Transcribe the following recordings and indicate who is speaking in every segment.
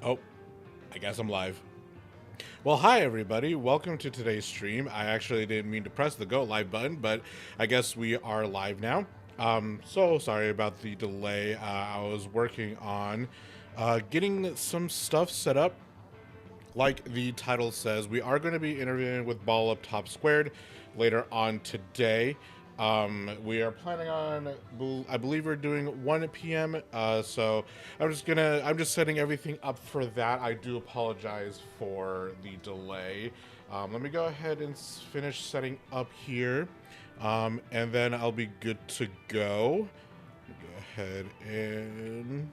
Speaker 1: Oh, I guess I'm live. Well, hi everybody. Welcome to today's stream. I actually didn't mean to press the go live button, but I guess we are live now. So sorry about the delay. I was working on getting some stuff set up. Like the title says, we are going to be interviewing with Ball Up Top² later on today. We are planning on, I believe we're doing 1 p.m. So I'm just setting everything up for that. I do apologize for the delay. Let me go ahead and finish setting up here, and then I'll be good to go. Go ahead and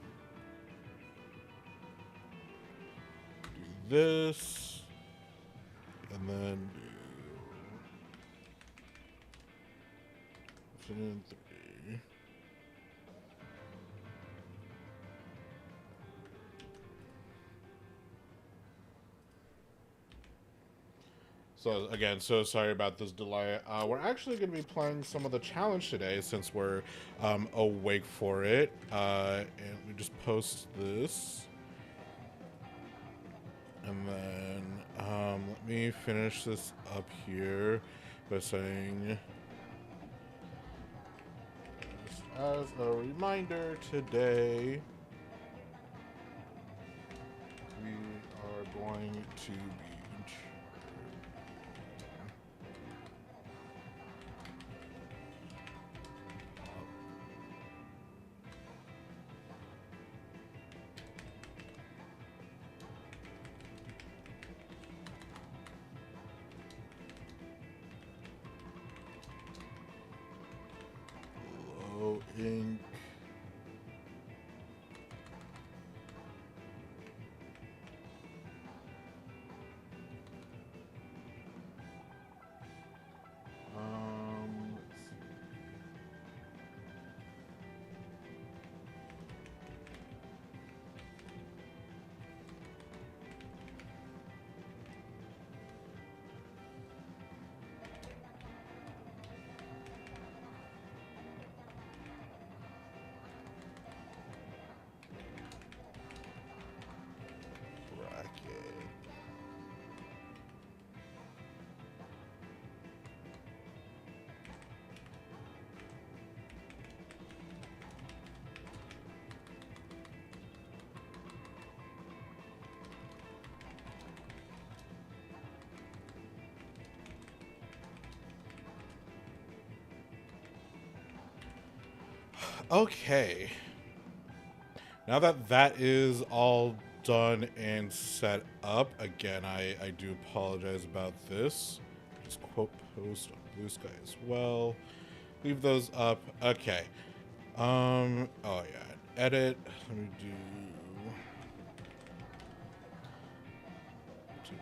Speaker 1: do this, and then do Infinite 3. So again, so sorry about this delay. We're actually going to be playing some of the challenge today since we're awake for it. And we just post this. And then let me finish this up here by saying, just as a reminder, today we are going to be ink. Let's see. Bracket. Okay. Now that that is all done and set up, again, I do apologize about this. Just quote post on Blue Sky as well. Leave those up. Okay. Oh yeah, edit. Let me do 2, 3.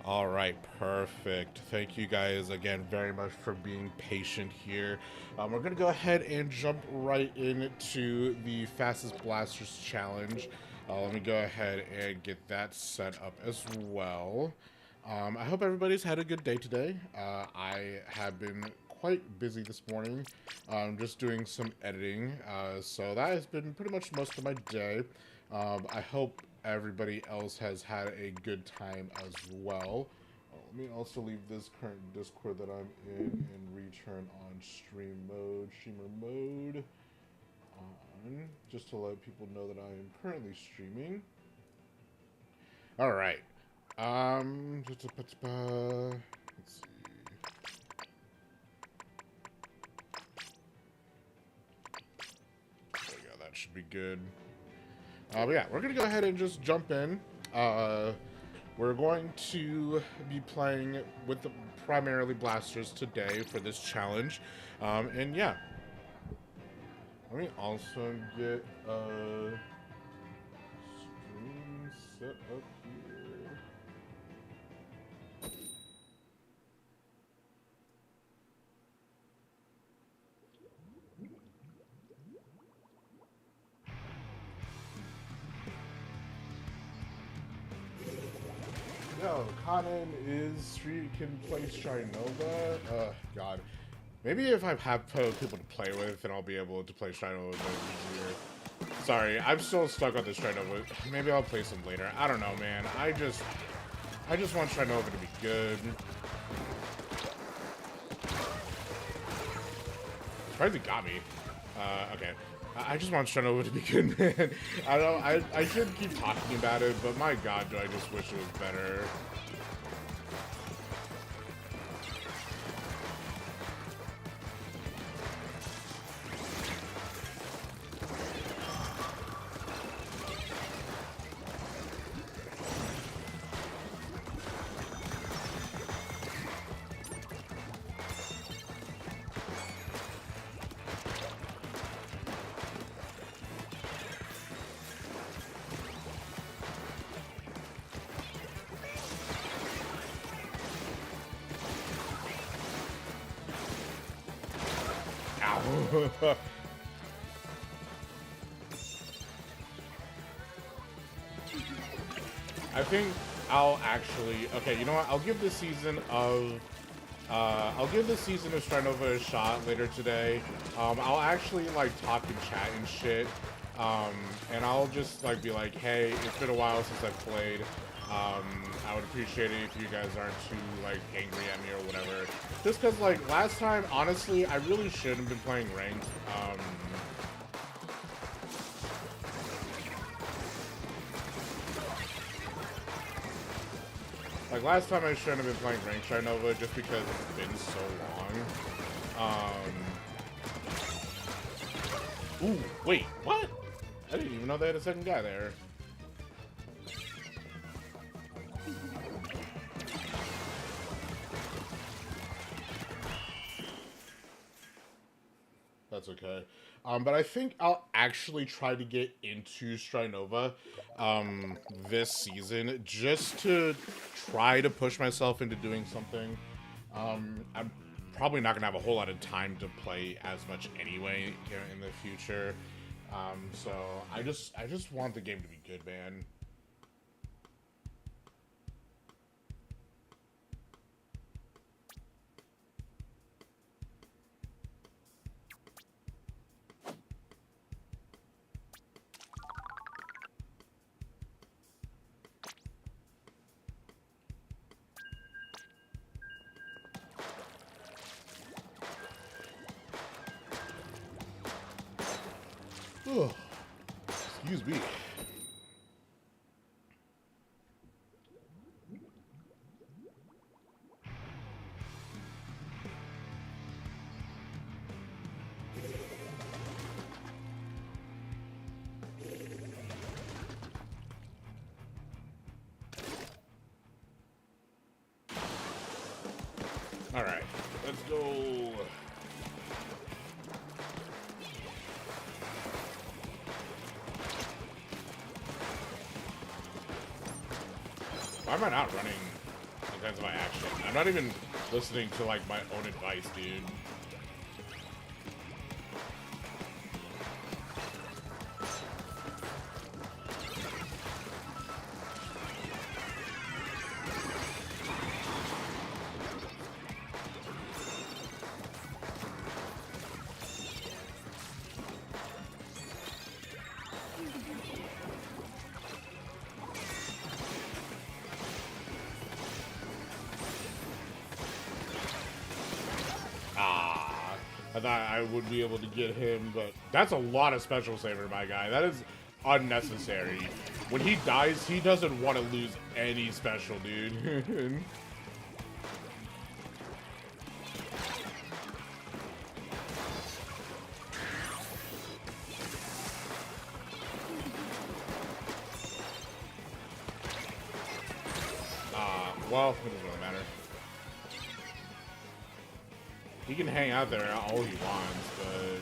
Speaker 1: All right, perfect. Thank you guys again very much for being patient here. We're gonna go ahead and jump right into the fastest blasters challenge. Let me go ahead and get that set up as well. I hope everybody's had a good day today. I have been quite busy this morning, just doing some editing. So that has been pretty much most of my day. I hope everybody else has had a good time as well. Let me also leave this current Discord that I'm in and return on streamer mode on, just to let people know that I am currently streaming. All right. Let's see. There we go. That should be good. But yeah, we're gonna go ahead and just jump in. We're going to be playing with the primarily blasters today for this challenge, and yeah. Let me also get a stream set up here. Yo, Conan can play Shinova. God. Maybe if I have people to play with, then I'll be able to play Shinova a bit easier. Sorry, I'm still stuck on this Shinova. Maybe I'll play some later. I don't know, man. I just want Shinova to be good. Surprised he got me. Okay. I just want Shinova to be good, man. I should keep talking about it, but my god, do I just wish it was better. I think I'll actually... Okay, you know what? I'll give this season of Shinova a shot later today. I'll actually, like, talk in chat and shit. And I'll just, like, be like, hey, it's been a while since I've played. I would appreciate it if you guys aren't too, like, angry at me or whatever. Just because, like, last time, honestly, I really shouldn't have been playing ranked. Like, last time I shouldn't have been playing ranked Shinova just because it's been so long. Ooh, wait, what? I didn't even know they had a second guy there. That's okay. But I think I'll actually try to get into Shinova this season just to try to push myself into doing something. I'm probably not gonna have a whole lot of time to play as much anyway in the future. So I just want the game to be good, man. Oh, excuse me. All right, let's go. Why am I not running intensify action? I'm not even listening to, like, my own advice, dude. I thought I would be able to get him, but that's a lot of special saver, my guy. That is unnecessary. When he dies, he doesn't want to lose any special, dude. Well, it doesn't really matter. He can hang out there all he wants, but...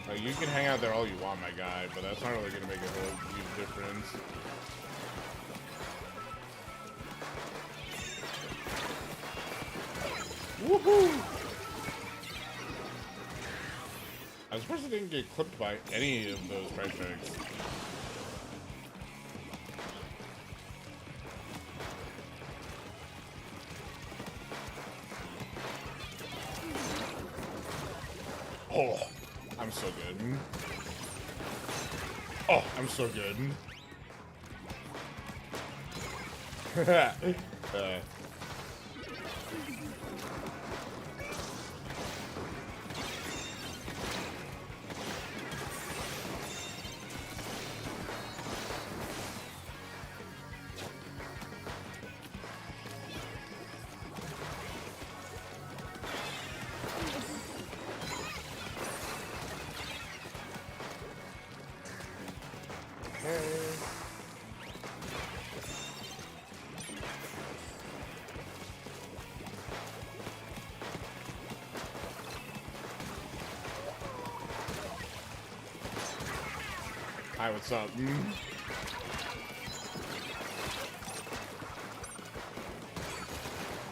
Speaker 1: Like, you can hang out there all you want, my guy, but that's not really going to make a whole huge difference. Woohoo! I was supposed to I didn't get clipped by any of those price tags. Oh, I'm so good. Oh, I'm so good. Hi, what's up?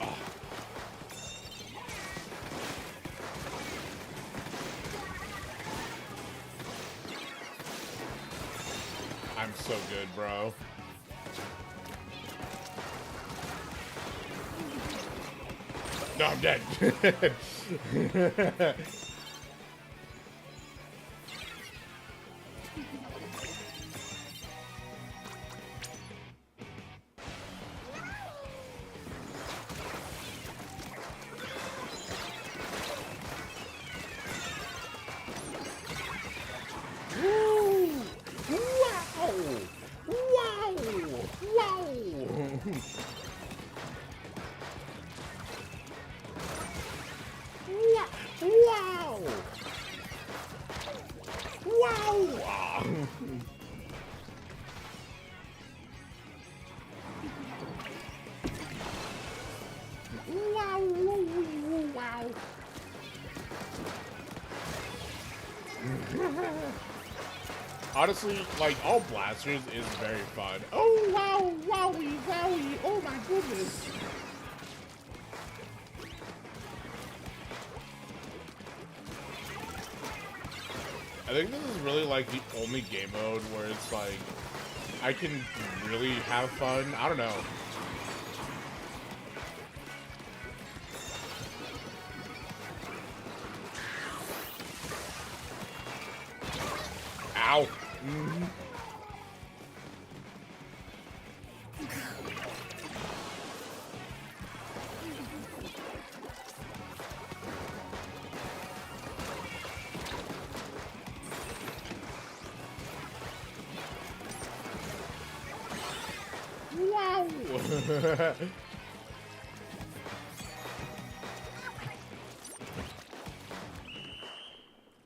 Speaker 1: Oh. I'm so good, bro. No, I'm dead. Wow! Wow! Wow! Wow! Honestly, like, all blasters is very fun. Oh, wow! Wowie! Wowie! Oh my goodness! I think this is really like the only game mode where it's like I can really have fun. I don't know. Ow. Mm-hmm. Wow.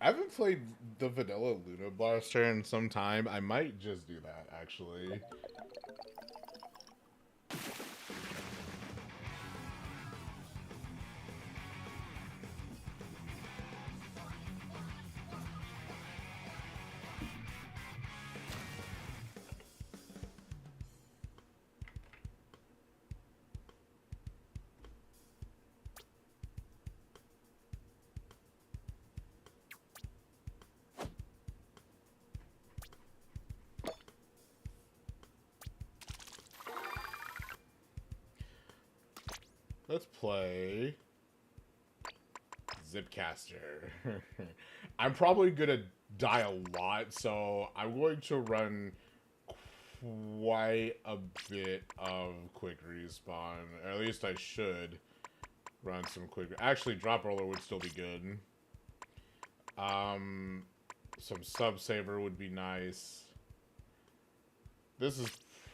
Speaker 1: I haven't played the vanilla Luna Blaster in some time. I might just do that, actually. Let's play Zipcaster. I'm probably gonna die a lot, so I'm going to run quite a bit of quick respawn. Or at least I should run some quick. Actually, drop roller would still be good. Some sub saver would be nice. This is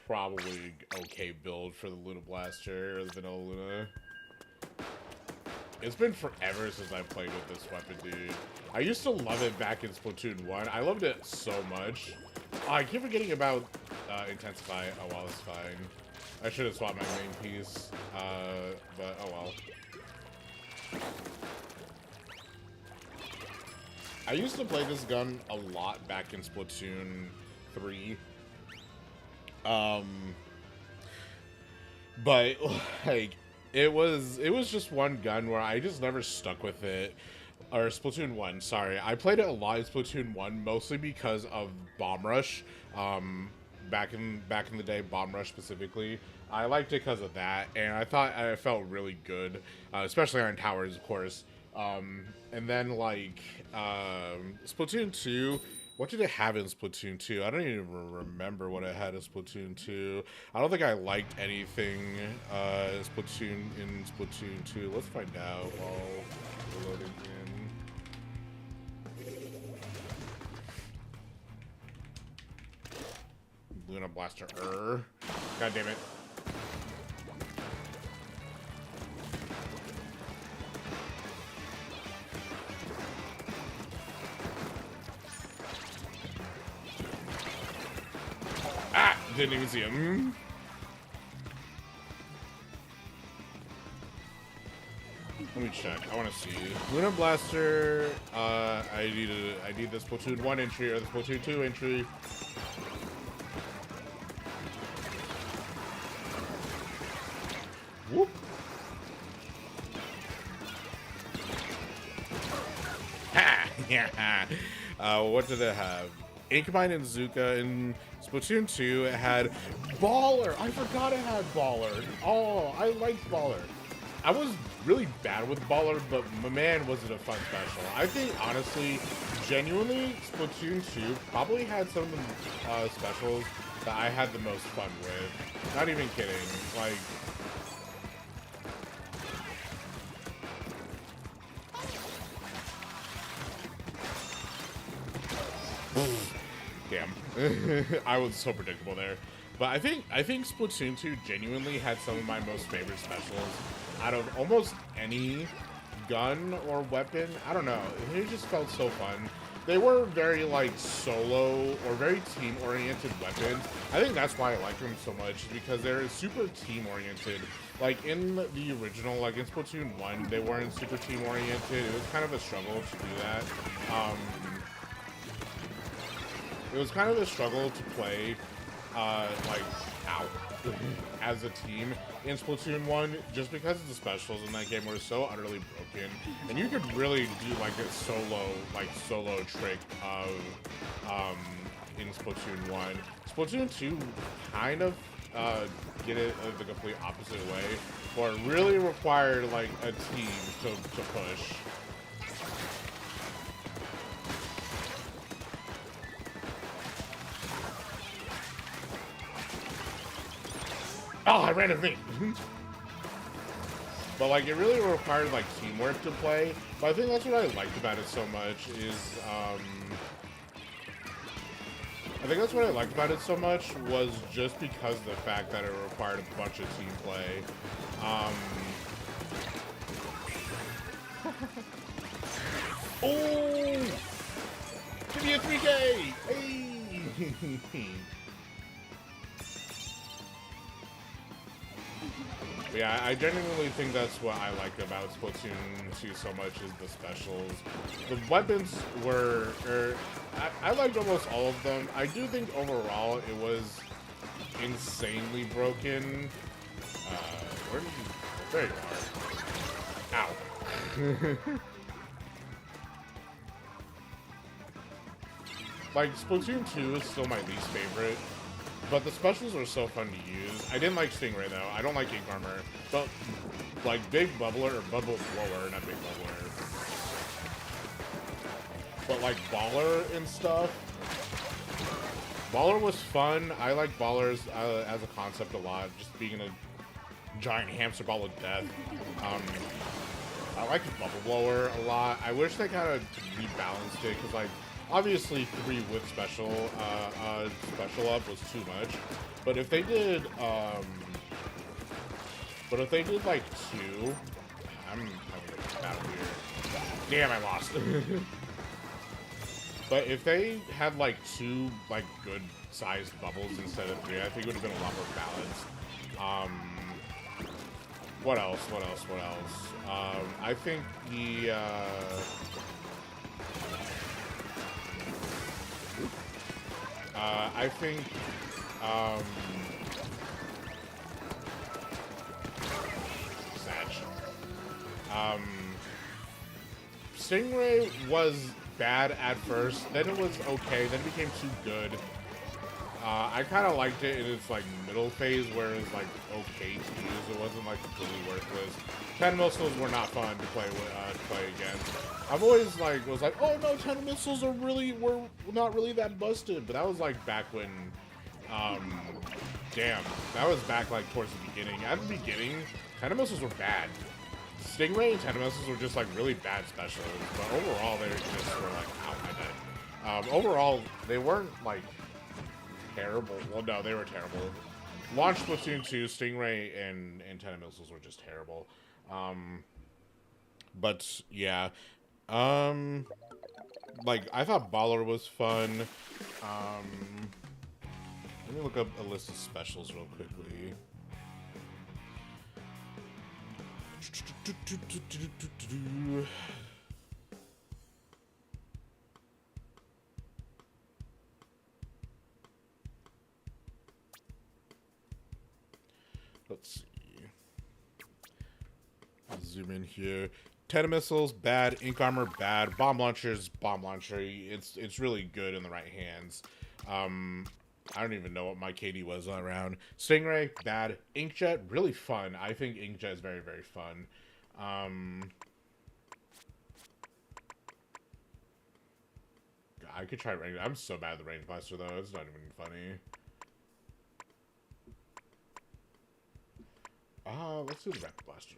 Speaker 1: probably okay build for the Luna Blaster or the Vanilla Luna. It's been forever since I played with this weapon, dude. I used to love it back in Splatoon 1. I loved it so much. Oh, I keep forgetting about Intensify. Oh, well, it's fine. I should have swapped my main piece, but oh well. I used to play this gun a lot back in Splatoon 3. But like it was just one gun where I just never stuck with it. Or Splatoon 1, sorry. I played it a lot in Splatoon 1, mostly because of Bomb Rush. Back in the day, Bomb Rush specifically. I liked it because of that, and I thought I felt really good, especially on towers, of course. And then, like, Splatoon 2, what did it have in Splatoon 2? I don't even remember what it had in Splatoon 2. I don't think I liked anything in Splatoon 2. Let's find out while we're loading in. Luna Blaster. God damn it. Ah! Didn't even see him. Let me check. I want to see. Luna Blaster. I need this Splatoon 1 entry or the Splatoon 2 entry. Whoop. Ha! Yeah. What did it have? Inkmine and Zuka. In Splatoon 2, it had Baller. I forgot it had Baller. Oh, I liked Baller. I was really bad with Baller, but man, was it a fun special. I think, honestly, genuinely, Splatoon 2 probably had some of the specials that I had the most fun with. Not even kidding. Like, damn. I was so predictable there. But I think Splatoon 2 genuinely had some of my most favorite specials out of almost any gun or weapon. I don't know. It just felt so fun. They were very, like, solo or very team-oriented weapons. I think that's why I like them so much, because they're super team-oriented. Like, in the original, like, in Splatoon 1, they weren't super team-oriented. It was kind of a struggle to do that. It was kind of a struggle to play, like, out as a team in Splatoon 1, just because the specials in that game were so utterly broken, and you could really do, like, a solo trick of, in Splatoon 1. Splatoon 2 kind of, get it the complete opposite way, but it really required, like, a team to push. Oh, I ran a thing. But, like, it really required, like, teamwork to play. But I think that's what I liked about it so much is, I think that's what I liked about it so much was just because of the fact that it required a bunch of team play. Oh! Give me a 3K! Hey! Yeah, I genuinely think that's what I like about Splatoon 2 so much is the specials. The weapons were, I liked almost all of them. I do think overall it was insanely broken. Where did you, there you are. Ow. Like, Splatoon 2 is still my least favorite. But the specials are so fun to use. I didn't like Stingray though. I don't like Ink Armor. But like Big Bubbler or Bubble Blower, not Big Bubbler. But like Baller and stuff. Baller was fun. I like Ballers as a concept a lot. Just being a giant hamster ball of death. I like Bubble Blower a lot. I wish they kind of rebalanced it because like obviously 3 with special up was too much, but if they did like 2, I'm having a battle here. Damn, I lost. But if they had like 2 like good sized bubbles instead of 3, I think it would have been a lot more balanced. What else? I think the I think, Stingray was bad at first, then it was okay, then it became too good. I kind of liked it in its like middle phase where it was like okay to use. It wasn't like completely worthless. 10 missiles were not fun to play against. I've always like was like, oh no, 10 missiles were not really that busted, but that was like back when, damn, that was back like towards the beginning. At the beginning, 10 missiles were bad. Stingray and 10 missiles were just like really bad specials, but overall they just were like, ow, my dead. Overall, they weren't like terrible. Well, no, they were terrible. Launch Splatoon 2, Stingray and 10 missiles were just terrible. But yeah, like I thought Baller was fun. Let me look up a list of specials real quickly. Let's see. Zoom in here. 10 missiles, bad. Ink armor, bad. Bomb launchers, bomb launcher. It's really good in the right hands. I don't even know what my KD was on round. Stingray, bad. Inkjet, really fun. I think Inkjet is very, very fun. I could try range. I'm so bad at the range blaster though. It's not even funny. Let's do the range blaster.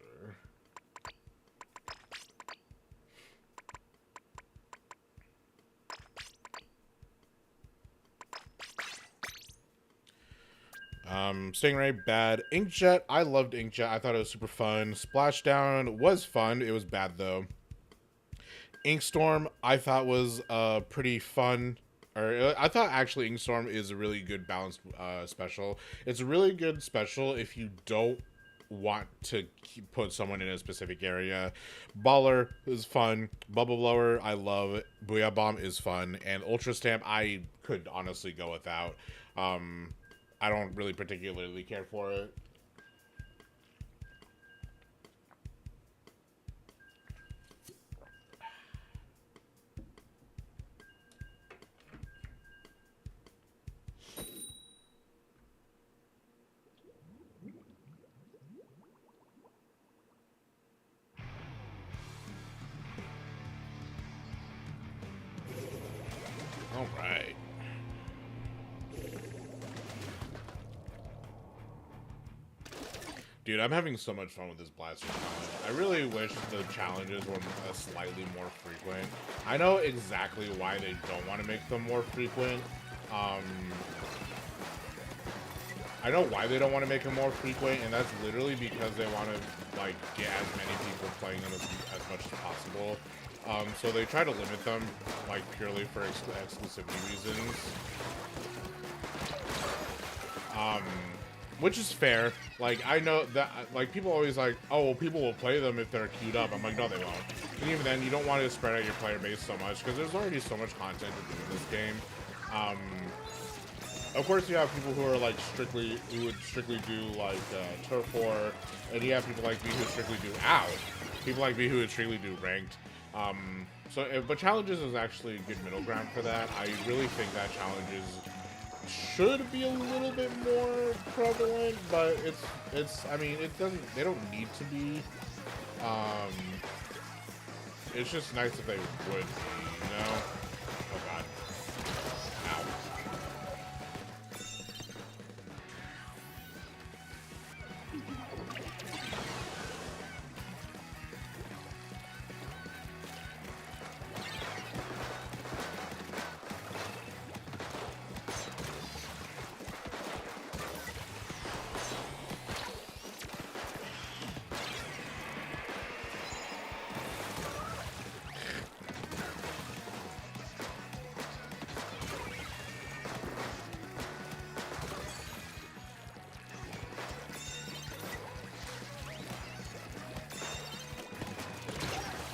Speaker 1: Stingray, bad. Inkjet, I loved Inkjet. I thought it was super fun. Splashdown was fun. It was bad though. Inkstorm, I thought was pretty fun. I thought actually Inkstorm is a really good balanced special. It's a really good special if you don't want to put someone in a specific area. Baller is fun. Bubble Blower, I love. Booyah Bomb is fun. And Ultra Stamp, I could honestly go without. I don't really particularly care for it. All right. Dude, I'm having so much fun with this blaster challenge. I really wish the challenges were slightly more frequent. I know exactly why they don't want to make them more frequent. I know why they don't want to make them more frequent, and that's literally because they want to like get as many people playing them as much as possible. So they try to limit them like purely for exclusivity reasons. Which is fair. Like, I know that, like, people always like, oh, well, people will play them if they're queued up. I'm like, no, they won't. And even then, you don't want to spread out your player base so much, because there's already so much content to do in this game. Of course, you have people who are, like, who would strictly do, like, Turf War, and you have people like me who strictly do, people like me who would strictly do Ranked. But Challenges is actually a good middle ground for that. I really think that Challenges should be a little bit more prevalent, but I mean, they don't need to be. It's just nice if they would be, you know? Oh god. Ow.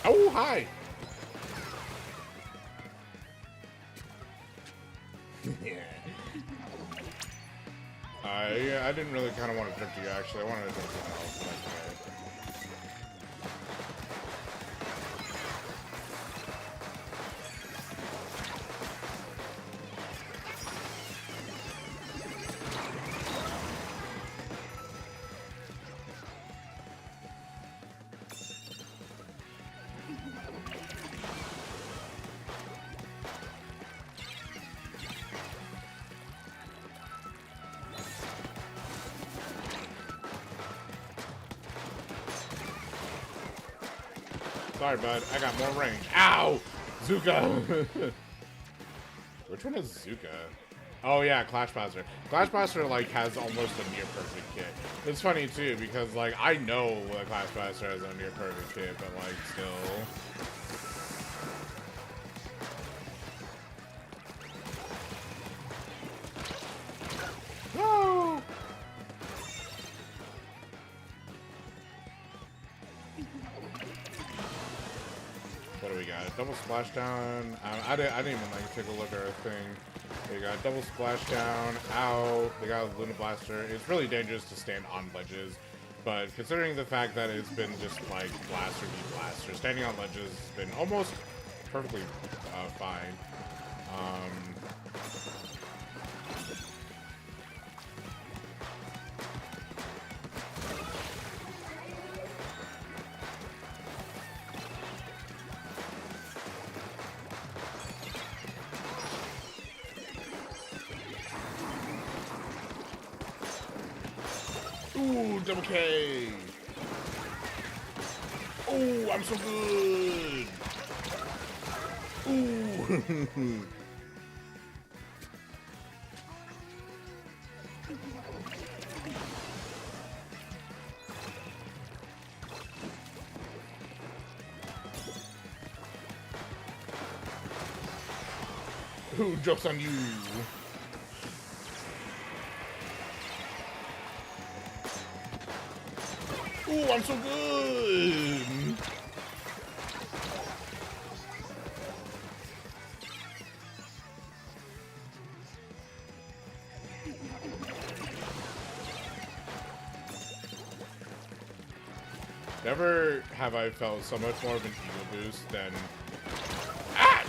Speaker 1: Oh, hi! I didn't really kind of want to jump to you, actually. I wanted to jump to someone else. Sorry, bud. I got more range. Ow! Zuka! Which one is Zuka? Oh yeah, Clash Blaster. Clash Blaster like has almost a near perfect kit. It's funny too because like I know that Clash Blaster has a near perfect kit, but like still. No! What do we got? Double splashdown. I didn't even like take a look at our thing. They got double splashdown. Ow! They got Luna Blaster. It's really dangerous to stand on ledges, but considering the fact that it's been just like blaster v blaster, standing on ledges has been almost perfectly fine. Ooh, double K! Ooh, I'm so good! Ooh! Ooh, joke's on you! Ooh, I'm so good! Never have I felt so much more of an ego boost than... Ah!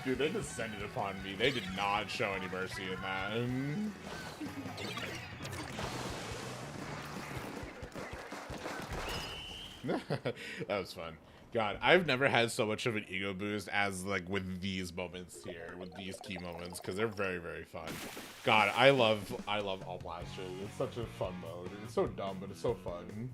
Speaker 1: Dude, they descended upon me. They did not show any mercy in that. That was fun. God, I've never had so much of an ego boost as like with these moments here, with these key moments, because they're very, very fun. God, I love all blasters. It's such a fun mode. It's so dumb, but it's so fun.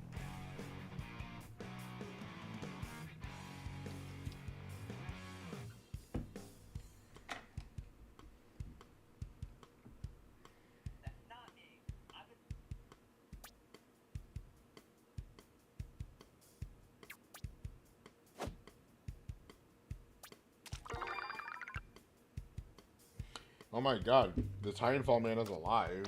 Speaker 1: Oh my god, the Titanfall man is alive.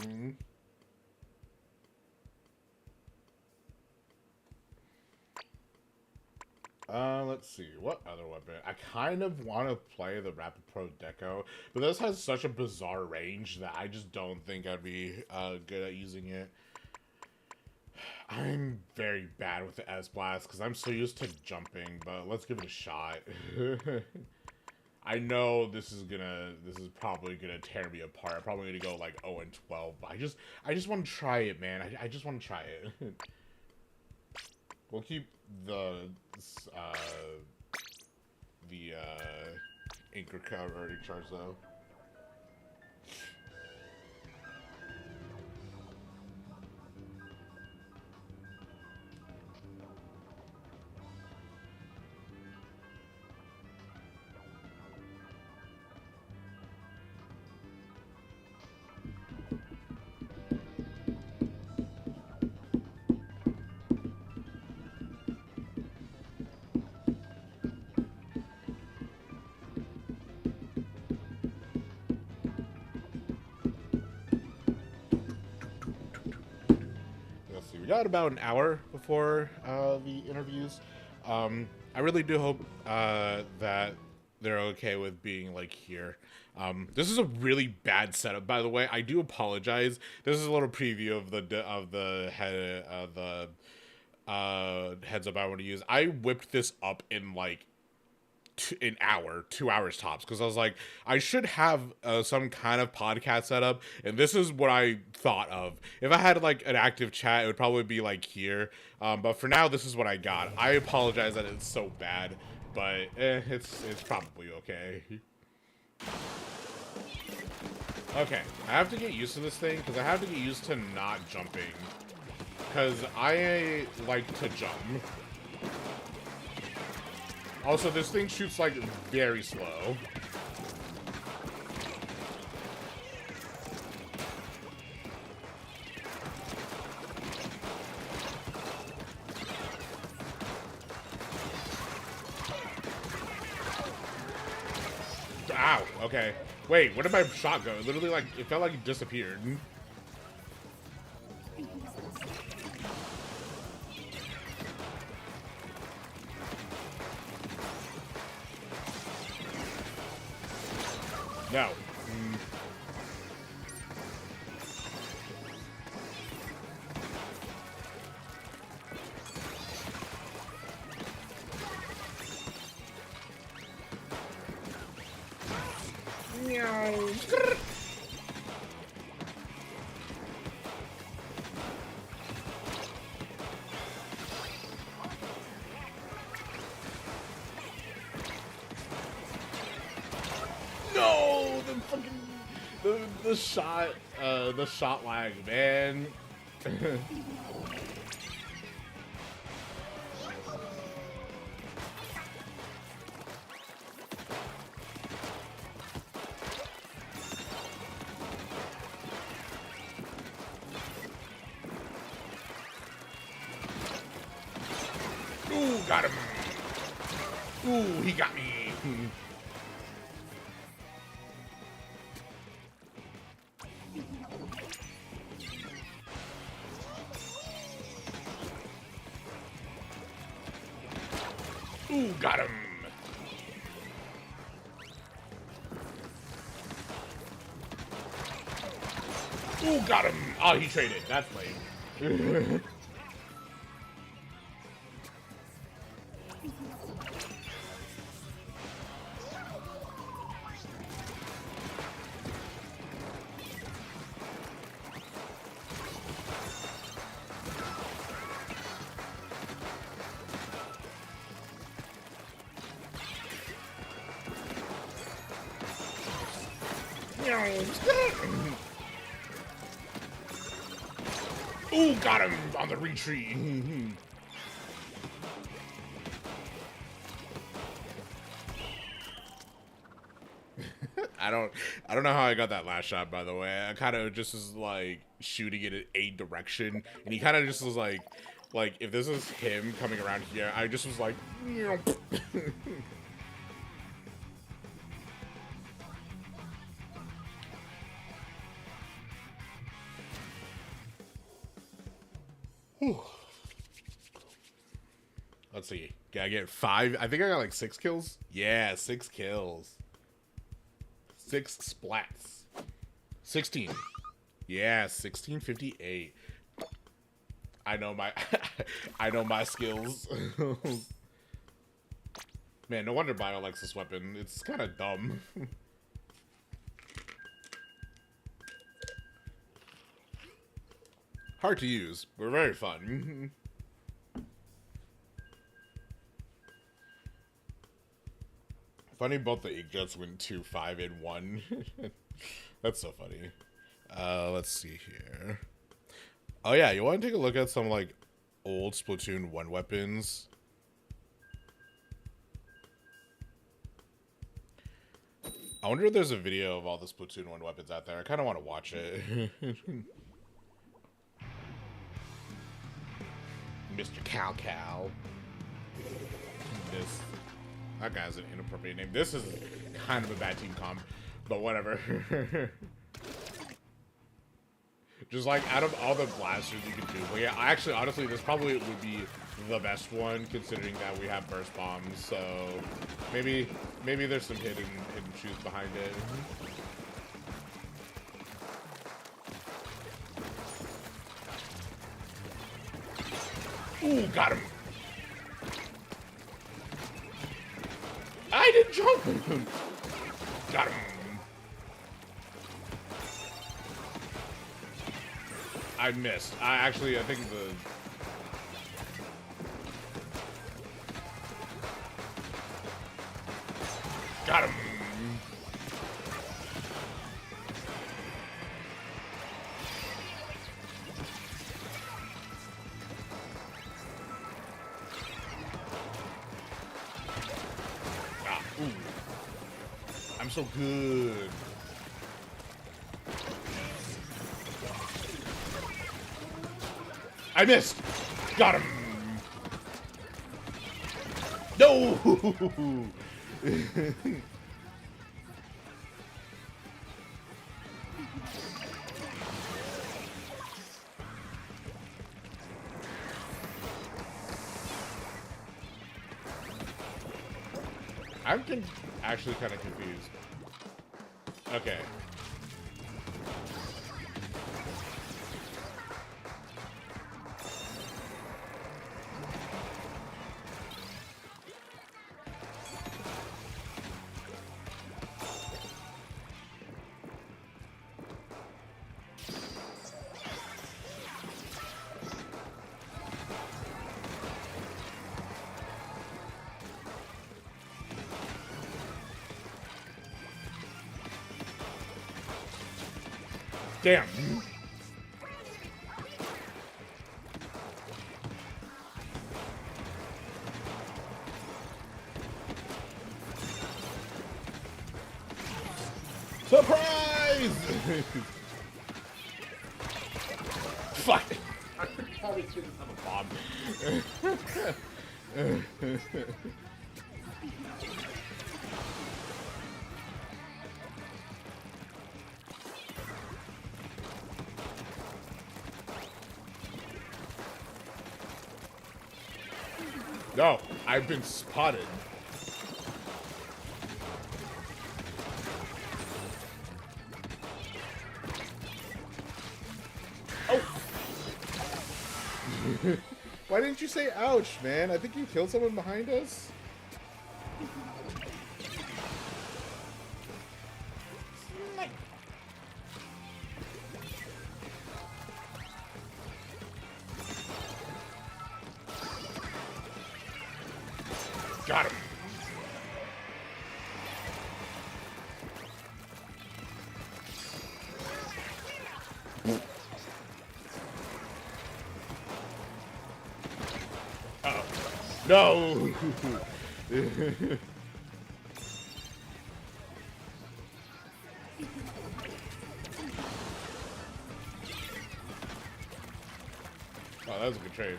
Speaker 1: Let's see, what other weapon? I kind of want to play the Rapid Pro Deco, but this has such a bizarre range that I just don't think I'd be good at using it. I'm very bad with the S-Blast because I'm so used to jumping, but let's give it a shot. I know this is probably gonna tear me apart. I'm probably gonna go like 0-12, but I just want to try it, man. I just want to try it. We'll keep the ink recovery charge though. We got about an hour before the interviews. I really do hope that they're okay with being like here. This is a really bad setup, by the way. I do apologize. This is a little preview of the heads up I want to use. I whipped this up in like an hour, 2 hours tops, because I was like, I should have some kind of podcast setup, and this is what I thought of. If I had like an active chat, it would probably be like here, but for now, this is what I got. I apologize that it's so bad, but it's probably okay. Okay, I have to get used to this thing, because I have to get used to not jumping, because I like to jump. Also, this thing shoots like very slow. Ow, okay. Wait, where did my shot go? Literally, like, it felt like it disappeared. No. No, the fucking the shot lag, man. Ooh, got him. Ooh, he got me. Ooh, got him. Ooh, got him. Oh, he traded. That's lame. Ooh, got him on the retreat. I don't know how I got that last shot, by the way. I kind of just was like shooting it in a direction, and he kind of just was like if this is him coming around here, I just was like. Let's see. Can I get 5? I think I got like 6 kills. Yeah, 6 kills. 6 splats. 16. Yeah, 1658. I know my I know my skills. Man, no wonder Bio likes this weapon. It's kind of dumb. Hard to use, but very fun. Funny, both the Ink Jets went 2-5 in 1. That's so funny. Let's see here. Oh yeah, you want to take a look at some like old Splatoon 1 weapons? I wonder if there's a video of all the Splatoon 1 weapons out there. I kind of want to watch it. Mr. Cow Cow. That guy's an inappropriate name. This is kind of a bad team comp, but whatever. Just like out of all the blasters you can do, but yeah, actually, honestly, this probably would be the best one considering that we have burst bombs. So maybe there's some hidden truth behind it. Ooh, got him. I didn't jump. Got him. I missed. I think the... Got him. I'm so good. I missed. Got him. No. I'm actually kind of confused. Okay. Damn. Surprise! Fuck. I forgot we shouldn't have a bomb. No, I've been spotted. Oh! Why didn't you say ouch, man? I think you killed someone behind us. Got him. Uh-oh. No. Oh, that was a good trade.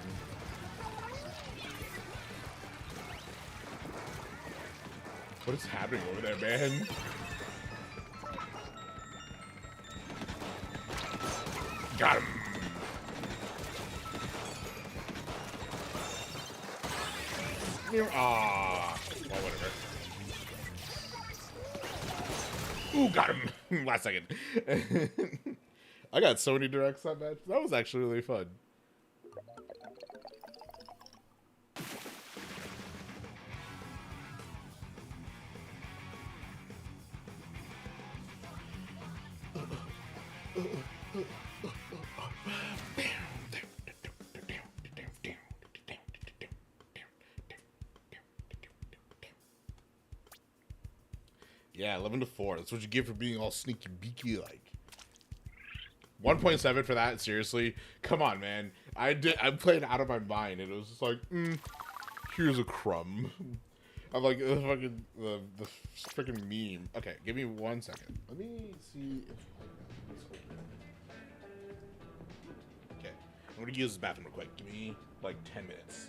Speaker 1: What is happening over there, man? Got him. Ah, well, whatever. Ooh, got him. Last second. I got so many directs that match. That was actually really fun. Yeah, 11-4. That's what you get for being all sneaky beaky like. 1.7 for that, seriously? Come on, man. I played out of my mind, and it was just like, here's a crumb. I'm like, the freaking meme. Okay, give me 1 second. Let me see if okay, I'm gonna use this bathroom real quick. Give me like 10 minutes.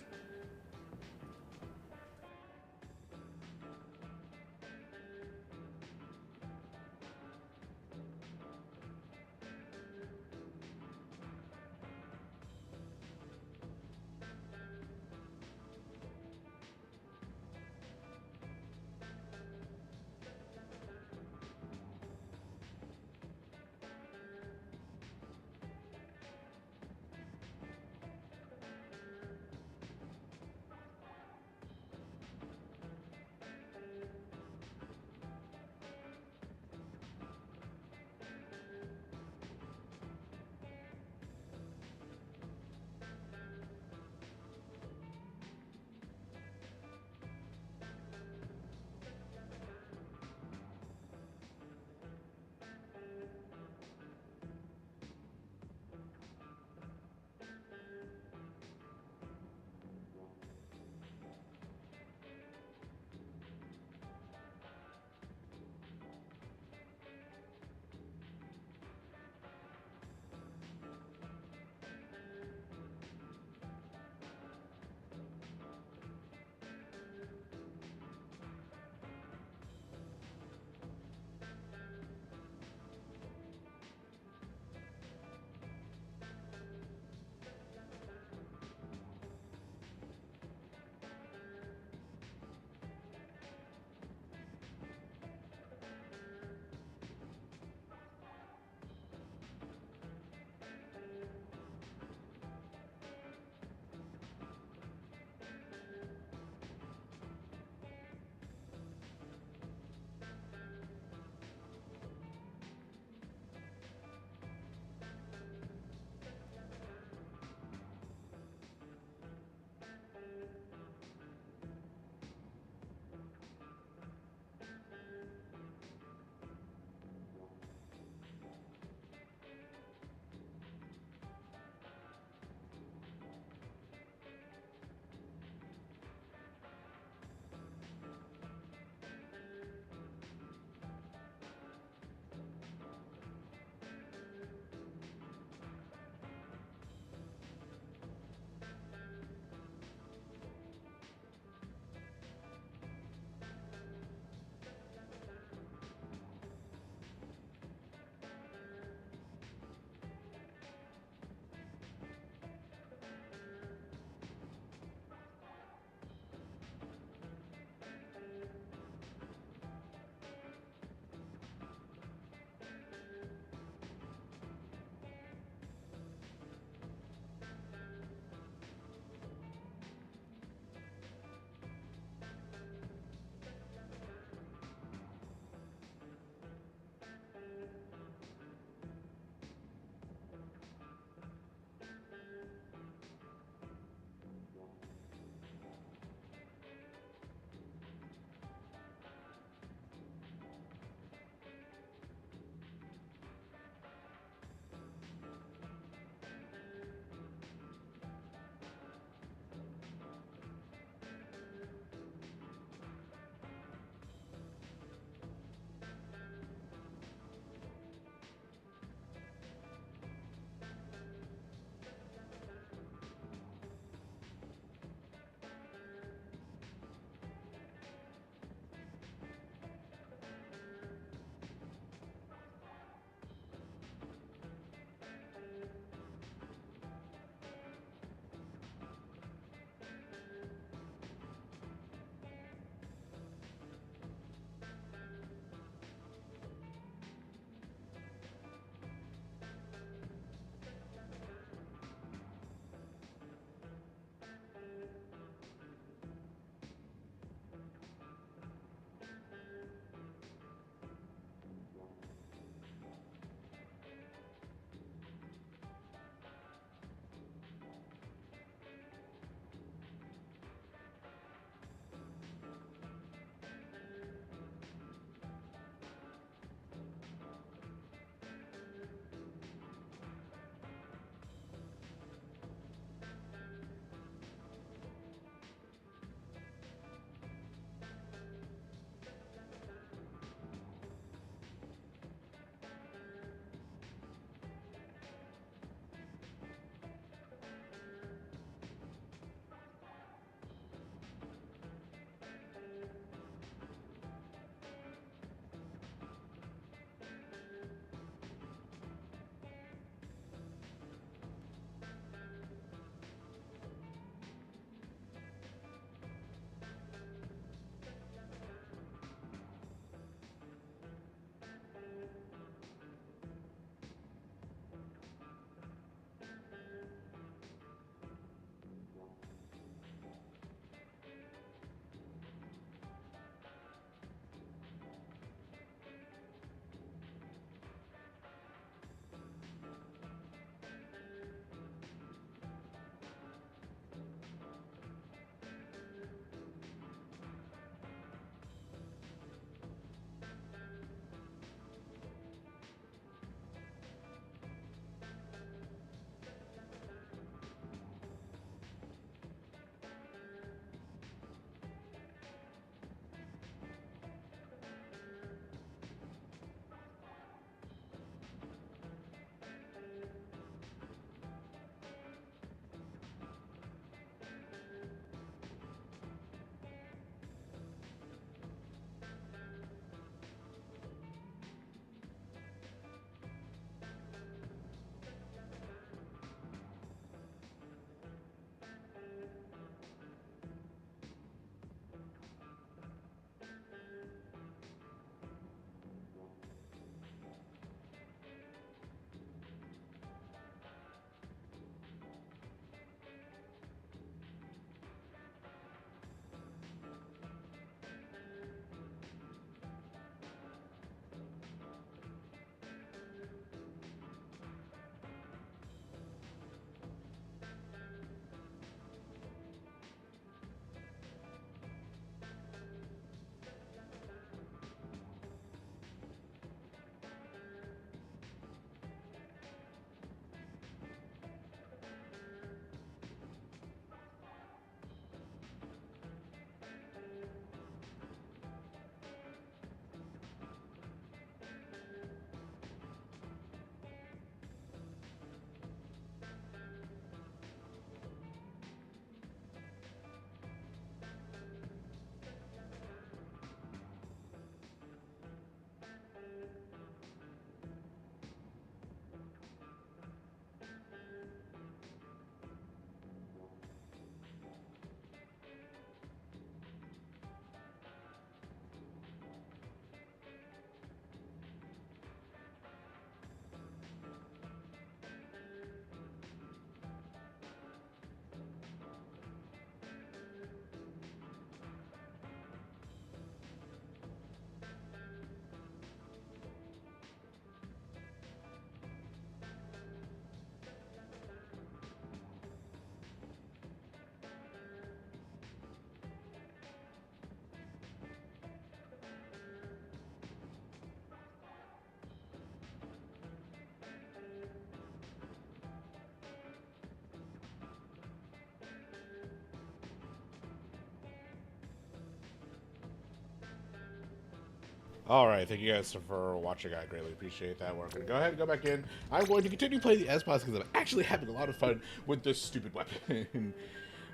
Speaker 1: All right, thank you guys for watching. I greatly appreciate that. We're going to go ahead and go back in. I'm going to continue playing the S-Boss because I'm actually having a lot of fun with this stupid weapon.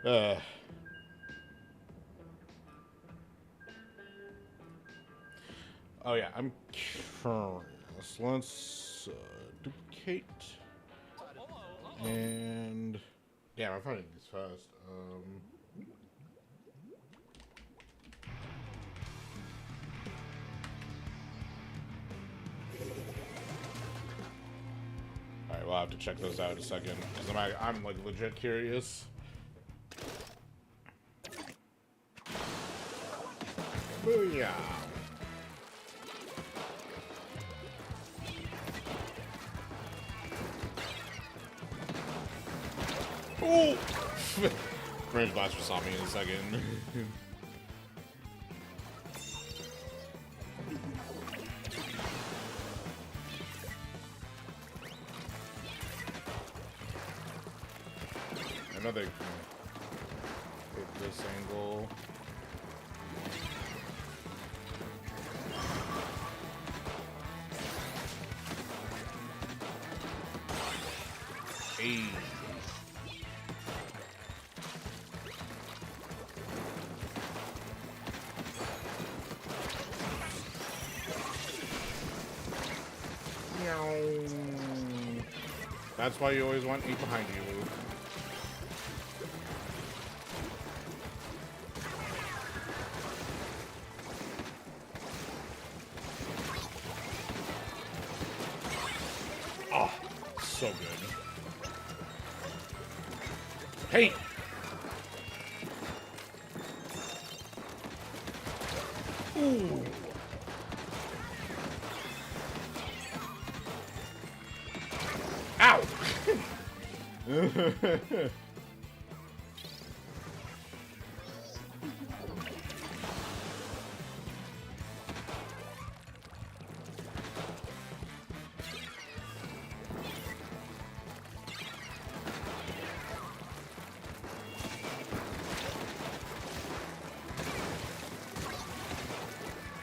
Speaker 1: Oh yeah, I'm curious. Let's duplicate. And yeah, I'm finding these fast. All right, we'll have to check those out in a second because I'm like legit curious. Booyah! Oh! Range Blaster saw me in a second. Another hit this angle. Hey. That's why you always want 8 behind you, Luke. Oh, so good. Hey! Ooh. Ow!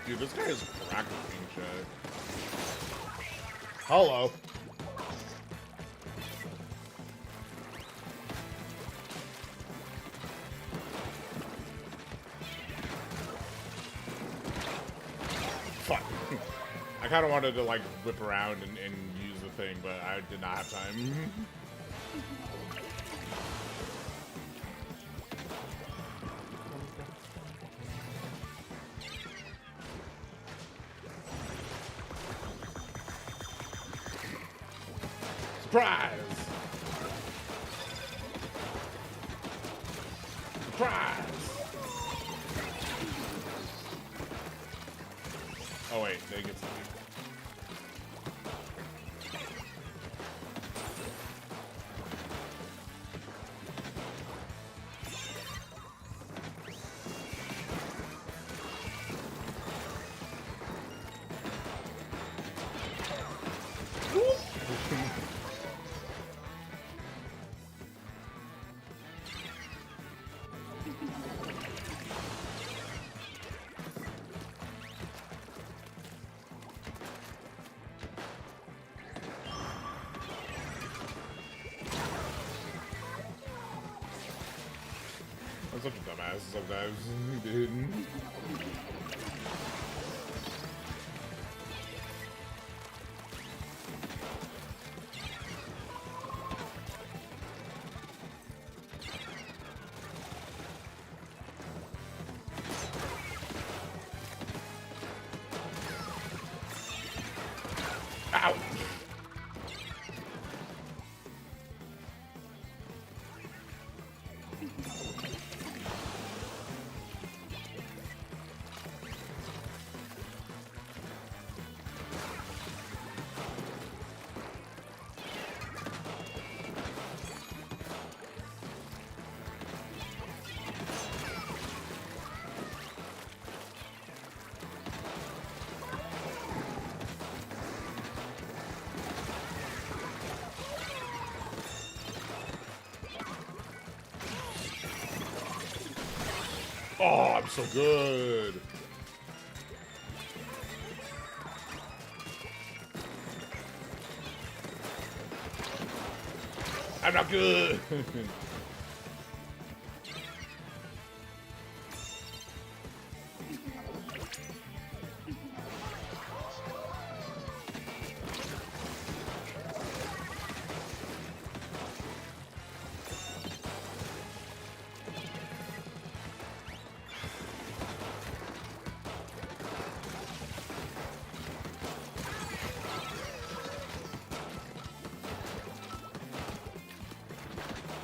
Speaker 1: Dude, this guy is practicing shit. Hello. Fuck. I kind of wanted to like whip around and use the thing, but I did not have time. Surprise! Surprise! Oh wait, they get something. I'm such a dumbass sometimes, dude. Ow! Oh, I'm so good. I'm not good.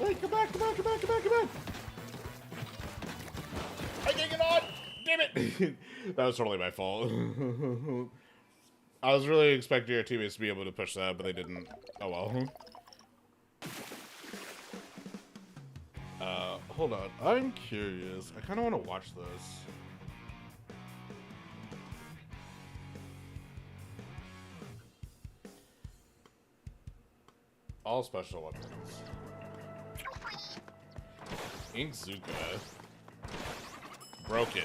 Speaker 1: Wait, come back, come back, come back, come back, come back! I can't get on! Damn it! That was totally my fault. I was really expecting our teammates to be able to push that, but they didn't. Oh well. Hold on. I'm curious. I kind of want to watch this. All special weapons. Inkzuka. Broken.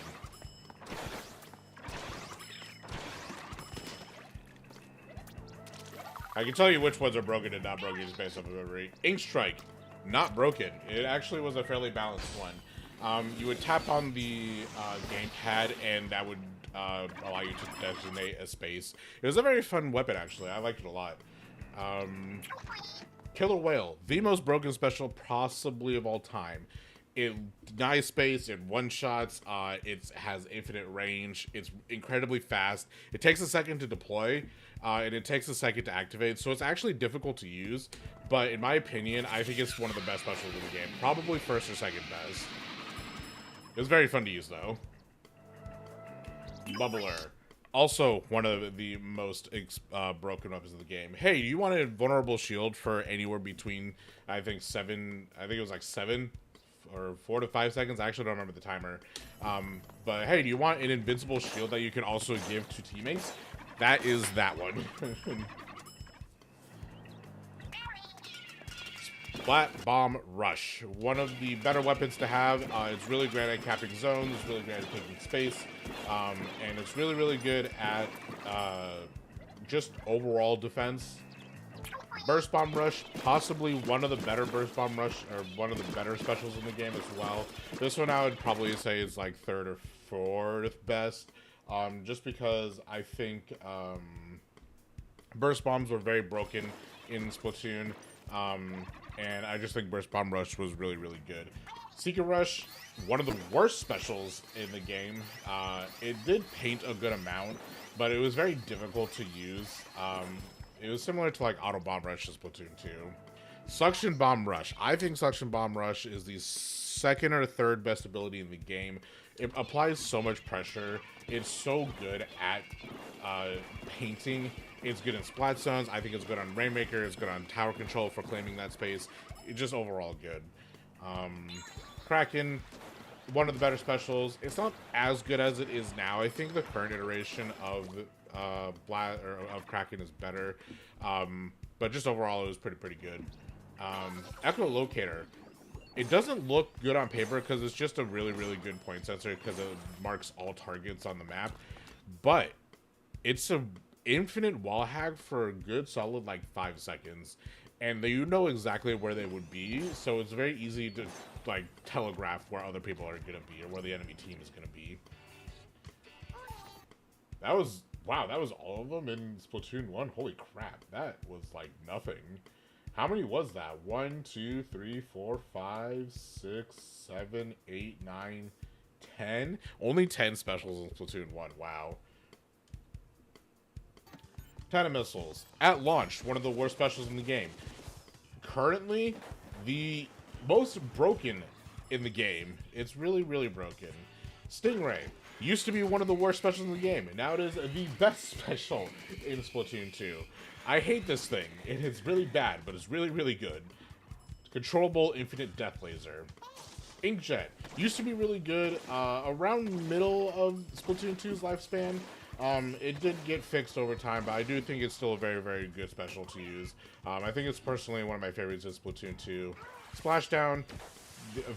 Speaker 1: I can tell you which ones are broken and not broken just based off of memory. Ink Strike. Not broken. It actually was a fairly balanced one. You would tap on the gamepad and that would allow you to designate a space. It was a very fun weapon actually. I liked it a lot. Killer Whale. The most broken special possibly of all time. It denies space, it one-shots, it has infinite range, it's incredibly fast. It takes a second to deploy, and it takes a second to activate, so it's actually difficult to use, but in my opinion, I think it's one of the best specials in the game. Probably first or second best. It was very fun to use, though. Bubbler. Also, one of the most broken weapons of the game. Hey, you want a vulnerable shield for anywhere between, I think it was like 7 or 4 to 5 seconds. I actually don't remember the timer. But hey, do you want an invincible shield that you can also give to teammates? That is that one. Splat Bomb Rush. One of the better weapons to have. It's really great at capping zones. It's really great at taking space. And it's really, really good at just overall defense. Burst Bomb Rush, possibly one of the better Burst Bomb Rush, or one of the better specials in the game as well. This one I would probably say is like 3rd or 4th best, just because I think Burst Bombs were very broken in Splatoon, and I just think Burst Bomb Rush was really, really good. Secret Rush, one of the worst specials in the game. It did paint a good amount, but it was very difficult to use. It was similar to like Auto Bomb Rush in Splatoon 2. Suction Bomb Rush. I think Suction Bomb Rush is the 2nd or 3rd best ability in the game. It applies so much pressure. It's so good at painting. It's good in splat zones. I think it's good on Rainmaker. It's good on tower control for claiming that space. It's just overall good. Kraken, one of the better specials. It's not as good as it is now. I think the current iteration of Kraken is better, but just overall it was pretty good. Echolocator. It doesn't look good on paper because it's just a really, really good point sensor because it marks all targets on the map, but it's a infinite wall hack for a good solid like 5 seconds, and you know exactly where they would be, so it's very easy to like telegraph where other people are gonna be or where the enemy team is gonna be. That was, wow, that was all of them in Splatoon 1. Holy crap, that was like nothing. How many was that? 1, 2, 3, 4, 5, 6, 7, 8, 9, 10? Only 10 specials in Splatoon 1. Wow. 10 missiles. At launch, one of the worst specials in the game. Currently, the most broken in the game. It's really, really broken. Stingray. Used to be one of the worst specials in the game, and now it is the best special in Splatoon 2. I hate this thing. It is really bad, but it's really, really good. Controllable infinite death laser. Inkjet. Used to be really good around middle of Splatoon 2's lifespan. It did get fixed over time, but I do think it's still a very, very good special to use. I think it's personally one of my favorites in Splatoon 2. Splashdown.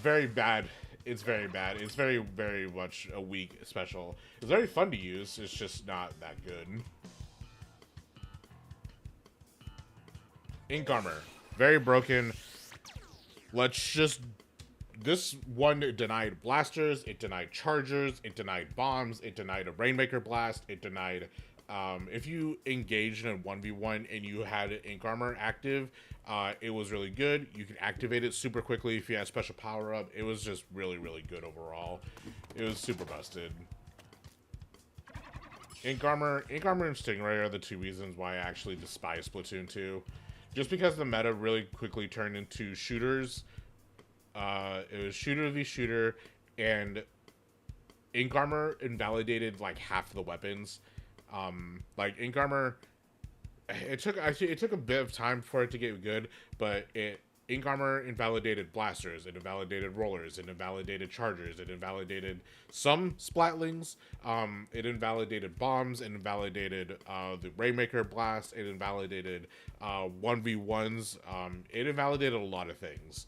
Speaker 1: Very bad. It's very bad. It's very, very much a weak special. It's very fun to use. It's just not that good. Ink Armor. Very broken. let's just this one denied blasters, it denied chargers, it denied bombs, it denied a Rainmaker blast, it denied if you engaged in a 1v1 and you had ink armor active, it was really good. You could activate it super quickly if you had special power up. It was just really, really good overall. It was super busted. Ink armor and Stingray are the two reasons why I actually despise Splatoon 2. Just because the meta really quickly turned into shooters. It was shooter v shooter, and ink armor invalidated like half of the weapons. Like ink armor, it took a bit of time for it to get good, but ink armor invalidated blasters, it invalidated rollers, it invalidated chargers, it invalidated some splatlings, it invalidated bombs, it invalidated the Rainmaker blast, it invalidated 1v1s, it invalidated a lot of things.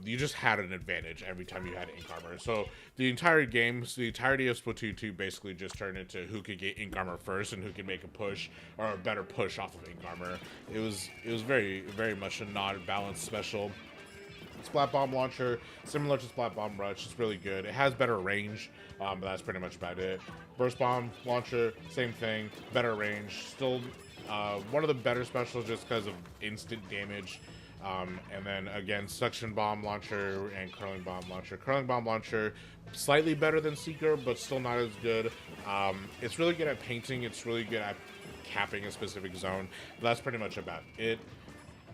Speaker 1: You just had an advantage every time you had ink armor. So the entire game, the entirety of Splatoon 2 basically just turned into who could get ink armor first and who could make a push or a better push off of ink armor. It was very, very much a non-balanced special. Splat Bomb Launcher, similar to Splat Bomb Rush, it's really good. It has better range, but that's pretty much about it. Burst Bomb Launcher, same thing, better range. Still one of the better specials just because of instant damage. And then again, Suction Bomb Launcher and Curling Bomb Launcher. Curling Bomb Launcher, slightly better than Seeker, but still not as good. It's really good at painting. It's really good at capping a specific zone. But that's pretty much about it.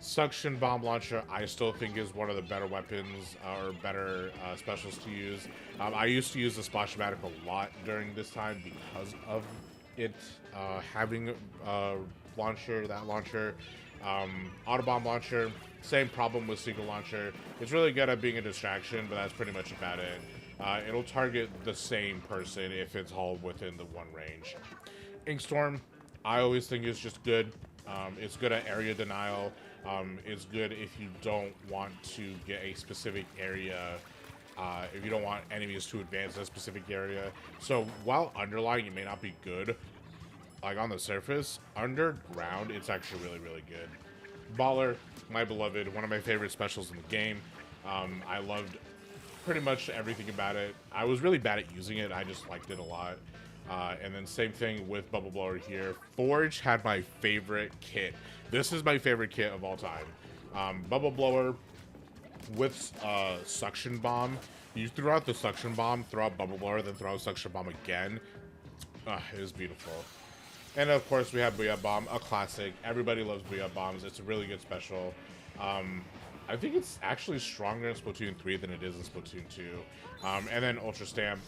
Speaker 1: Suction Bomb Launcher, I still think is one of the better weapons or better specials to use. I used to use the Splash-O-Matic a lot during this time because of it having launcher, that launcher. Auto Bomb Launcher, same problem with Single Launcher. It's really good at being a distraction, but that's pretty much about it. It'll target the same person if it's all within the one range. Ink Storm, I always think is just good. It's good at area denial. It's good if you don't want to get a specific area, if you don't want enemies to advance a specific area. So while underlying it may not be good, like on the surface, underground it's actually really, really good. Baller, my beloved, one of my favorite specials in the game. I loved pretty much everything about it. I was really bad at using it, I just liked it a lot. And then same thing with Bubble Blower here. Forge had my favorite kit. This is my favorite kit of all time. Bubble Blower with Suction Bomb. You throw out the Suction Bomb, throw out Bubble Blower, then throw out Suction Bomb again. It was beautiful. And of course we have Booyah Bomb, a classic. Everybody loves Booyah Bombs. It's a really good special. I think it's actually stronger in Splatoon 3 than it is in Splatoon 2. And then Ultra Stamp.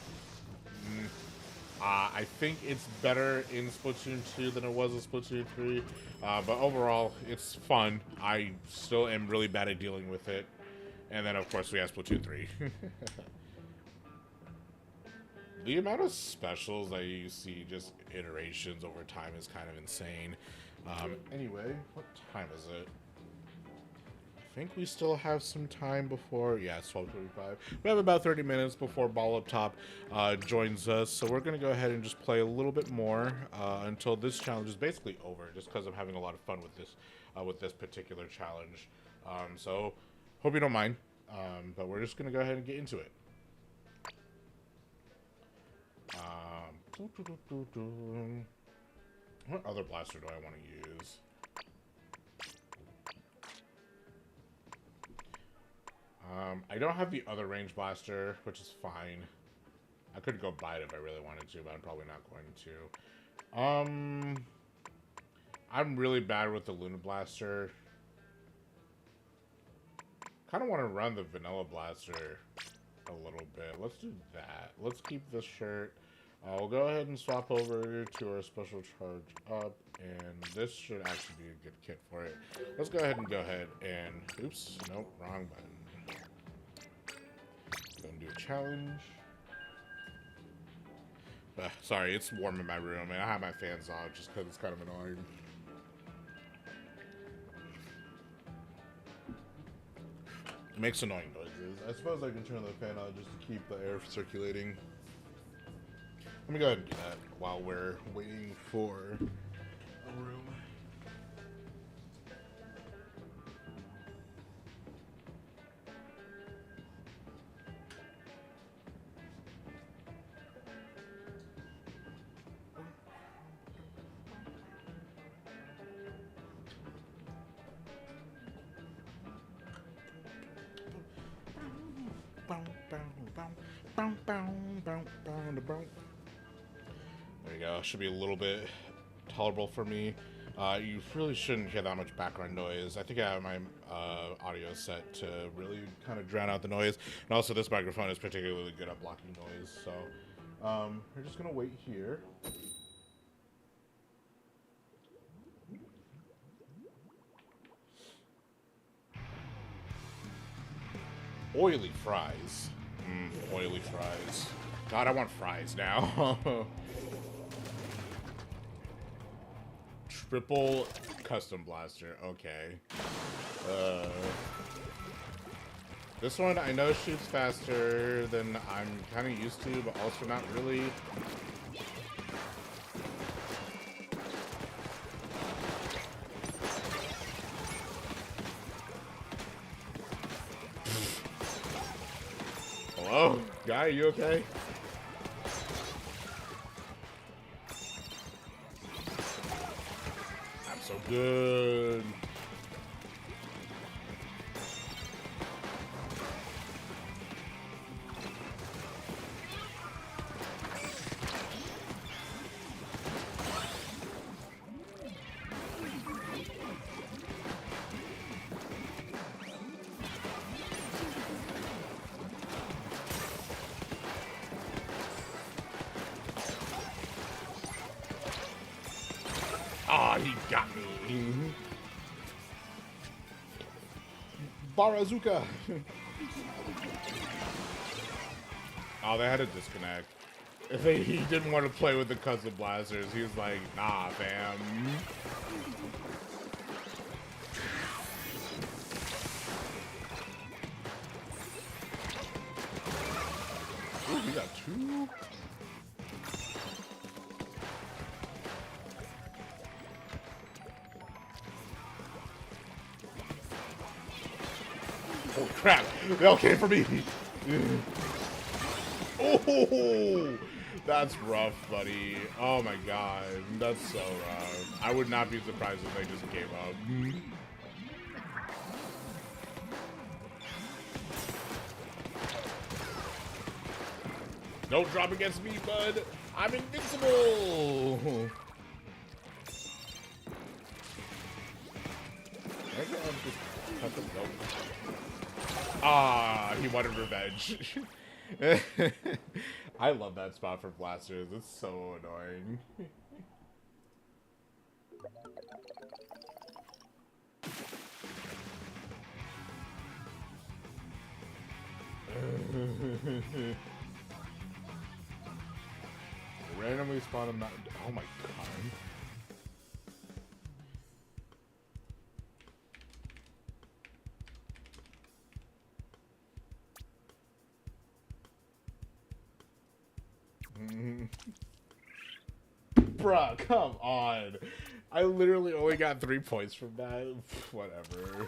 Speaker 1: I think it's better in Splatoon 2 than it was in Splatoon 3. But overall, it's fun. I still am really bad at dealing with it. And then of course we have Splatoon 3. The amount of specials that you see, just iterations over time, is kind of insane. Anyway, what time is it? I think we still have some time before, yeah, it's 12:25. We have about 30 minutes before Ball Up Top joins us, so we're going to go ahead and just play a little bit more until this challenge is basically over, just because I'm having a lot of fun with this particular challenge. So, hope you don't mind, but we're just going to go ahead and get into it. What other blaster do I want to use? I don't have the other range blaster, which is fine. I could go buy it if I really wanted to, but I'm probably not going to. I'm really bad with the Luna Blaster. Kind of want to run the Vanilla Blaster a little bit. Let's do that. Let's keep this shirt. I'll go ahead and swap over to our special charge up, and this should actually be a good kit for it. Let's go ahead and, oops, nope, wrong button. Gonna do a challenge. Sorry, it's warm in my room, and I have my fans on just because it's kind of annoying. It makes annoying noises. I suppose I can turn the fan on just to keep the air circulating. Let me go ahead and do that while we're waiting for a room. There you go. Should be a little bit tolerable for me. You really shouldn't hear that much background noise. I think I have my audio set to really kind of drown out the noise. And also this microphone is particularly good at blocking noise. So we're just going to wait here. Oily fries. Oily fries. God, I want fries now. Triple custom blaster. Okay. This one I know shoots faster than I'm kind of used to, but also not really. Hello? Guy, you okay? I'm so good. Ah, he got me. Barazuka. Oh, they had a disconnect. He didn't want to play with the custom blasters. He was like, nah, fam. Ooh, he got two. Oh crap! They all came for me. Oh, that's rough, buddy. Oh my god, that's so rough. I would not be surprised if they just gave up. Don't drop against me, bud. I'm invincible. Ah, he wanted revenge. I love that spot for blasters. It's so annoying. Randomly spawn him. Oh my god. Bruh, come on. I literally only got 3 points from that. Whatever.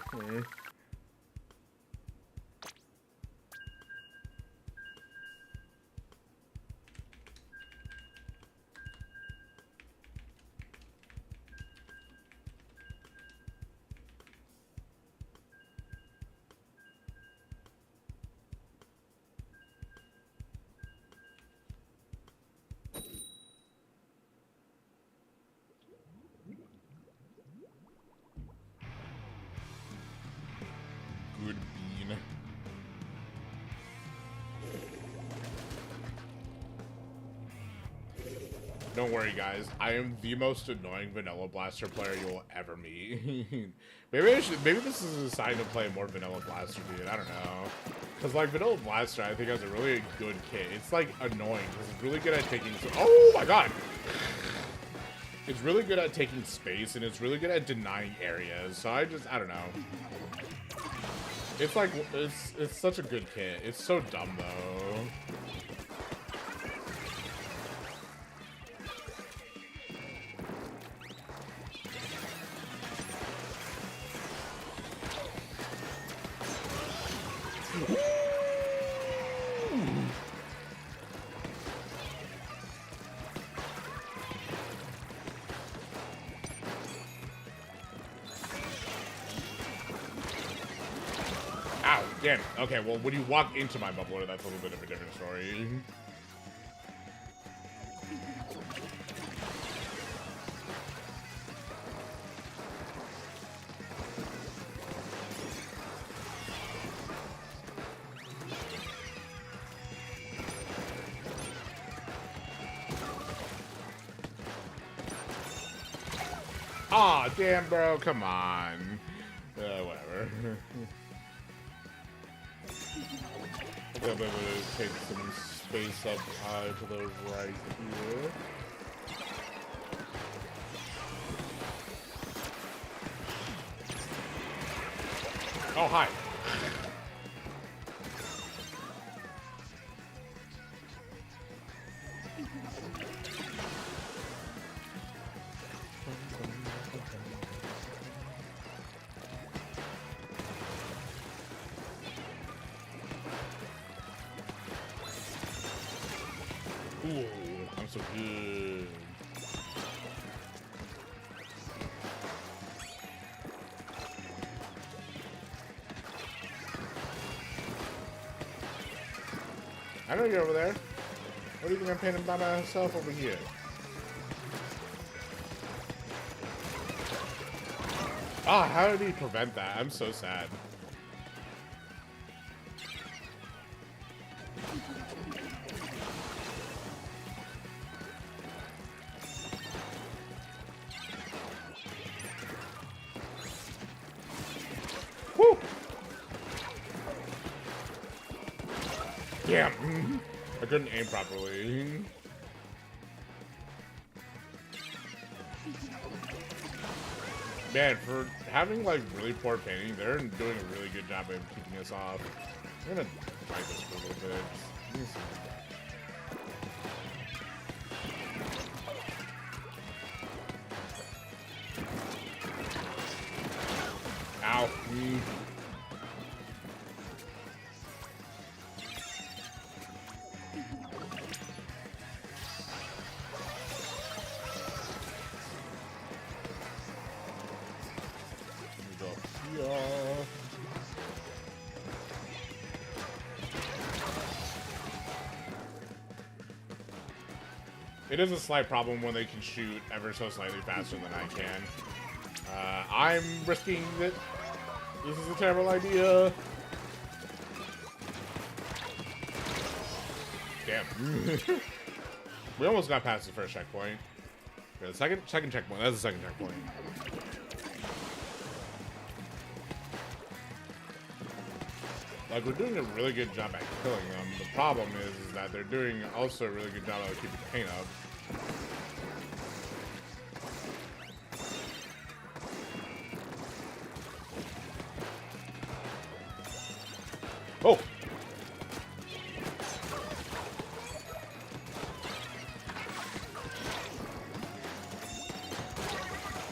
Speaker 1: Good bean. Don't worry, guys. I am the most annoying Vanilla Blaster player you'll ever meet. Maybe this is a sign to play more Vanilla Blaster, dude. I don't know. Because, like, Vanilla Blaster, I think, has a really good kit. It's, like, annoying. Because it's really good at taking... Oh, my God! It's really good at taking space, and it's really good at denying areas. So I don't know. It's like, it's such a good kit. It's so dumb, though. Ow, Damn. Okay, well, when you walk into my bubbler, that's a little bit of a different story. Aw, damn, bro. Come on. Whatever. I'll be able to take some space up high to the right here. Oh, hi. Ooh, I'm so good. I know you're over there. What do you think I'm painting by myself over here? Ah, how did he prevent that? I'm so sad. Woo! Damn! I couldn't aim properly. Man, for having like really poor painting, they're doing a really good job of keeping us off. I'm gonna fight this for a little bit. Ow. It is a slight problem when they can shoot ever so slightly faster than I can. I'm risking it. This is a terrible idea. Damn. We almost got past the first checkpoint. Yeah, the second checkpoint. That's the second checkpoint. Like, we're doing a really good job at killing them. The problem is that they're doing also a really good job at keeping pain up. Oh!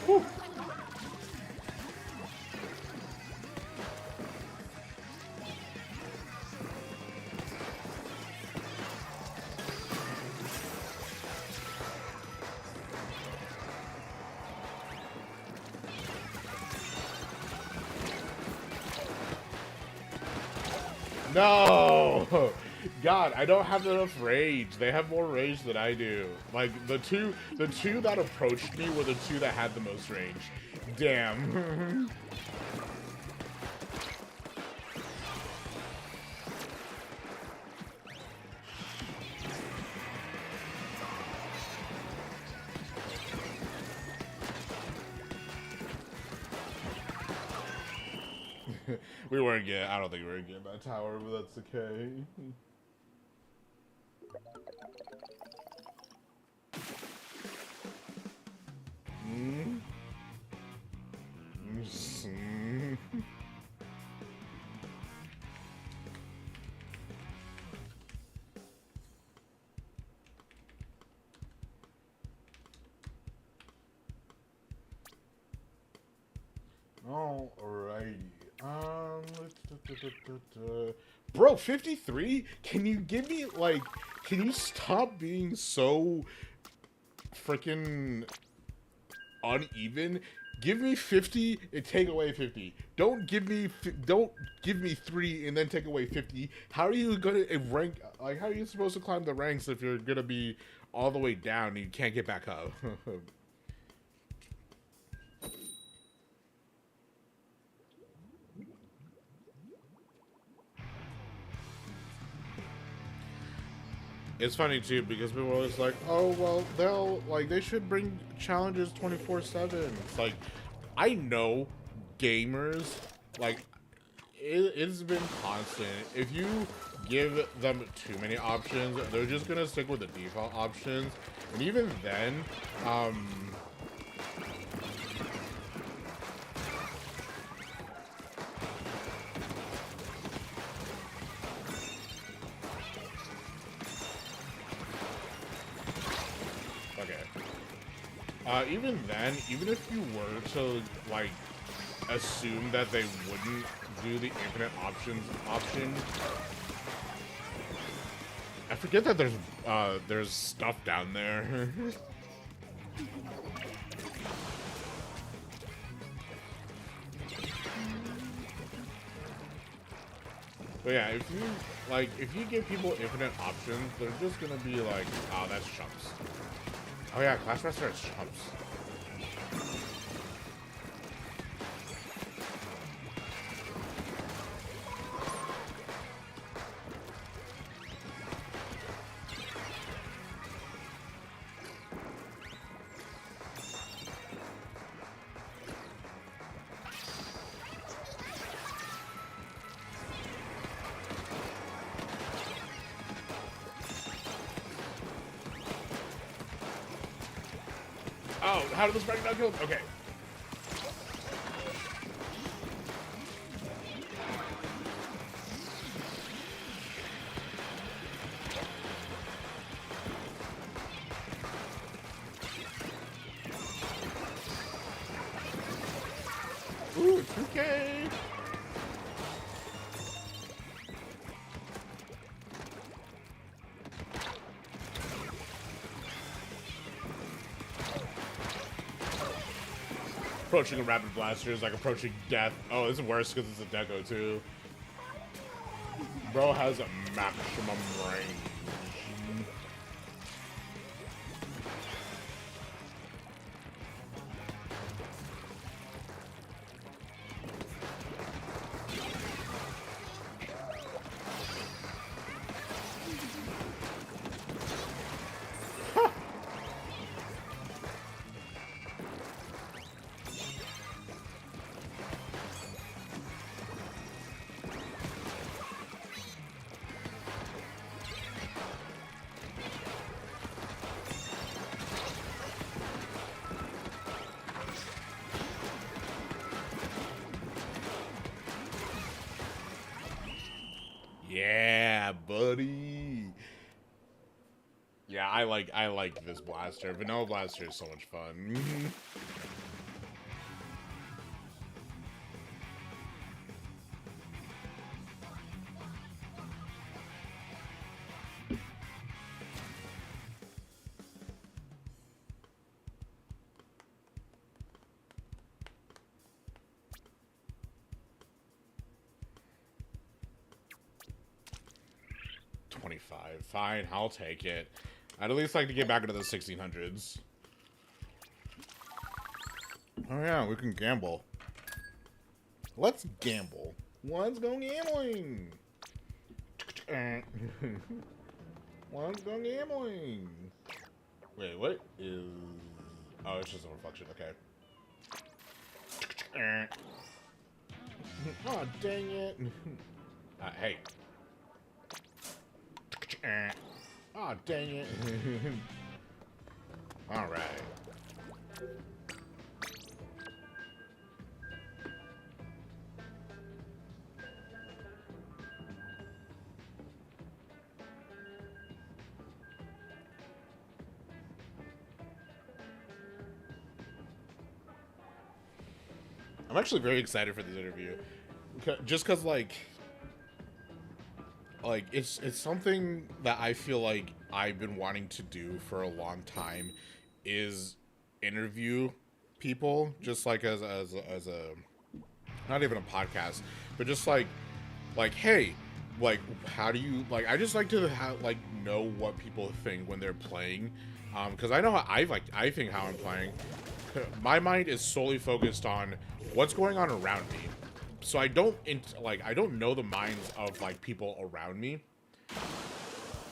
Speaker 1: Whew. No! God, I don't have enough rage. They have more rage than I do. Like, the two that approached me were the two that had the most rage. Damn. We weren't getting, I don't think we were getting that tower, but that's okay. Mm. Alrighty. Bro, 53? Can you give me, like, can you stop being so freaking uneven? Give me 50 and take away 50. Don't give me 3 and then take away 50. How are you gonna rank? Like, how are you supposed to climb the ranks if you're gonna be all the way down and you can't get back up? It's funny too because people are always like, "Oh well, they should bring challenges 24/7." It's like, I know gamers like it's been constant. If you give them too many options, they're just gonna stick with the default options, and even then, even then, even if you were to like assume that they wouldn't do the infinite option, I forget that there's stuff down there. But yeah, if you give people infinite options, they're just gonna be like, oh, that's chumps. Oh yeah, Clash Master is chumps. Oh, how did this break not kill? Okay. Ooh, 2K. Approaching a rapid blaster is like approaching death. Oh, it's worse because it's a deco too. Bro has a maximum range. Yeah, buddy. Yeah, I like this blaster. Vanilla blaster is so much fun. 25. Fine, I'll take it. I'd at least like to get back into the 1600s. Oh yeah, we can gamble. Let's gamble. Let's go gambling. Let's go gambling. Wait, what is... Oh, it's just a reflection, okay. Oh, dang it. Hey. Oh, dang it. Alright. I'm actually very excited for this interview. Just because, like it's something that I feel like I've been wanting to do for a long time, is interview people, just like as a not even a podcast, but just like hey, like how do you like? I just like to like know what people think when they're playing, because I know how I think how I'm playing. My mind is solely focused on what's going on around me, so I don't I don't know the minds of like people around me.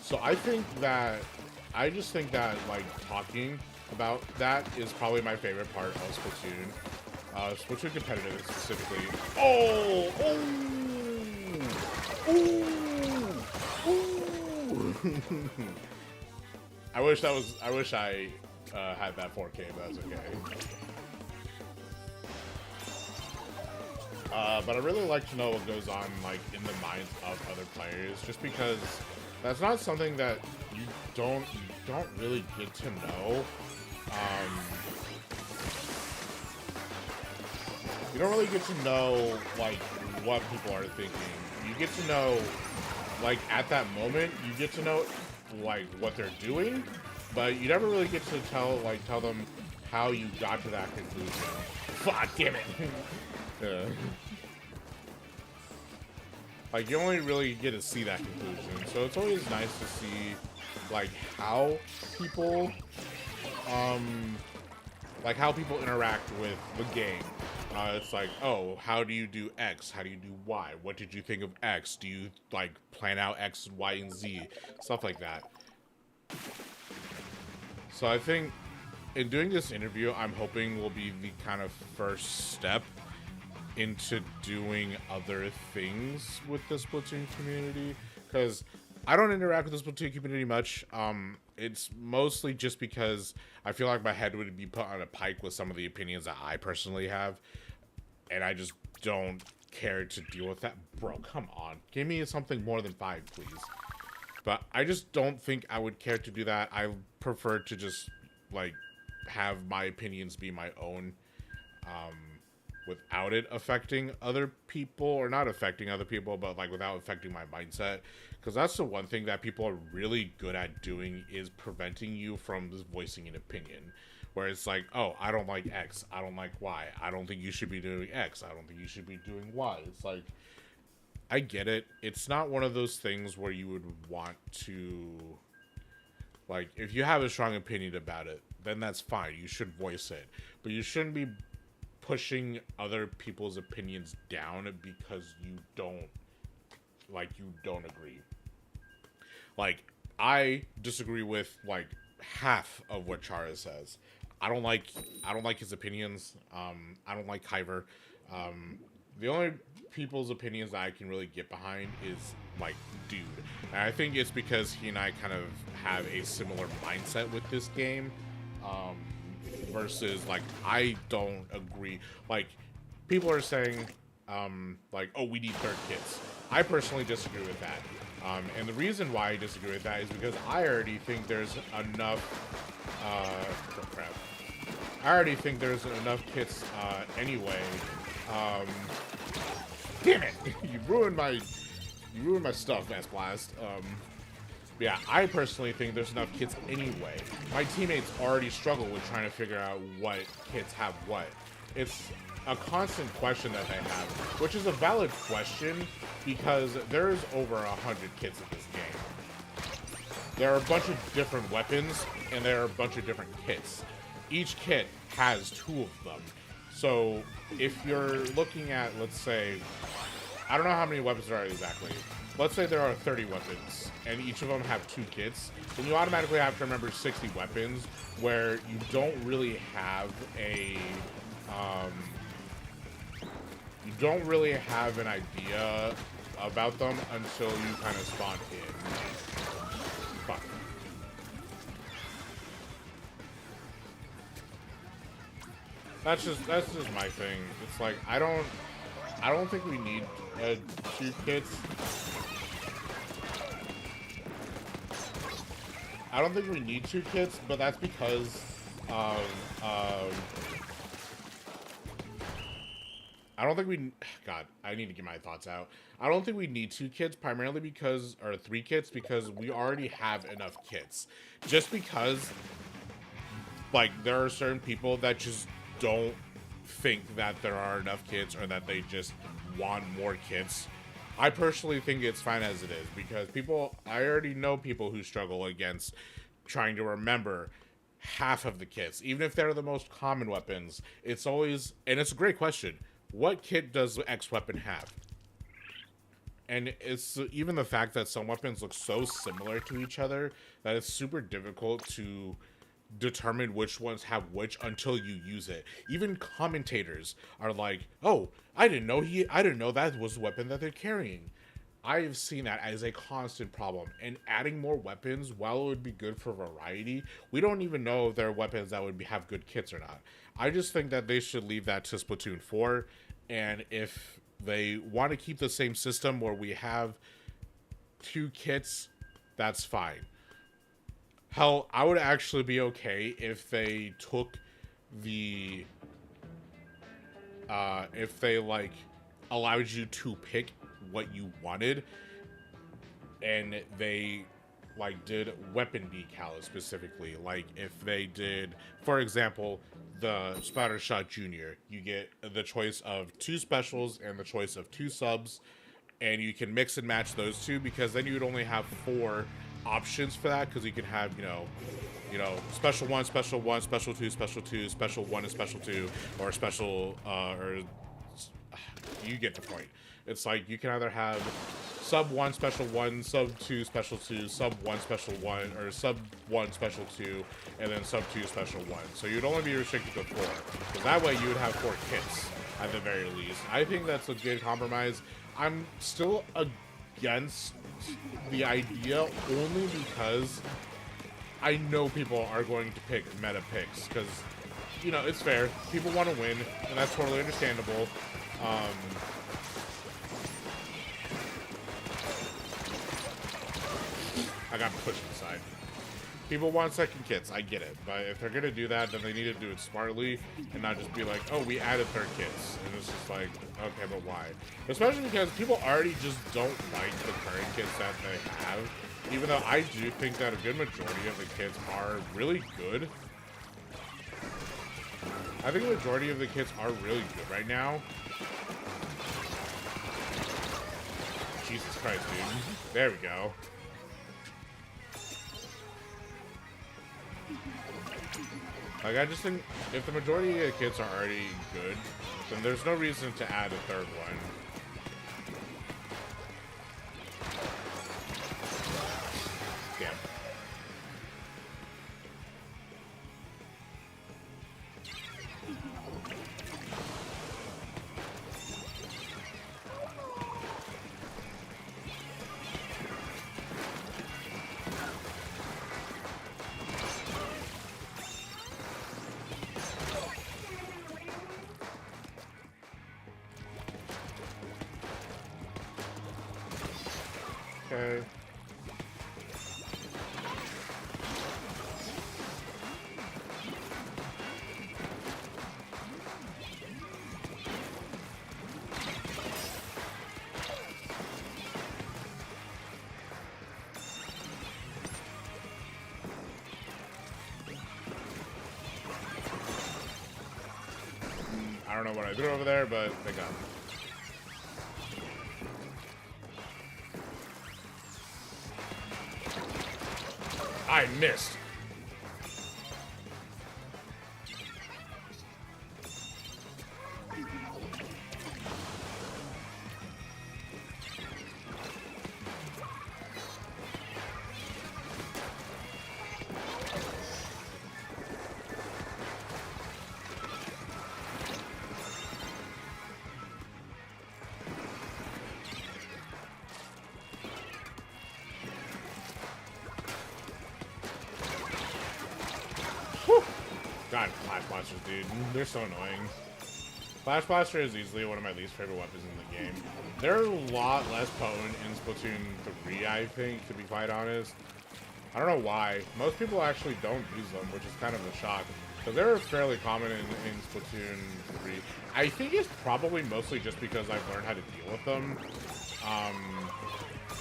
Speaker 1: So I just think that like talking about that is probably my favorite part of Splatoon. Splatoon competitive specifically. Oh, ooh, ooh. I wish I had that 4K, but that's okay. But I really like to know what goes on like in the minds of other players, just because that's not something that you don't really get to know. You don't really get to know like what people are thinking. You get to know like at that moment, you get to know like what they're doing, but you never really get to tell them how you got to that conclusion. Fuck, damn it. Like you only really get to see that conclusion, so it's always nice to see like how people interact with the game. It's like, oh, how do you do X? How do you do Y? What did you think of X? Do you like plan out X, Y, and Z? Stuff like that. So I think in doing this interview, I'm hoping will be the kind of first step into doing other things with the Splatoon community, because I don't interact with the Splatoon community much. It's mostly just because I feel like my head would be put on a pike with some of the opinions that I personally have, and I just don't care to deal with that. Bro, come on. Give me something more than 5, please. But I just don't think I would care to do that. I prefer to just, like, have my opinions be my own, without it affecting other people, or not affecting other people, but like without affecting my mindset. Because that's the one thing that people are really good at doing, is preventing you from voicing an opinion. Where it's like, oh, I don't like X, I don't like Y, I don't think you should be doing X, I don't think you should be doing Y. It's like, I get it. It's not one of those things where you would want to, like, if you have a strong opinion about it, then that's fine. You should voice it. But you shouldn't be pushing other people's opinions down because you don't agree. Like, I disagree with like half of what Chara says. I don't like his opinions. I don't like Kyver. The only people's opinions that I can really get behind is like Dude. And I think it's because he and I kind of have a similar mindset with this game. Versus like, I don't agree. Like, people are saying like, oh, we need third kits. I personally disagree with that. And the reason why I disagree with that is because I already think there's enough oh, crap. I already think there's enough kits anyway. Damn it! You ruined my stuff, Mass Blast. Yeah, I personally think there's enough kits anyway. My teammates already struggle with trying to figure out what kits have what. It's a constant question that they have, which is a valid question because there's over 100 kits in this game. There are a bunch of different weapons and there are a bunch of different kits. Each kit has 2 of them. So if you're looking at, let's say, I don't know how many weapons there are exactly. Let's say there are 30 weapons, and each of them have 2 kits, then you automatically have to remember 60 weapons, where you don't really have a, you don't really have an idea about them until you kind of spawn in. Fuck. That's just my thing. It's like, I don't think we need 2 kits. I don't think we need 2 kits, but that's because I don't think we... God, I need to get my thoughts out. I don't think we need 2 kits, primarily because... Or 3 kits, because we already have enough kits. Just because, like, there are certain people that just don't think that there are enough kits or that they just want more kits. I personally think it's fine as it is, because I already know people who struggle against trying to remember half of the kits, even if they're the most common weapons. It's always, and it's a great question, what kit does X weapon have? And it's even the fact that some weapons look so similar to each other that it's super difficult to determine which ones have which until you use it. Even commentators are like, "Oh, I didn't know that was the weapon that they're carrying." I've seen that as a constant problem. And adding more weapons, while it would be good for variety, we don't even know if there are weapons that would have good kits or not. I just think that they should leave that to Splatoon 4. And if they want to keep the same system where we have 2 kits, that's fine. Hell, I would actually be okay if they took the if they like allowed you to pick what you wanted, and they like did weapon decals specifically. Like if they did, for example, the Splattershot Junior, you get the choice of 2 specials and the choice of 2 subs, and you can mix and match those 2, because then you would only have 4 options for that, because you can have, you know, special 1, special 1, special 2, special 2, special 1 and special 2, or special or you get the point. It's like you can either have sub 1 special 1, sub 2 special 2, sub 1 special 1, or sub 1 special 2, and then sub 2 special 1. So you'd only be restricted to 4, because that way you would have 4 kits at the very least. I think that's a good compromise. I'm still against the idea only because I know people are going to pick meta picks, because, you know, it's fair. People want to win, and that's totally understandable. I got pushed aside. People want second kits, I get it, but if they're gonna do that, then they need to do it smartly and not just be like, oh, we added third kits, and it's just like, okay, but why? Especially because people already just don't like the current kits that they have, even though I do think that a good majority of the kits are really good. I think the majority of the kits are really good right now. Jesus Christ, dude. There we go. Like, I just think if the majority of the kits are already good, then there's no reason to add a third one. Damn. Okay. I don't know what I threw over there, but they got it. I missed. God, Flash Blasters, dude. They're so annoying. Flash Blaster is easily one of my least favorite weapons in the game. They're a lot less potent in Splatoon 3, I think, to be quite honest. I don't know why. Most people actually don't use them, which is kind of a shock. Because they're fairly common in Splatoon 3. I think it's probably mostly just because I've learned how to deal with them.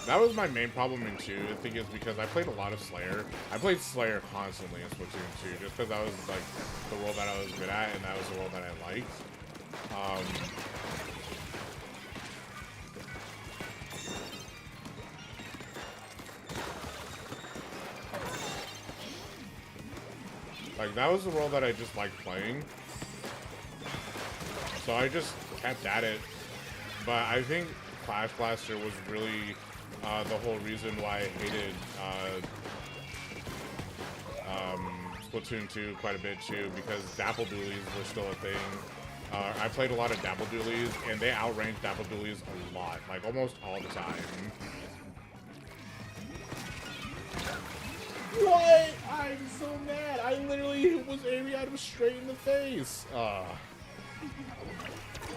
Speaker 1: That was my main problem in 2. I think is because I played a lot of Slayer. I played Slayer constantly in Splatoon 2, just because that was like the role that I was good at, and that was the role that I liked. Like, that was the role that I just liked playing. So I just kept at it. But I think Flash Blaster was really the whole reason why I hated Splatoon 2 quite a bit too, because Dapple Dualies were still a thing. I played a lot of Dapple Dualies, and they outranked Dapple Dualies a lot, like almost all the time. What? I'm so mad. I literally was aiming at him straight in the face.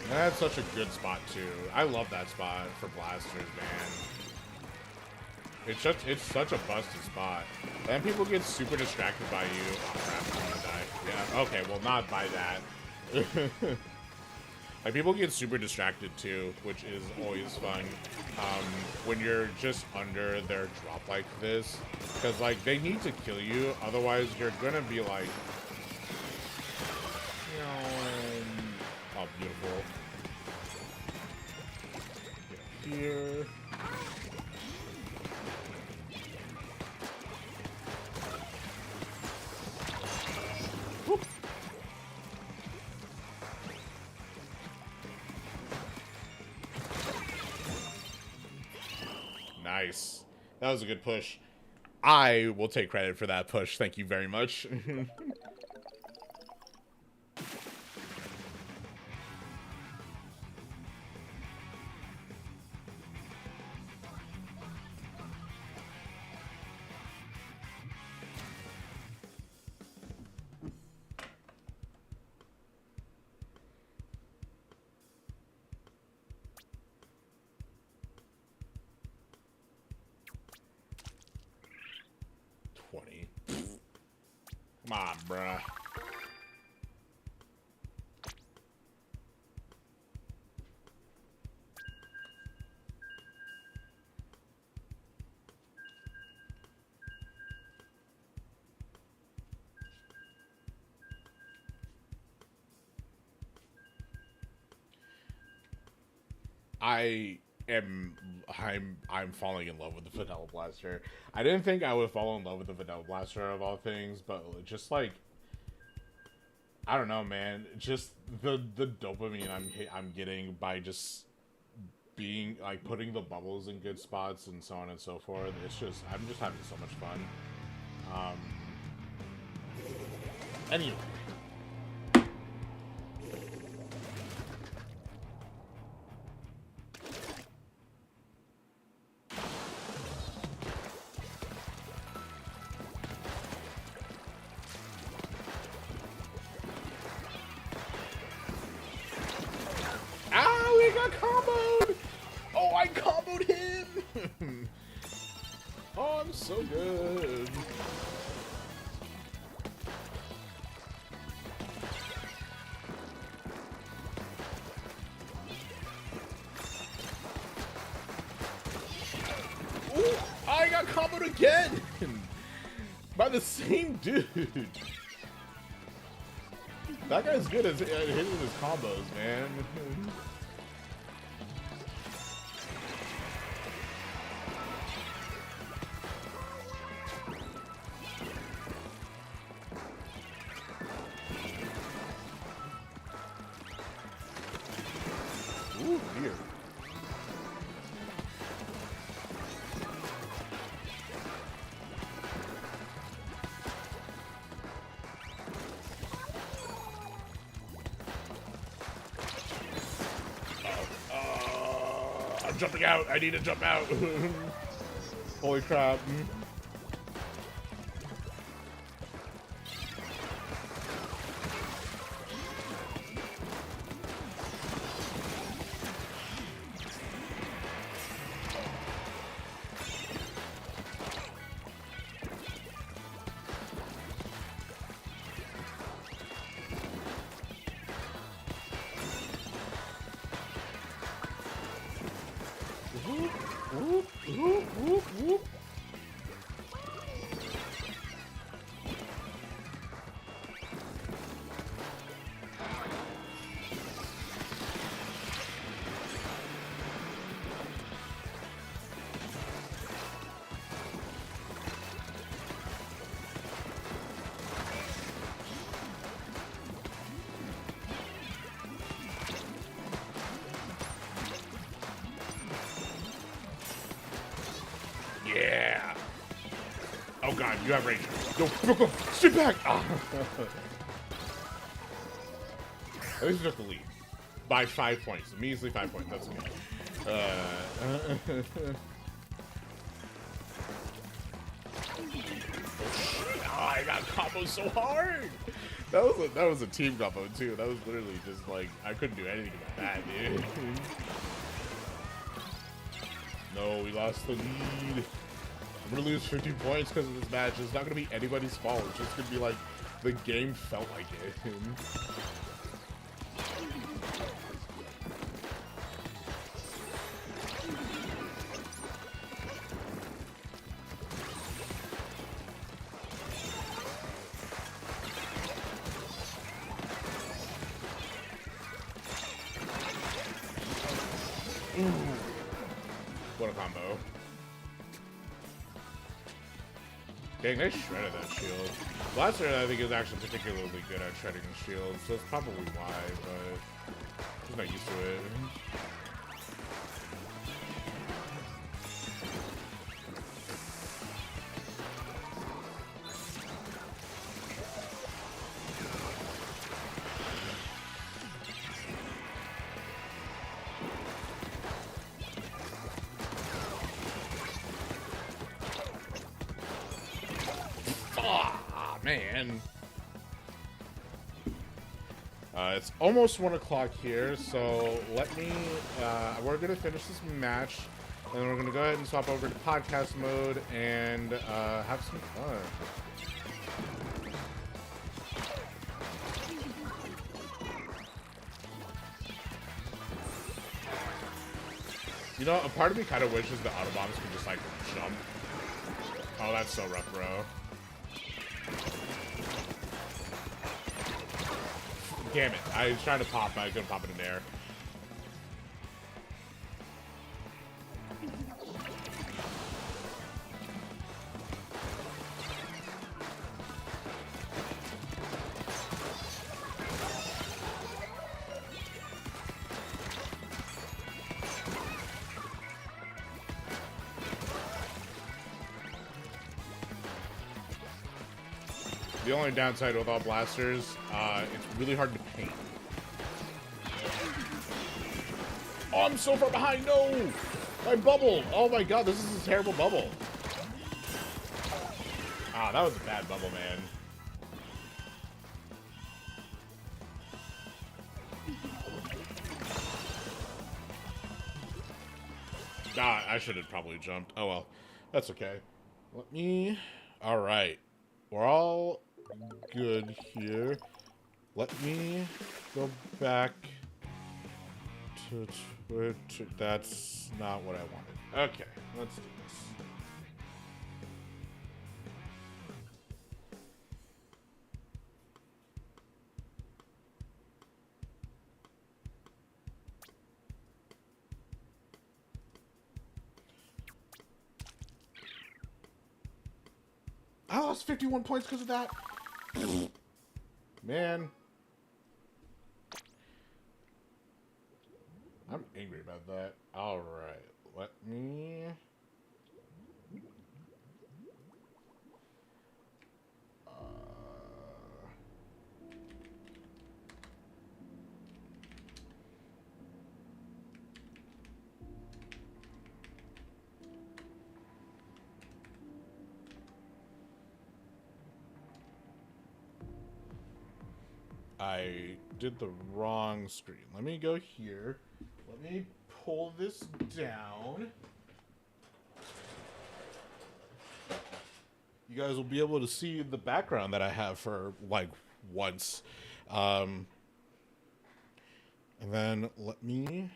Speaker 1: That's such a good spot too. I love that spot for blasters, man. It's such a busted spot. And people get super distracted by you. Oh crap, I'm gonna die. Yeah, okay, well not by that. Like, people get super distracted too, which is always fun. When you're just under their drop like this. Because, like, they need to kill you, otherwise you're gonna be like, you know, oh, beautiful. Get here. Whoop. Nice. That was a good push. I will take credit for that push. Thank you very much. 20. Come on, bruh. I'm falling in love with the Vanilla Blaster. I didn't think I would fall in love with the Vanilla Blaster of all things, but just like, I don't know, man. Just the dopamine I'm getting by just being like putting the bubbles in good spots and so on and so forth. It's just, I'm just having so much fun. Anyway. Comboed! Oh, I comboed him! Oh, I'm so good. Ooh, I got comboed again! By the same dude. That guy's good at hitting his combos, man. Ooh, dear. I'm jumping out. I need to jump out. Holy crap. Ooh, ooh, ooh. Oh god, you have range. No, sit back! Ah. At least you took the lead. By 5 points. Measly 5 points. That's okay. Oh, I got comboed so hard! That was a team combo too. That was literally just like, I couldn't do anything about that, dude. No, we lost the lead. I'm gonna lose 50 points because of this match. It's not gonna be anybody's fault. It's just gonna be like, the game felt like it. Ooh. What a combo. Dang, they shredded that shield. Blaster, I think, is actually particularly good at shredding the shield, so that's probably why, but he's not used to it. Man. It's almost 1 o'clock here, so let me, we're going to finish this match, and then we're going to go ahead and swap over to podcast mode and have some fun. You know, a part of me kind of wishes the Autobombs could just, like, jump. Oh, that's so rough, bro. Damn it. I was trying to pop, but I couldn't pop it in there. The only downside with all blasters, it's really hard to paint. Oh, I'm so far behind. No! My bubble. Oh my god, this is a terrible bubble. Ah, that was a bad bubble, man. Ah, I should have probably jumped. Oh well, that's okay. Let me... Alright. We're all good here. Let me go back to Twitter. That's not what I wanted. Okay, let's do this. I lost 51 points because of that. Man. I'm angry about that. Alright, let me... I did the wrong screen. Let me go here. Let me pull this down. You guys will be able to see the background that I have for, like, once. And then let me...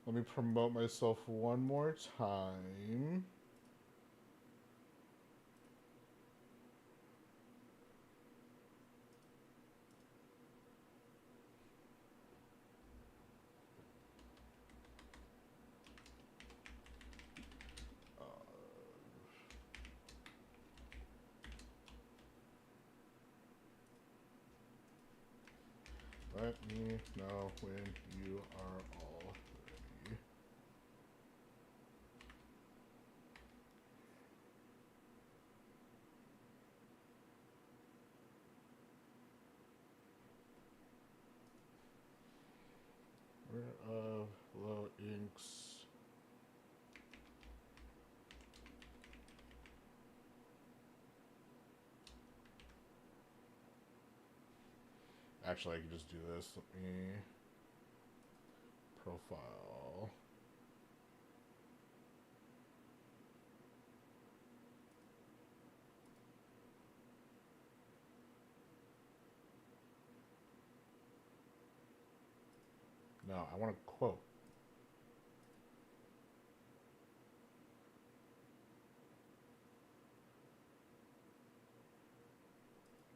Speaker 1: Let me promote myself one more time. Let me know when you are all ready. Where low inks. Actually, I can just do this. Let me profile. No, I want to quote.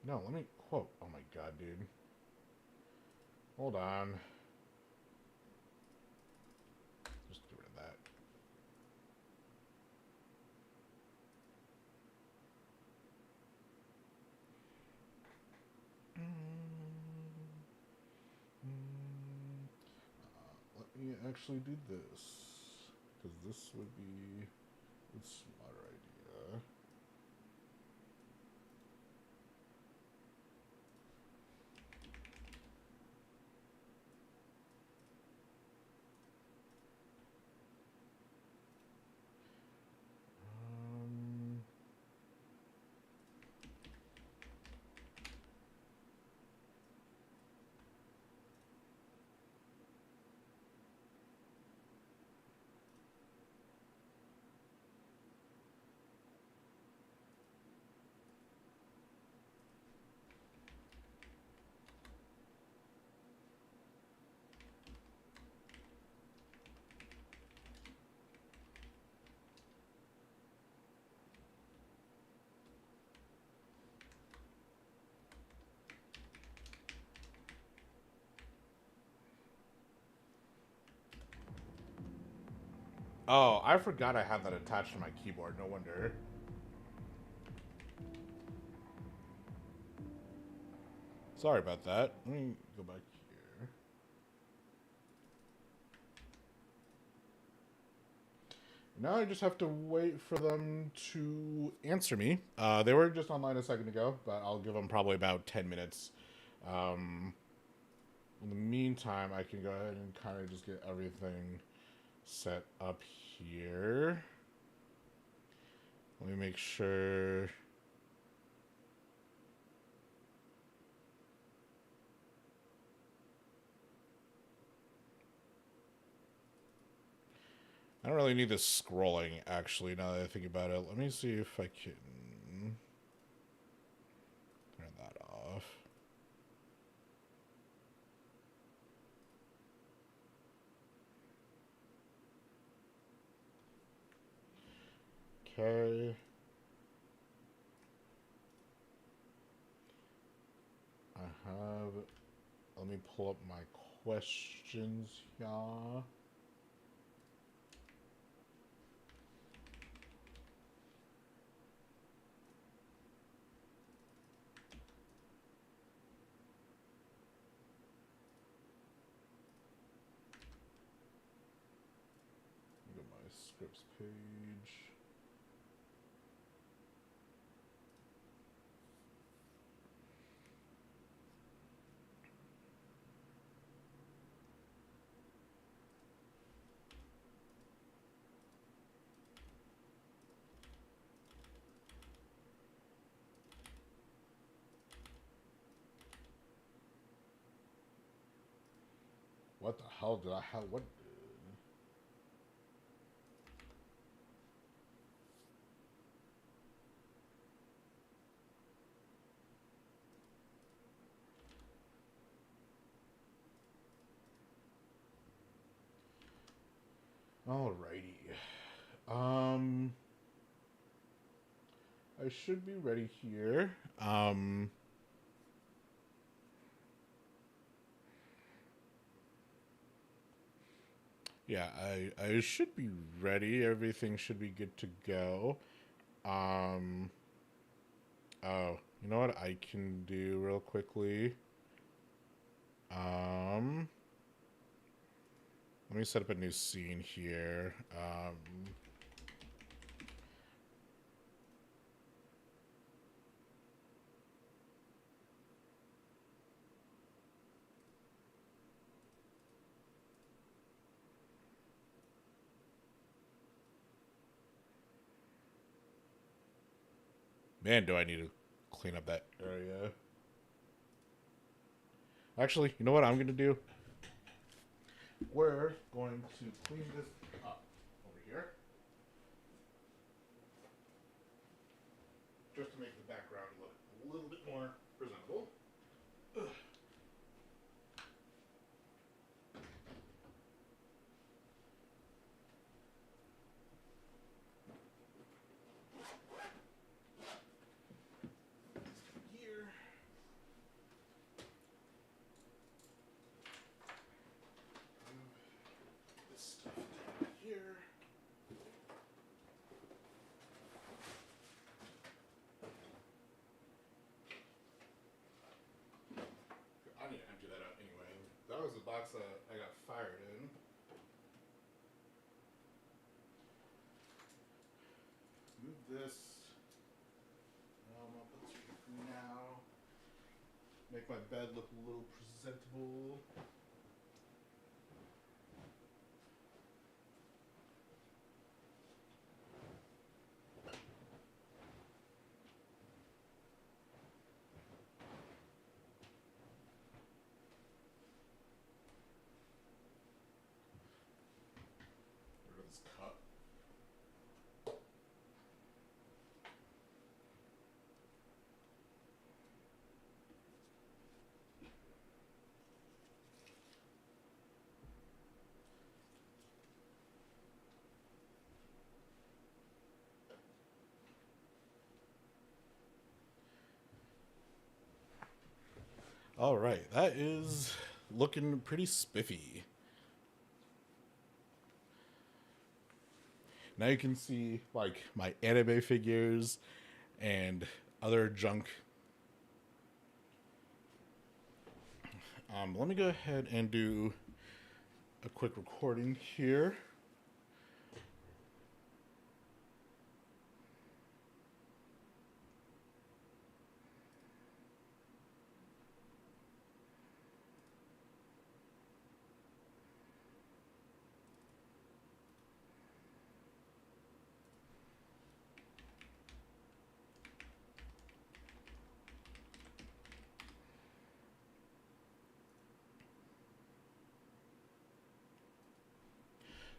Speaker 1: No, let me quote. Oh my god, dude. Hold on. Just get rid of that. Let me actually do this. Because this would be a smarter idea. Oh, I forgot I had that attached to my keyboard. No wonder. Sorry about that. Let me go back here. Now I just have to wait for them to answer me. They were just online a second ago, but I'll give them probably about 10 minutes. In the meantime, I can go ahead and kind of just get everything set up here. Let me make sure. I don't really need this scrolling, actually, now that I think about it. Let me see if I can turn that off. Okay. I have... Let me pull up my questions here. Go to my scripts page. What the hell did I have? What? Alrighty. I should be ready here. Yeah, I should be ready. Everything should be good to go. Oh, you know what I can do real quickly? me set up a new scene here. Man, do I need to clean up that area. Actually, you know what I'm going to do? We're going to clean this up over here. Just to make the background look a little bit more presentable. Ugh. Here. This stuff down here. I need to empty that out anyway. That was the box that I got fired in. Move this. I'll put this here for now. Make my bed look a little presentable. This cup. All right, that is looking pretty spiffy. Now you can see like my anime figures and other junk. Let me go ahead and do a quick recording here.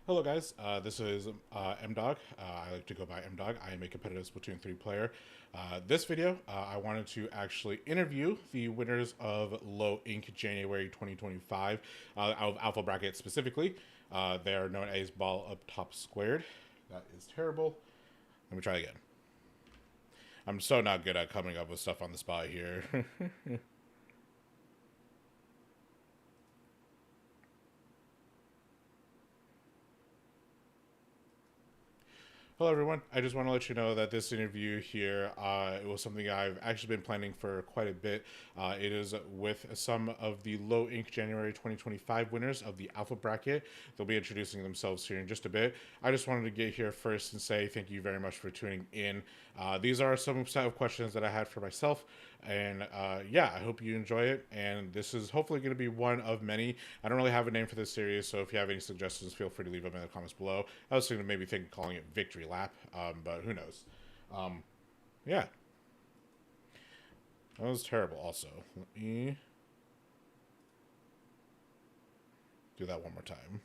Speaker 1: Hello guys, this is M-Dog. I like to go by M-Dog. I am a competitive Splatoon 3 player. This video, I wanted to actually interview the winners of Low Inc. January 2025, out of Alpha Bracket specifically. They are known as Ball Up Top². That is terrible. Let me try again. I'm so not good at coming up with stuff on the spot here. Hello everyone, I just want to let you know that this interview here, it was something I've actually been planning for quite a bit. It is with some of the Low Inc. January 2025 winners of the Alpha Bracket. They'll be introducing themselves here in just a bit. I just wanted to get here first and say thank you very much for tuning in. These are some set of questions that I had for myself, and yeah, I hope you enjoy it, and this is hopefully going to be one of many. I don't really have a name for this series, so if you have any suggestions, feel free to leave them in the comments below. I was thinking maybe calling it Victory Lap, but who knows. Yeah, that was terrible. Also, let me do that one more time.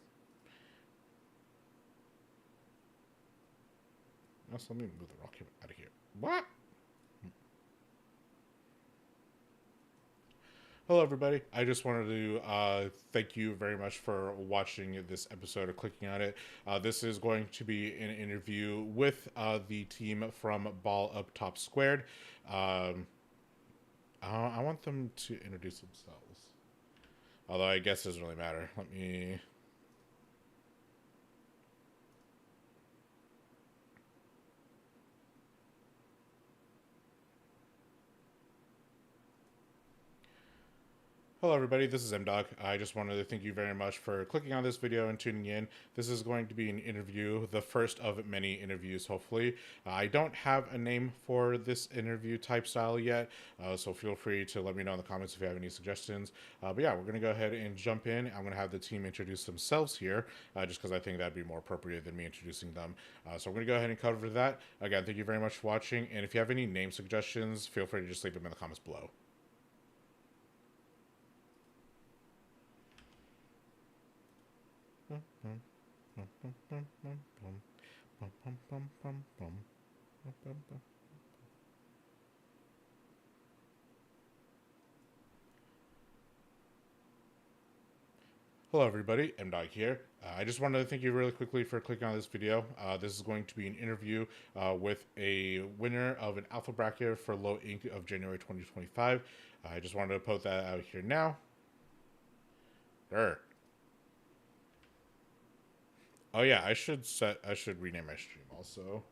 Speaker 1: Also, let me move the rock out of here. What? Hello everybody, I just wanted to thank you very much for watching this episode or clicking on it. This is going to be an interview with the team from Ball Up Top². I want them to introduce themselves. Although I guess it doesn't really matter. Let me... Hello everybody, this is MDog. I just wanted to thank you very much for clicking on this video and tuning in. This is going to be an interview, the first of many interviews, hopefully. I don't have a name for this interview type style yet, so feel free to let me know in the comments if you have any suggestions. But yeah, we're going to go ahead and jump in. I'm going to have the team introduce themselves here, just because I think that'd be more appropriate than me introducing them. So we're going to go ahead and cover that. Again, thank you very much for watching, and if you have any name suggestions, feel free to just leave them in the comments below. Hello everybody, MDog here. I just wanted to thank you really quickly for clicking on this video. This is going to be an interview with a winner of an alpha bracket for Low Ink of January 2025. I just wanted to put that out here now. Oh yeah, I should rename my stream also.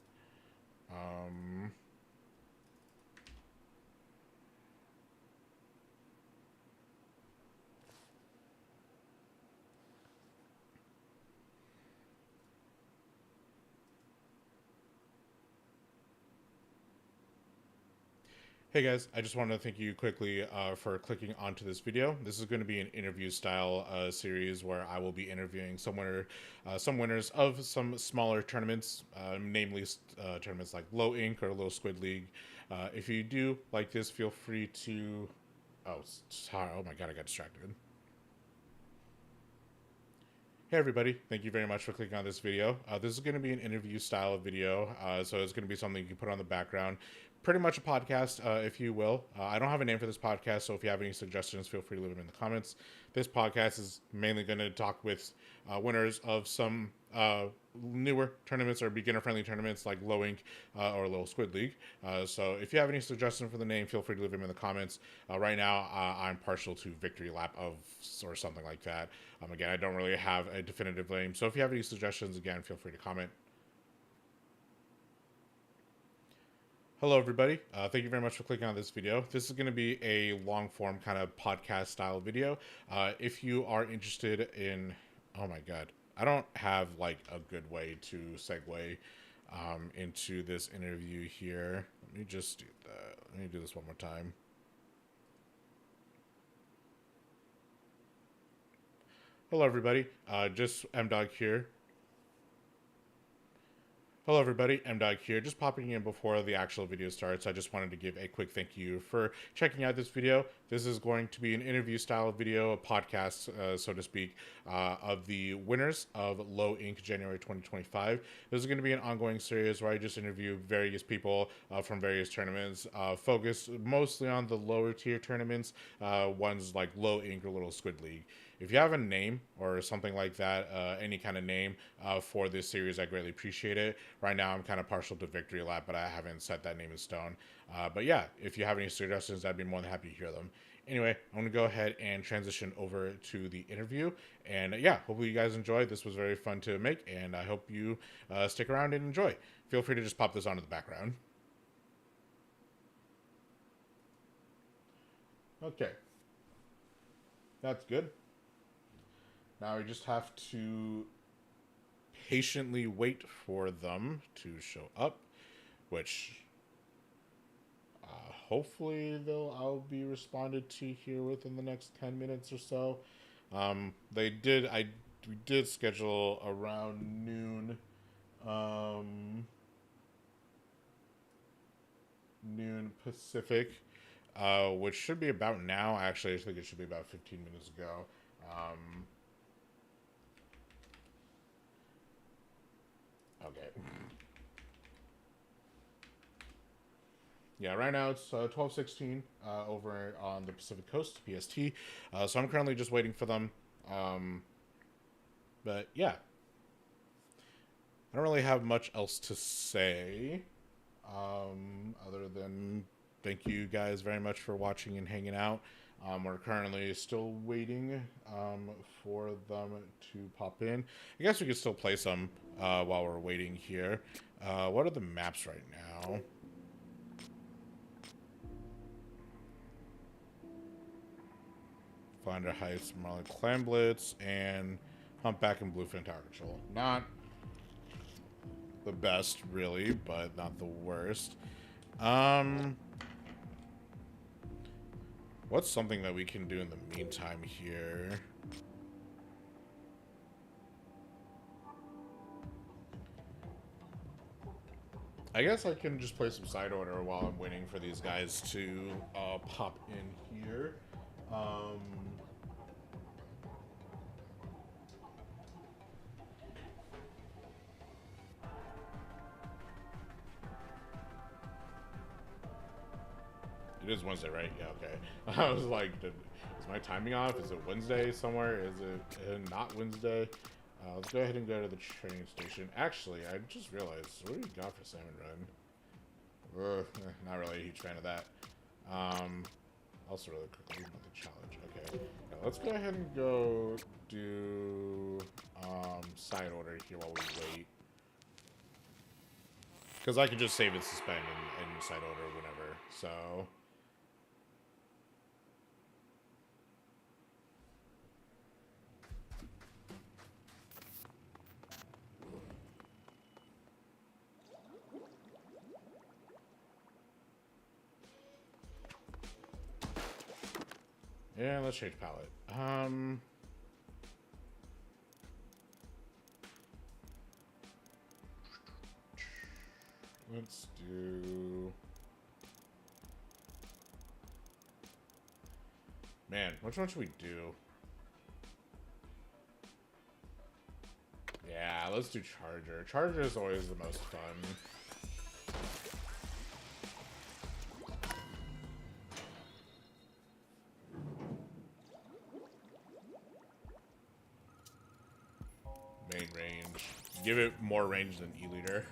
Speaker 1: Hey guys, I just wanted to thank you quickly for clicking onto this video. This is going to be an interview style series where I will be interviewing some winners of some smaller tournaments, namely tournaments like Low Ink or Little Squid League. If you do like this, feel free to... Oh, sorry. Oh my god, I got distracted. Hey everybody, thank you very much for clicking on this video. This is going to be an interview style of video, so it's going to be something you can put on the background. Pretty much a podcast, if you will. I don't have a name for this podcast, so if you have any suggestions, feel free to leave them in the comments. This podcast is mainly going to talk with winners of some newer tournaments or beginner-friendly tournaments like Low Ink or Little Squid League. So if you have any suggestions for the name, feel free to leave them in the comments. Right now, I'm partial to Victory Lap of or something like that. Again, I don't really have a definitive name, so if you have any suggestions, again, feel free to comment. Hello, everybody. Thank you very much for clicking on this video. This is going to be a long-form kind of podcast-style video. If you are interested in... Oh, my God. I don't have, like, a good way to segue into this interview here. Let me just do that. Let me do this one more time. Hello, everybody. Just MDog here. Hello everybody, MDog here, just popping in before the actual video starts. I just wanted to give a quick thank you for checking out this video. This is going to be an interview style video, a podcast, so to speak, of the winners of Low Ink January 2025. This is going to be an ongoing series where I just interview various people from various tournaments, focused mostly on the lower tier tournaments, ones like Low Ink or Little Squid League. If you have a name or something like that, any kind of name for this series, I greatly appreciate it. Right now, I'm kind of partial to Victory Lap, but I haven't set that name in stone. But yeah, if you have any suggestions, I'd be more than happy to hear them. Anyway, I'm going to go ahead and transition over to the interview. And yeah, hopefully you guys enjoyed. This was very fun to make, and I hope you stick around and enjoy. Feel free to just pop this onto the background. Okay. That's good. Now we just have to patiently wait for them to show up, which hopefully I'll be responded to here within the next 10 minutes or so. We did schedule around noon, noon Pacific, which should be about now. Actually, I think it should be about 15 minutes ago. Okay. Yeah, right now it's 12:16 over on the Pacific Coast, PST. So I'm currently just waiting for them. But yeah, I don't really have much else to say other than thank you guys very much for watching and hanging out. We're currently still waiting for them to pop in. I guess we could still play some while we're waiting here. What are the maps right now? Glander Heights, Marlin Clan Blitz, and Humpback and Bluefin Tower Control. Not the best, really, but not the worst. What's something that we can do in the meantime here? I guess I can just play some side order while I'm waiting for these guys to pop in here. It is Wednesday, right? Yeah, okay. I was like, is my timing off? Is it Wednesday somewhere? Is it not Wednesday? Let's go ahead and go to the train station. Actually, I just realized, what do we got for Salmon Run? Not really a huge fan of that. Also really quickly, about the challenge. Okay, now let's go ahead and go do side order here while we wait. Because I can just save and suspend and side order whenever, so... Yeah, let's change palette. Let's do... Man, which one should we do? Yeah, let's do Charger. Charger is always the most fun. Main range. Give it more range than E-Leader.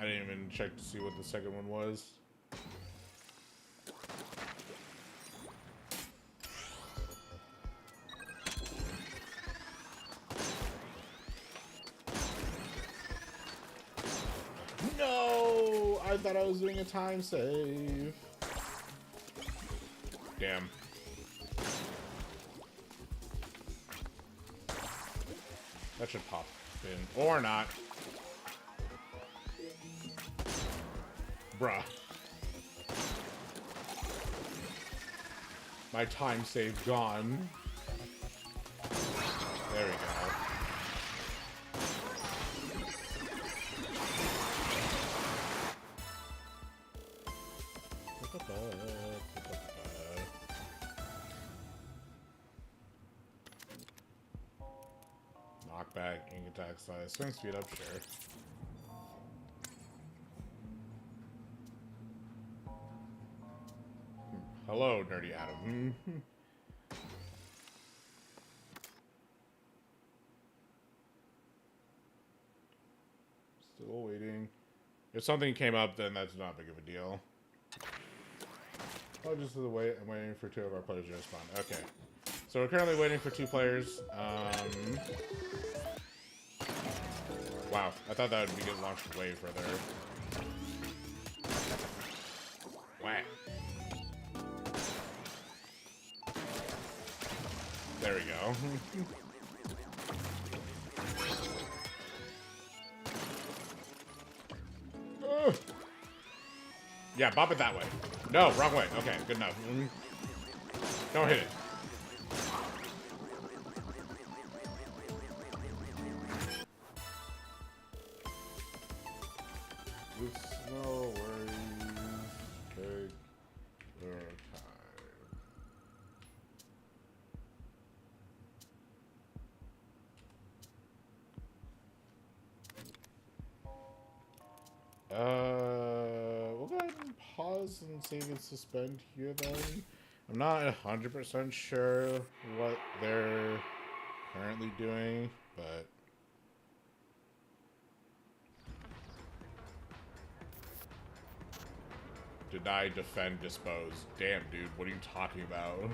Speaker 1: I didn't even check to see what the second one was. No! I thought I was doing a time save. Damn. That should pop in. Or not. Bruh. My time save gone. There we go. Knockback, ink attack size, swing speed up, sure. Hello, Nerdy Adam. Still waiting. If something came up, then that's not big of a deal. Oh, just the wait. I'm waiting for 2 of our players to respond. Okay. So we're currently waiting for 2 players. Wow, I thought that would be getting launched way further. Whack. There we go. Yeah, bop it that way. No, wrong way. Okay, good enough. Don't hit it. It's no worries. Take your time. We'll go ahead and pause and save and suspend here then. I'm not 100% sure what they're currently doing, but... Deny, defend, dispose. Damn, dude, what are you talking about?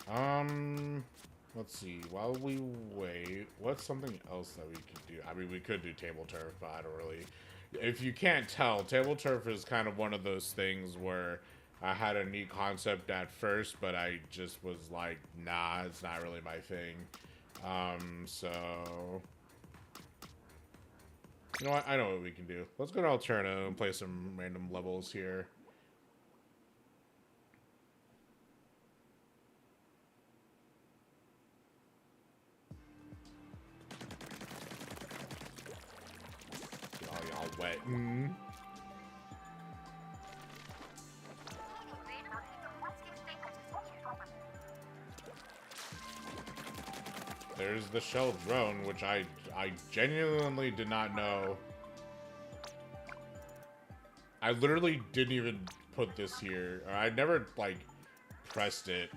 Speaker 1: Let's see. While we wait, what's something else that we could do? I mean, we could do table turf, but I don't really... If you can't tell, table turf is kind of one of those things where I had a neat concept at first, but I just was like, nah, it's not really my thing. So... You know what? I know what we can do. Let's go to Alterna and play some random levels here. Y'all wet. There's the shell drone, which I genuinely did not know. I literally didn't even put this here. Or I never, like, pressed it.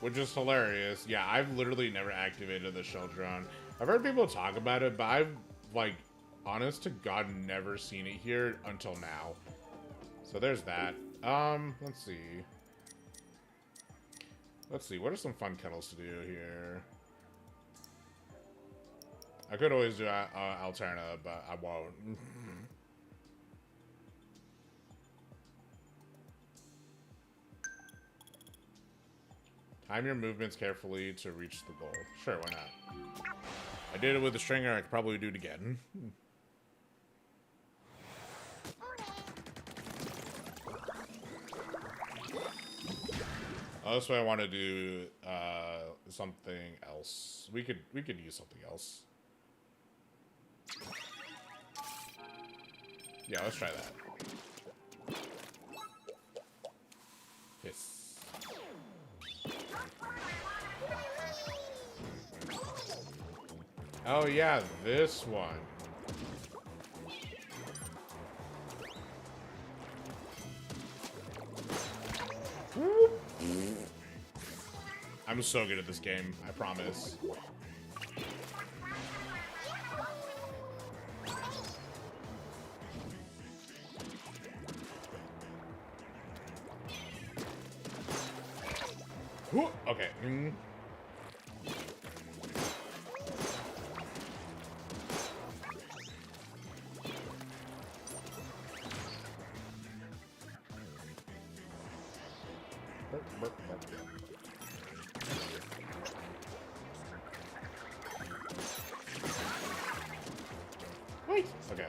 Speaker 1: Which is hilarious. Yeah, I've literally never activated the shell drone. I've heard people talk about it, but I've, like, honest to God, never seen it here until now. So there's that. Let's see. Let's see, what are some fun kettles to do here? I could always do Alterna, but I won't. Time your movements carefully to reach the goal. Sure, why not? I did it with the stringer, I could probably do it again. Oh, this way I want to do something else. We could use something else. Yeah, let's try that. Yes. Oh yeah, this one. I'm so good at this game, I promise. Okay. Wait. Okay.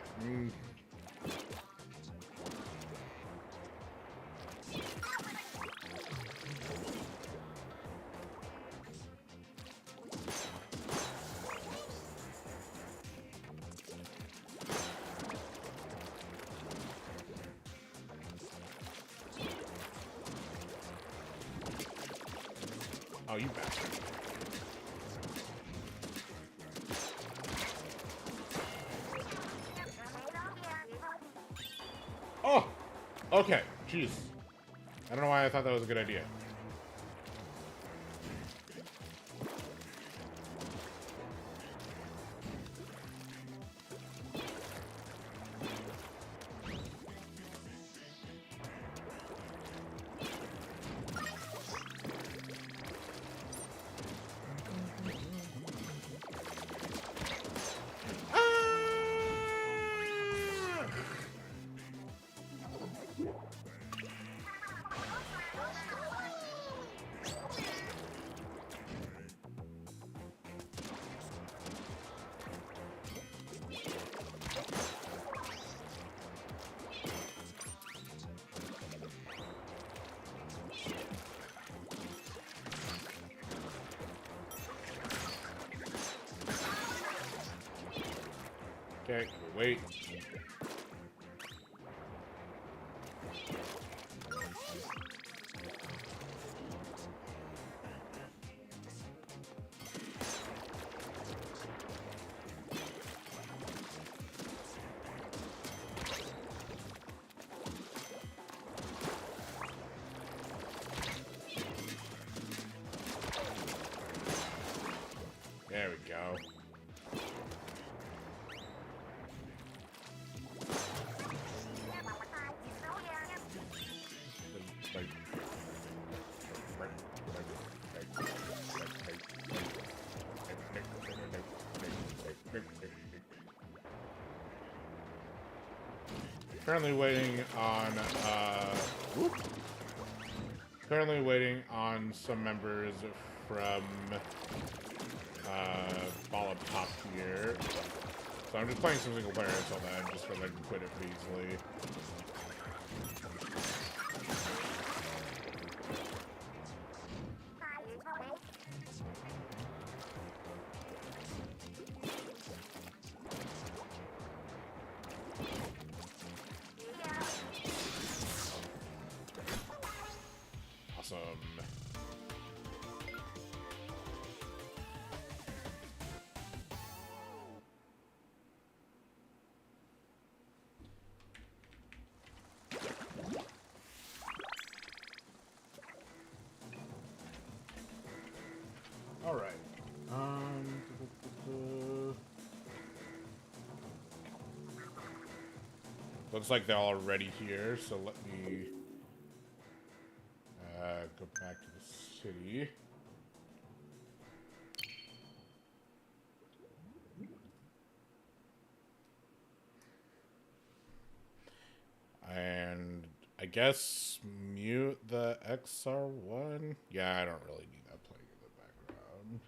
Speaker 1: Oh, you bastard. Oh! Okay, jeez. I don't know why I thought that was a good idea. Okay, wait. Currently waiting on, whoop. Currently waiting on some members from, Ball Up Top² So I'm just playing some single player until then, just so that I can quit it pretty easily. Awesome. All right. Looks like they're already here, so let me go back to the city. And I guess mute the XR1. Yeah, I don't really need that playing in the background.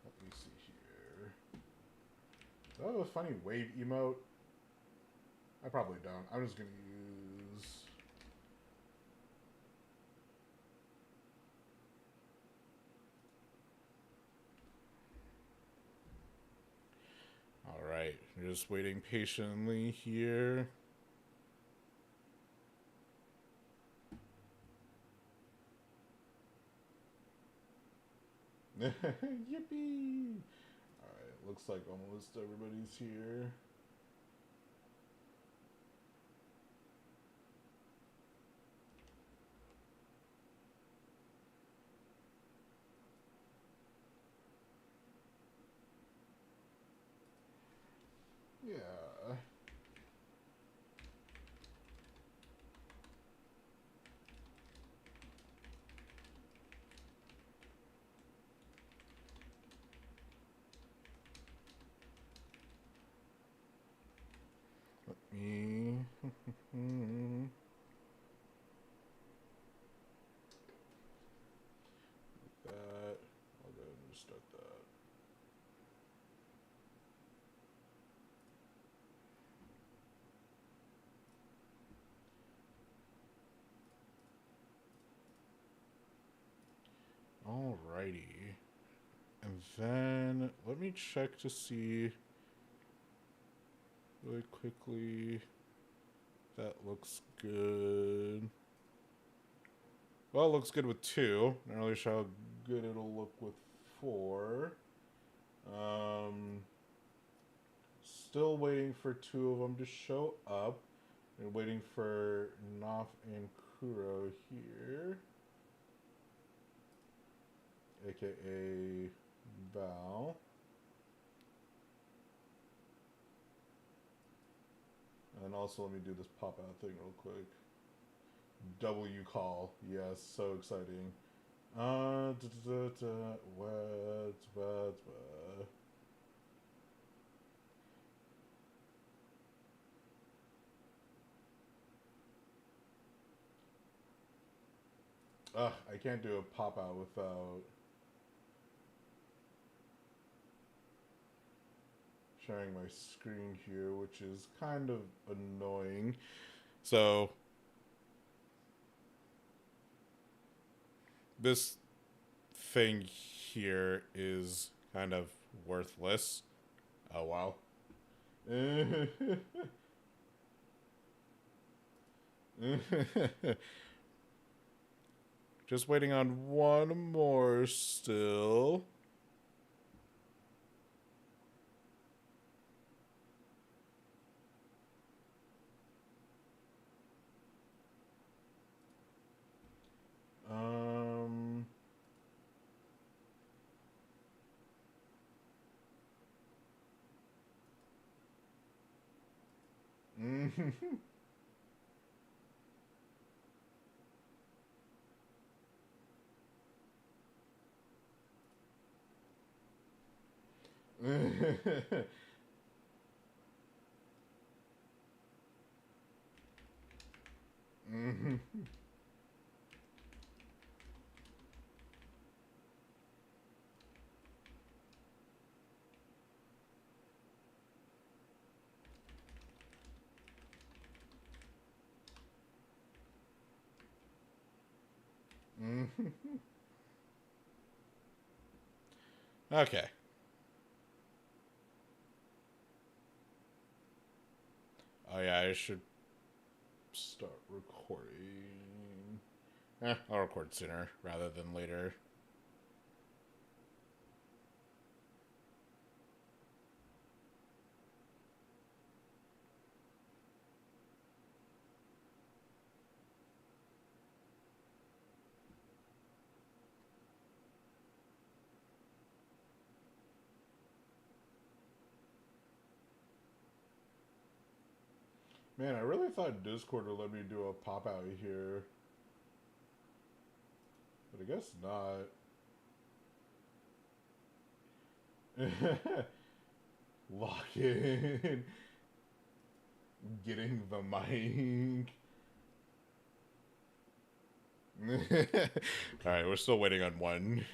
Speaker 1: Let me see here. Do I have a funny wave emote? I probably don't. I'm just gonna use... Alright, just waiting patiently here. Yippee! Alright, looks like almost everybody's here. Yeah. Let me... that. I'll go ahead and start that. Alrighty. And then let me check to see really quickly. That looks good. Well, it looks good with 2. Not really sure how good it'll look with 4. Still waiting for 2 of them to show up. And waiting for Noth and Kuro here. AKA Val. And also let me do this pop-out thing real quick. W call. Yes, so exciting. I can't do a pop-out without sharing my screen here, which is kind of annoying. So this thing here is kind of worthless. Oh, wow. Just waiting on one more still. Okay. Oh yeah, I should start recording. I'll record sooner rather than later. Man, I really thought Discord would let me do a pop out here, but I guess not. Lock in. Getting the mic. All right, we're still waiting on one.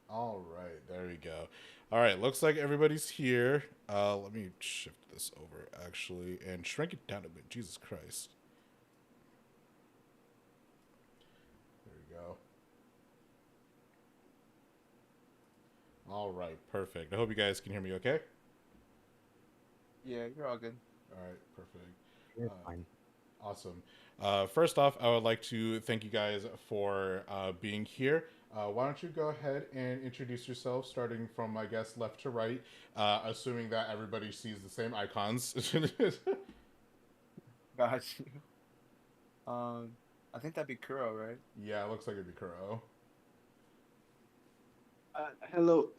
Speaker 1: All right, there we go. All right, looks like everybody's here. Let me shift this over actually and shrink it down a bit. Jesus Christ. There we go. All right, perfect. I hope you guys can hear me okay.
Speaker 2: Yeah, you're all good.
Speaker 1: All right, perfect.
Speaker 3: You're
Speaker 1: Uh,
Speaker 3: fine.
Speaker 1: Awesome. First off, I would like to thank you guys for being here. Why don't you go ahead and introduce yourself, starting from, I guess, left to right, assuming that everybody sees the same icons.
Speaker 2: Got you. I think that'd be Kuro, right?
Speaker 1: Yeah, it looks like it'd be Kuro.
Speaker 4: Hello,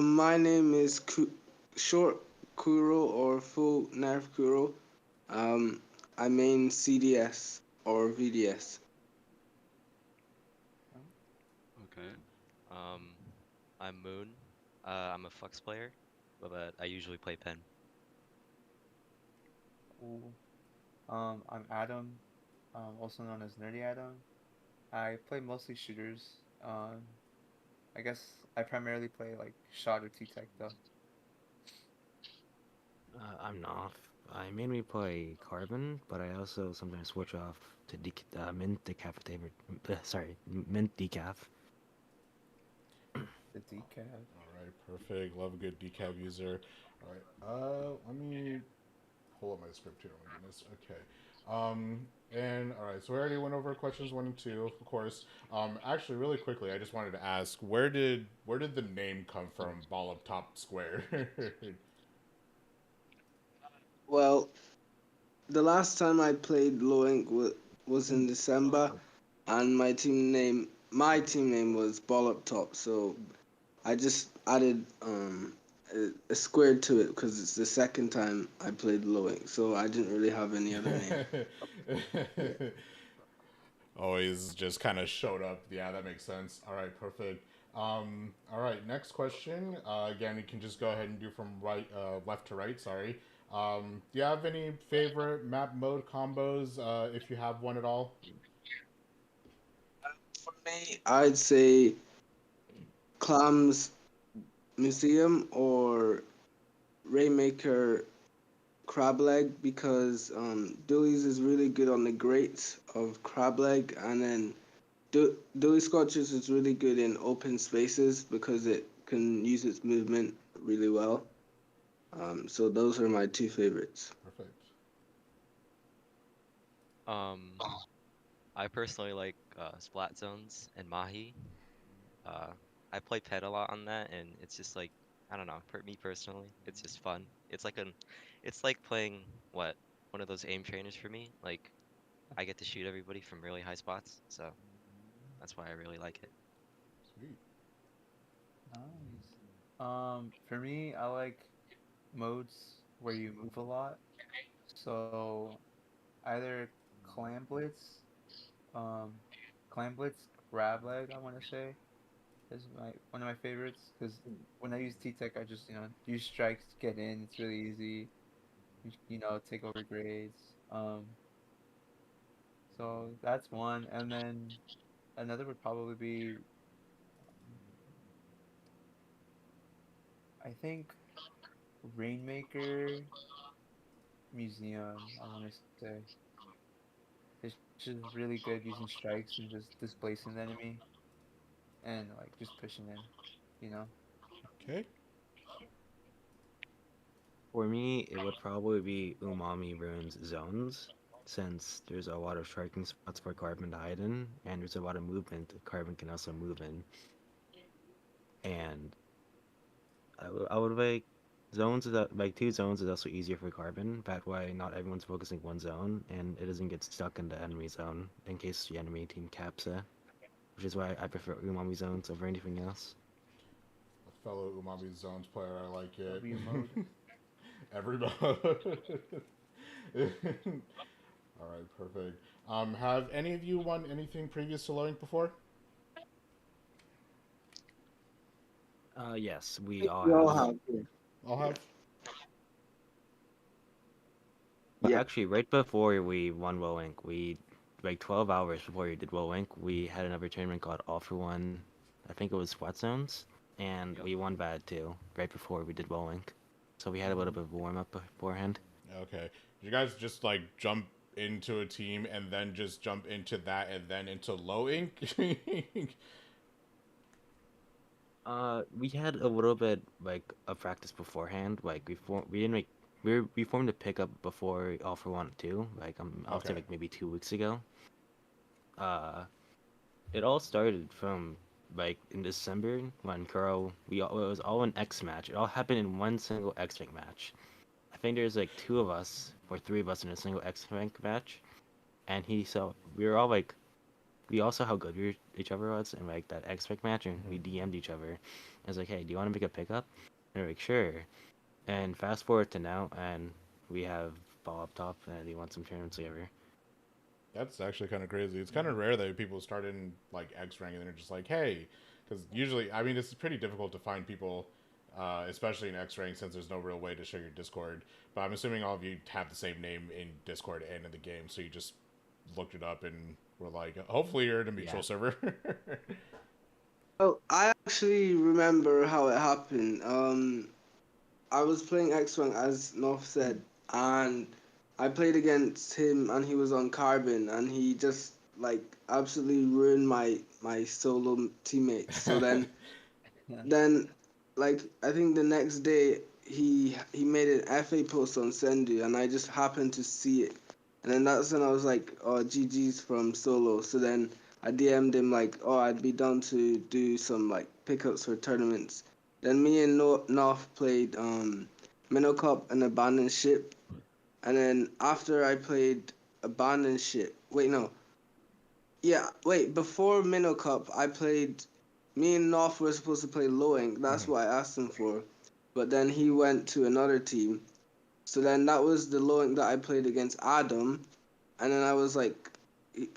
Speaker 4: my name is Short Kuro or Full Nerf Kuro. Um, I main CDS or VDS.
Speaker 5: Okay. Um, I'm Moon. I'm a Flux player, but I usually play Pen.
Speaker 2: Cool. I'm Adam, also known as Nerdy Adam. I play mostly shooters. I guess I primarily play like shot or T-Tech though.
Speaker 3: I'm Noth. I mainly play Carbon, but I also sometimes switch off to Mint Decaf favorite. Sorry, Mint Decaf.
Speaker 2: The decaf.
Speaker 1: All right, perfect. Love a good decab user. All right, let me pull up my script here. Oh my goodness. Okay. And all right, so we already went over questions one and two, of course. Actually, really quickly, I just wanted to ask, where did the name come from? Ball Up Top².
Speaker 4: Well, the last time I played Low Ink was in December, and my team name was Ball Up Top. So I just added a square to it because it's the second time I played Low Ink. So I didn't really have any other name. Yeah.
Speaker 1: Always just kind of showed up. Yeah, that makes sense. All right, perfect. All right, next question. Again, you can just go ahead and do from left to right. Sorry. Do you have any favorite map mode combos, if you have one at all?
Speaker 4: For me, I'd say Clams Museum or Raymaker crab leg because Dewey's is really good on the grates of crab leg, and then Dewey Scotches is really good in open spaces because it can use its movement really well. So those are my two favorites.
Speaker 1: Perfect.
Speaker 5: Um, I personally like Splat Zones and Mahi. Uh, I play Pet a lot on that, and it's just like I don't know. For me personally, it's just fun. It's like playing what one of those aim trainers for me. Like I get to shoot everybody from really high spots, so that's why I really like it.
Speaker 1: Sweet.
Speaker 2: Nice. For me, I like modes where you move a lot. So either clam blitz, um, clam blitz, grab leg, I want to say, is my one of my favorites. Because when I use T Tech, I just use strikes to get in. It's really easy. Take over grades. So that's one, and then another would probably be, I think, Rainmaker Museum. I want to say it's just really good using strikes and just displacing the enemy and like just pushing in. You know.
Speaker 1: Okay.
Speaker 3: For me, it would probably be Umami Ruins Zones, since there's a lot of striking spots for Carbon to hide in, and there's a lot of movement that Carbon can also move in. And I would like zones that like two zones is also easier for Carbon. That way, not everyone's focusing one zone, and it doesn't get stuck in the enemy zone in case the enemy team caps it. Which is why I prefer Umami zones over anything else.
Speaker 1: A fellow Umami Zones player, I like it.
Speaker 2: W mode.
Speaker 1: Everybody. All right, perfect. Have any of you won anything previous to Lowing before?
Speaker 3: Yes, we all
Speaker 4: We all
Speaker 3: have.
Speaker 4: have. Yeah.
Speaker 1: I'll
Speaker 4: Yeah.
Speaker 1: have.
Speaker 3: But
Speaker 4: Yeah.
Speaker 3: actually, right before we won Woink, we like 12 hours before we did Woink, we had another tournament called All for One. I think it was Sweat Zones, and we won that too right before we did Woink. So we had a little bit of a warm up beforehand.
Speaker 1: Okay. Did you guys just like jump into a team and then just jump into that and then into low ink?
Speaker 3: We had a little bit like of practice beforehand. Like we didn't make we formed a pickup before All for One too. Like I'll say
Speaker 1: Okay.
Speaker 3: like maybe 2 weeks ago. Uh, it all started from like in December when it was all an X match. It all happened in one single X rank match. I think there's like two of us or three of us in a single X rank match, and we were all like we all saw how good each other was in like that X rank match, and we DM'd each other. I was like, hey, do you want to make a pickup? And they're like, sure. And fast forward to now, and we have Ball Up Top, and he wants some tournaments together.
Speaker 1: That's actually kind of crazy. It's kind of rare that people start in like X rank and they're just like, hey, because usually, I mean, it's pretty difficult to find people, especially in X rank, since there's no real way to share your Discord. But I'm assuming all of you have the same name in Discord and in the game, so you just looked it up and were like, hopefully you're in a mutual
Speaker 3: Yeah.
Speaker 1: server.
Speaker 4: Well, I actually remember how it happened. I was playing X1 as North said, and I played against him, and he was on Carbon, and he just like absolutely ruined my solo teammates. So then like I think the next day he made an FA post on Sendu, and I just happened to see it, and then that's when I was like, oh, GG's from solo. So then I DM'd him like, oh, I'd be down to do some like pickups for tournaments. Then me and North played Minnow Cup and Abandoned Ship, and then after I played Abandoned Ship, wait no, yeah, wait, before Minnow Cup, I played. Me and North were supposed to play Lowing. That's
Speaker 1: Mhm.
Speaker 4: what I asked him for. But then he went to another team. So then that was the Lowing that I played against Adam. And then I was like,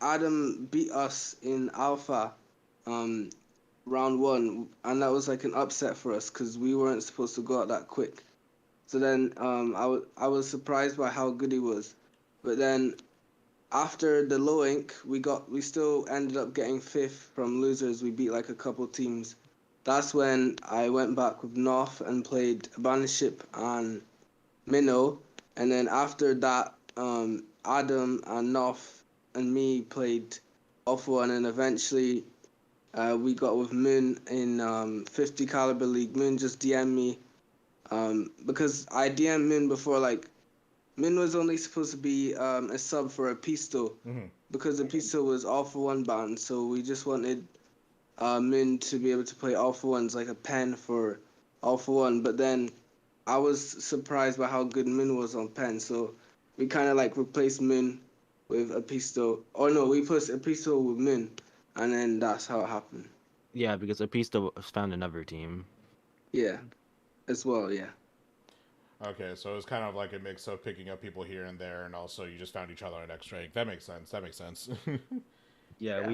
Speaker 4: Adam beat us in Alpha um, round one. And that was like an upset for us because we weren't supposed to go out that quick. So then I was surprised by how good he was. But then after the low ink, we still ended up getting fifth from losers. We beat like a couple teams. That's when I went back with North and played Bannership and Minnow, and then after that, Adam and North and me played off one, and eventually we got with Moon in 50 caliber league. Moon just DM'd me Because I DM Min before, like, Min was only supposed to be a sub for a pistol
Speaker 1: Hmm.
Speaker 4: because the pistol was all for one banned, so we just wanted Min to be able to play all for ones like a pen for all for one. But then I was surprised by how good Min was on pen, so we kind of like replaced Min with a pistol. Or no, we put a pistol with Min, and then that's how it happened.
Speaker 3: Yeah, because Apista found another team.
Speaker 4: Yeah, as well. Yeah.
Speaker 1: Okay, so it was kind of like a mix of picking up people here and there, and also you just found each other at X rank. That makes sense. That makes sense.
Speaker 3: Yeah,
Speaker 2: Yeah.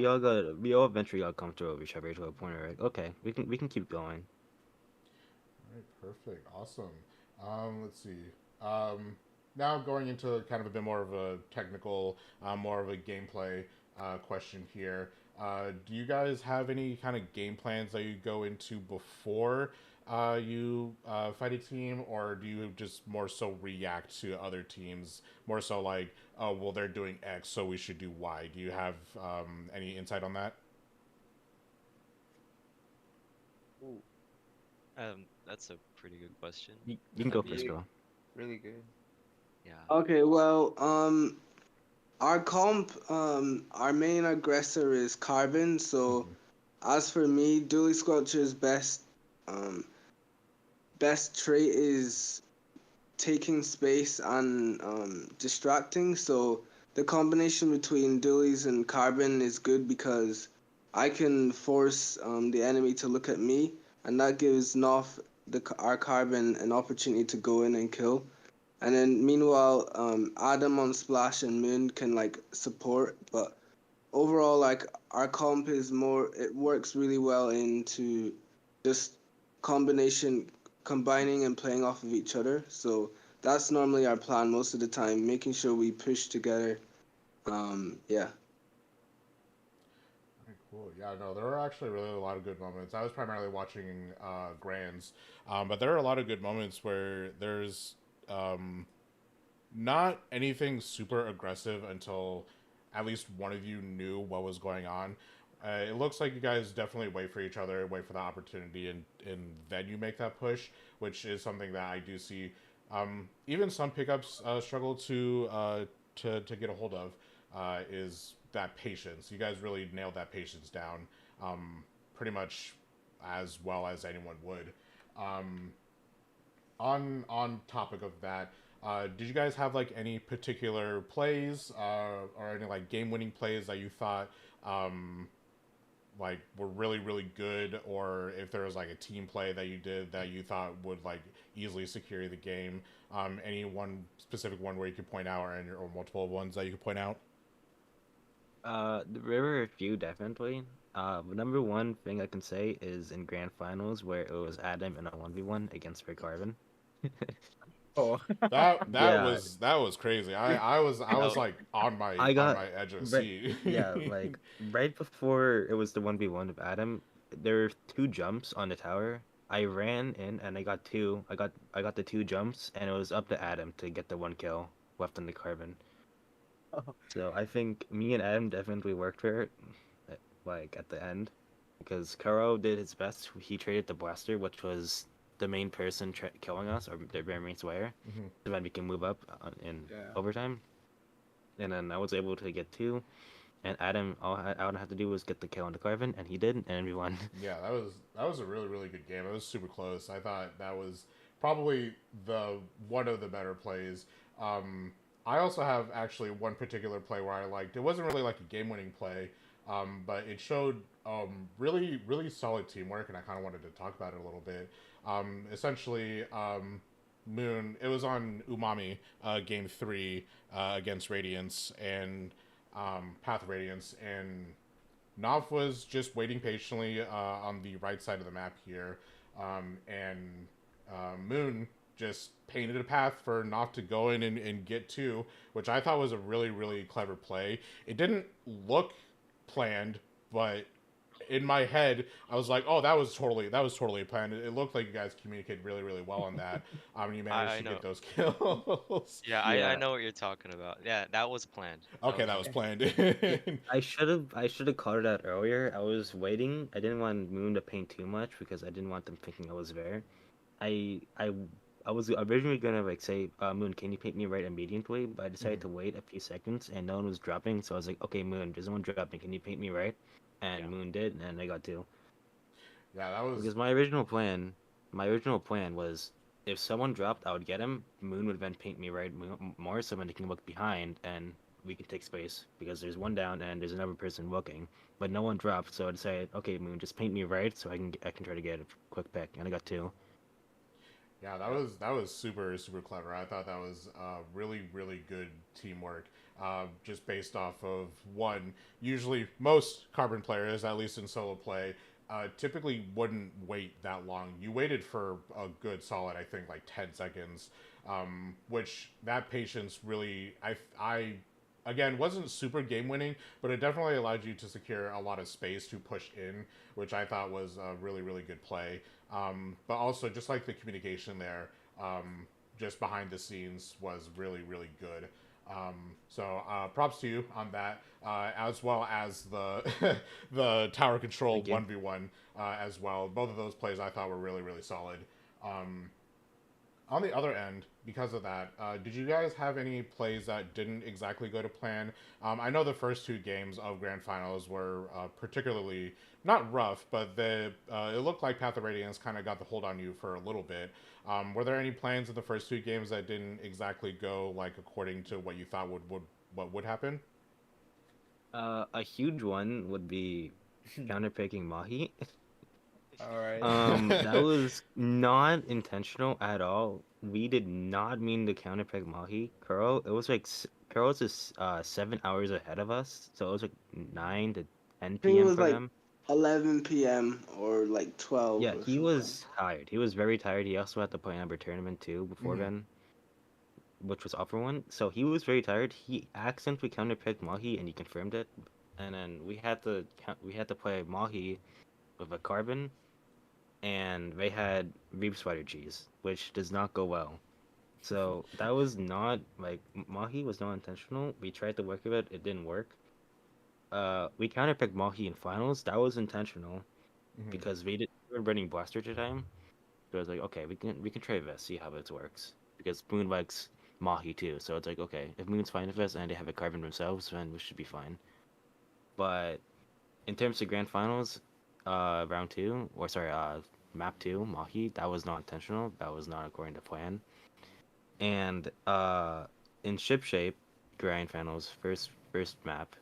Speaker 3: we all eventually got comfortable with each other to a point where like, okay, we can keep going.
Speaker 1: All right, perfect, awesome. Let's see. Now going into kind of a bit more of a technical, more of a gameplay question here. Do you guys have any kind of game plans that you go into before you fight a team, or do you just more so react to other teams? More so like, oh, well, they're doing X, so we should do Y. Do you have any insight on that?
Speaker 2: Ooh,
Speaker 5: That's a pretty good question.
Speaker 3: You can
Speaker 5: I
Speaker 3: go first,
Speaker 5: mean,
Speaker 2: really,
Speaker 3: bro.
Speaker 2: really good.
Speaker 5: yeah.
Speaker 4: Okay. Well, our comp, our main aggressor is Carbon. So
Speaker 1: Hmm.
Speaker 4: as for me, Dually Squelcher's um, best trait is taking space and distracting. So the combination between Dualies and Carbon is good because I can force the enemy to look at me, and that gives Noff our Carbon an opportunity to go in and kill. And then meanwhile, Adam on Splash and Moon can like support, but overall, like our comp is more. It works really well into just combination, combining and playing off of each other. So that's normally our plan most of the time, making sure we push together. Yeah.
Speaker 1: Okay, cool. Yeah, no, there are actually really a lot of good moments. I was primarily watching Grands, but there are a lot of good moments where there's um, not anything super aggressive until at least one of you knew what was going on. It looks like you guys definitely wait for each other, wait for the opportunity, and then you make that push, which is something that I do see. Even some pickups struggle to get a hold of. Is that patience? You guys really nailed that patience down, pretty much as well as anyone would. Um, on topic of that, did you guys have like any particular plays or any like game winning plays that you thought um, like were really good, or if there was like a team play that you did that you thought would like easily secure the game? Any one specific one where you could point out, or multiple ones that you could point out?
Speaker 3: There were a few definitely. The number one thing I can say is in grand finals where it was Adam in a 1v1 against Rick Carbon.
Speaker 2: Oh.
Speaker 3: Yeah,
Speaker 1: That was crazy. I was
Speaker 3: no,
Speaker 1: like
Speaker 3: I
Speaker 1: on
Speaker 3: got
Speaker 1: my edge of
Speaker 3: right.
Speaker 1: seat.
Speaker 3: Yeah, like right before it was the 1v1 of Adam, there were two jumps on the tower. I ran in and I got two. I got the two jumps and it was up to Adam to get the one kill left on the Carbon. So I think me and Adam definitely worked for it, like at the end, because Kuro did his best. He traded the blaster, which was the main person killing us, or their main slayer,
Speaker 1: Mhm.
Speaker 3: so then we can move up in
Speaker 2: Yeah.
Speaker 3: overtime. And then I was able to get two, and Adam, all I had to do was get the kill on the Carvin, and he did, and we won.
Speaker 1: Yeah, that was a really good game. It was super close. I thought that was probably the one of the better plays. Um, I also have actually one particular play where I liked. It wasn't really like a game winning play, but it showed really solid teamwork, and I kind of wanted to talk about it a little bit. Essentially, Moon. It was on Umami, game three against Radiance and Path of Radiance, and Nav was just waiting patiently on the right side of the map here, and Moon just painted a path for Nav to go in and get two, which I thought was a really clever play. It didn't look planned, but in my head, I was like, "Oh, that was totally planned." It looked like you guys communicated really well on that. You managed
Speaker 5: I
Speaker 1: to
Speaker 5: know.
Speaker 1: get those kills.
Speaker 5: Yeah, I
Speaker 3: Yeah,
Speaker 5: know what you're talking about. Yeah, that was planned. That
Speaker 1: Okay,
Speaker 5: was
Speaker 1: that was
Speaker 5: well planned.
Speaker 1: planned.
Speaker 3: yeah. I should have called it out earlier. I was waiting. I didn't want Moon to paint too much because I didn't want them thinking I was there. I I was originally gonna like say, Moon, can you paint me right immediately? But I decided
Speaker 1: Mhm.
Speaker 3: to wait a few seconds, and no one was dropping, so I was like, okay, Moon, there's no one dropping. Can you paint me right? And
Speaker 5: Yeah.
Speaker 3: Moon did, and I got two.
Speaker 1: Yeah, that was.
Speaker 3: Because my original plan was if someone dropped, I would get him. Moon would then paint me right more, so then he can look behind, and we can take space because there's one down and there's another person looking. But no one dropped, so I decided, okay, Moon, just paint me right, so I can try to get a quick pick, and I got two.
Speaker 1: Yeah,
Speaker 5: Yep.
Speaker 1: that was super super clever. I thought that was really really good teamwork. Just based off of one, usually most carbon players, at least in solo play, typically wouldn't wait that long. You waited for a good solid, I think, like 10 seconds, which that patience really, I again wasn't super game winning, but it definitely allowed you to secure a lot of space to push in, which I thought was a really really good play. But also just like the communication there, just behind the scenes was really really good. So props to you on that, as well as the the tower control
Speaker 3: Thank you.
Speaker 1: 1v1 as well. Both of those plays I thought were really really solid. Um, on the other end, because of that, did you guys have any plays that didn't exactly go to plan? I know the first two games of Grand Finals were particularly not rough, but it looked like Path of Radiance kind of got the hold on you for a little bit. Were there any plans in the first two games that didn't exactly go like according to what you thought would what would happen?
Speaker 3: A huge one would be counterpicking Mahi.
Speaker 2: All right.
Speaker 3: That was not intentional at all. We did not mean to counterpick Mahi. Kuro, it was like Kuro was just 7 hours ahead of us, so it was like 9 to 10
Speaker 4: think it
Speaker 3: p.m.
Speaker 4: was
Speaker 3: for
Speaker 4: like
Speaker 3: him.
Speaker 4: 11 p.m. or like 12
Speaker 3: Yeah,
Speaker 4: or
Speaker 3: he
Speaker 4: something.
Speaker 3: was tired. He was very tired. He also had to play another tournament too before
Speaker 1: Hmm.
Speaker 3: then, which was Upper One. So he was very tired. He accidentally counterpicked Mahi, and he confirmed it. And then we had to play Mahi with a carbon, and they had Reap Spider cheese, which does not go well. So that was not like Mahi was not intentional. We tried to work with it, it didn't work. We counterpicked Mahi in finals. That was intentional
Speaker 1: Hmm.
Speaker 3: because we were running Blaster at the time. So I was like, okay, we can try this, see how this works. Because Moon likes Mahi too, so it's like, okay, if Moon's fine with this and they have a carbon themselves, then we should be fine. But in terms of grand finals, round two, or sorry, map two, Mahi, that was not intentional. That was not according to plan. And in ship shape, grand finals, first map,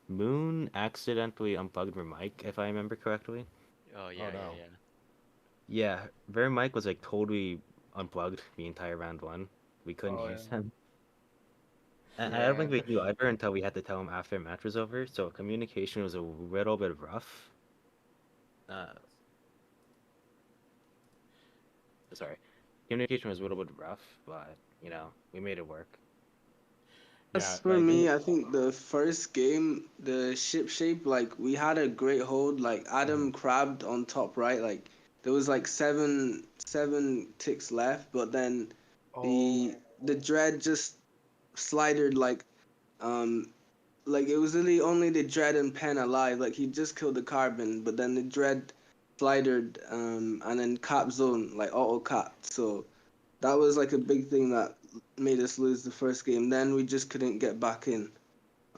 Speaker 3: Moon accidentally unplugged her mic, if I remember correctly.
Speaker 5: Oh
Speaker 1: Oh
Speaker 5: yeah, yeah,
Speaker 1: no.
Speaker 5: yeah.
Speaker 3: Yeah, their mic was like totally unplugged the entire round one. We couldn't
Speaker 2: Oh
Speaker 3: hear
Speaker 2: yeah.
Speaker 3: them. And I don't
Speaker 2: Yeah.
Speaker 3: think we knew either until we had to tell them after match was over. So communication was a little bit rough. Uh, sorry, communication was a little bit rough, but we made it work.
Speaker 1: Yeah.
Speaker 4: As
Speaker 3: But
Speaker 4: for
Speaker 3: I
Speaker 4: me,
Speaker 3: didn't.
Speaker 4: I think the first game, the ship shape, like we had a great hold. Like
Speaker 1: Mhm.
Speaker 4: Adam crabbed on top right. Like there was like seven ticks left, but then
Speaker 2: Oh.
Speaker 4: the dread just slidered um like it was really only the dread and pen alive. Like he just killed the carbon, but then the dread slidered and then cap zone like auto capped. So that was like a big thing that made us lose the first game. Then we just couldn't get back in.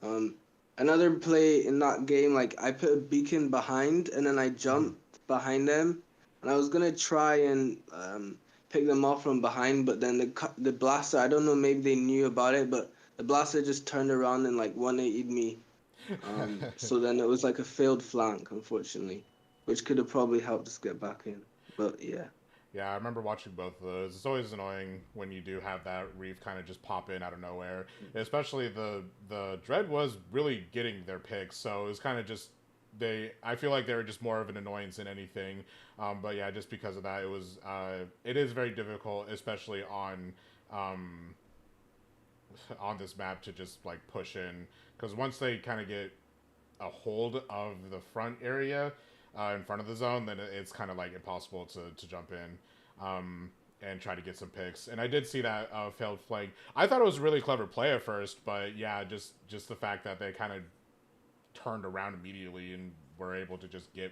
Speaker 4: Um, Another play in that game, like I put a beacon behind and then I
Speaker 1: Mhm.
Speaker 4: jumped behind them, and I was gonna try and pick them off from behind, but then the blaster, I don't know, maybe they knew about it, but the blaster just turned around and like 180'd me. So then it was like a failed flank, unfortunately, which could have probably helped us get back in. But yeah.
Speaker 1: Yeah, I remember watching both of those. It's always annoying when you do have that reef kind of just pop in out of nowhere. Especially the Dread was really getting their picks, so it was kind of just they. I feel like they were just more of an annoyance than anything. But yeah, just because of that, it is very difficult, especially um, on this map to just like push in because once they kind of get a hold of the front area in front of the zone, then it's kind of like impossible to jump in and try to get some picks. And I did see that failed flank. I thought it was a really clever play at first, but yeah, just the fact that they kind of turned around immediately and were able to just get,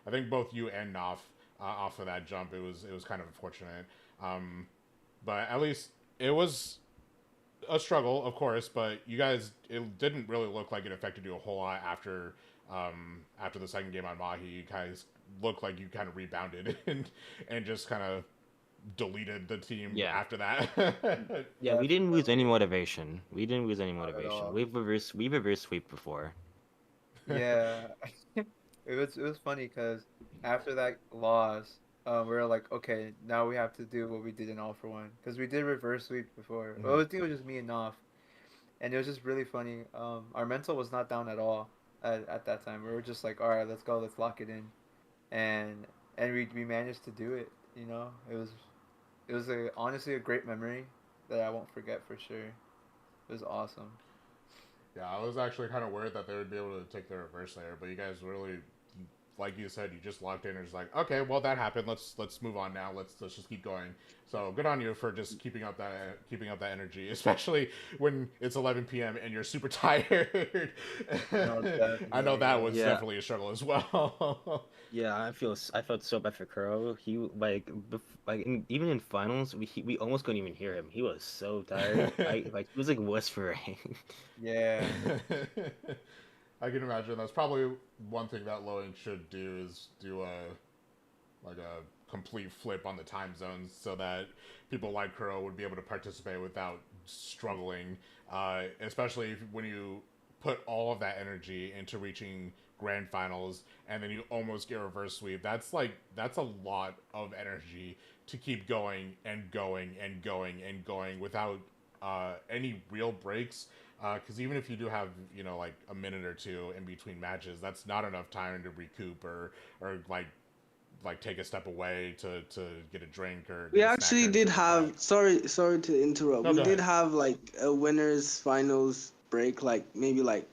Speaker 1: I think both you and Knopf off of that jump. It was kind of unfortunate. But at least it was a struggle, of course. But you guys, it didn't really look like it affected you a whole lot after the second game on Mahi. You guys looked like you kind of rebounded and just kind of deleted the team
Speaker 3: Yeah.
Speaker 1: after that.
Speaker 3: Yeah, we didn't lose any
Speaker 2: Definitely.
Speaker 3: motivation. We didn't lose any
Speaker 2: Not at
Speaker 3: motivation.
Speaker 2: all.
Speaker 3: We reverse sweep before.
Speaker 2: Yeah, it was funny because after that loss, we were like, okay, now we have to do what we did in All for One because we did reverse sweep before. Well, I think it was just me and Noff, and it was just really funny. Our mental was not down at all at that time. We were just like, all right, let's go, let's lock it in, and we managed to do it. It was honestly a great memory that I won't forget for sure. It was awesome.
Speaker 1: Yeah, I was actually kind of worried that they would be able to take the reverse there, but you guys really, like you said, you just locked in and was like, okay, well that happened. Let's move on now. Let's just keep going. So good on you for just keeping up that energy, especially when it's 11 p.m. and you're super tired.
Speaker 2: No,
Speaker 1: I know
Speaker 2: definitely.
Speaker 1: that was
Speaker 3: Yeah.
Speaker 1: definitely a struggle as well.
Speaker 3: Yeah, I felt so bad for Kuro. Even in finals, we almost couldn't even hear him. He was so tired. He was like whispering.
Speaker 2: Yeah.
Speaker 1: I can imagine that's probably one thing that Loing should do is do a complete flip on the time zones so that people like Kuro would be able to participate without struggling. Especially when you put all of that energy into reaching grand finals and then you almost get reverse sweep. That's a lot of energy to keep going and going and going and going without any real breaks. Because even if you do have like a minute or two in between matches, that's not enough time to recoup or like take a step away to get a drink or
Speaker 4: We
Speaker 1: get a snack or
Speaker 4: actually did
Speaker 1: anything like that.
Speaker 4: have, sorry to interrupt.
Speaker 1: No,
Speaker 4: We
Speaker 1: go
Speaker 4: did
Speaker 1: ahead.
Speaker 4: have like a winners finals break, like maybe like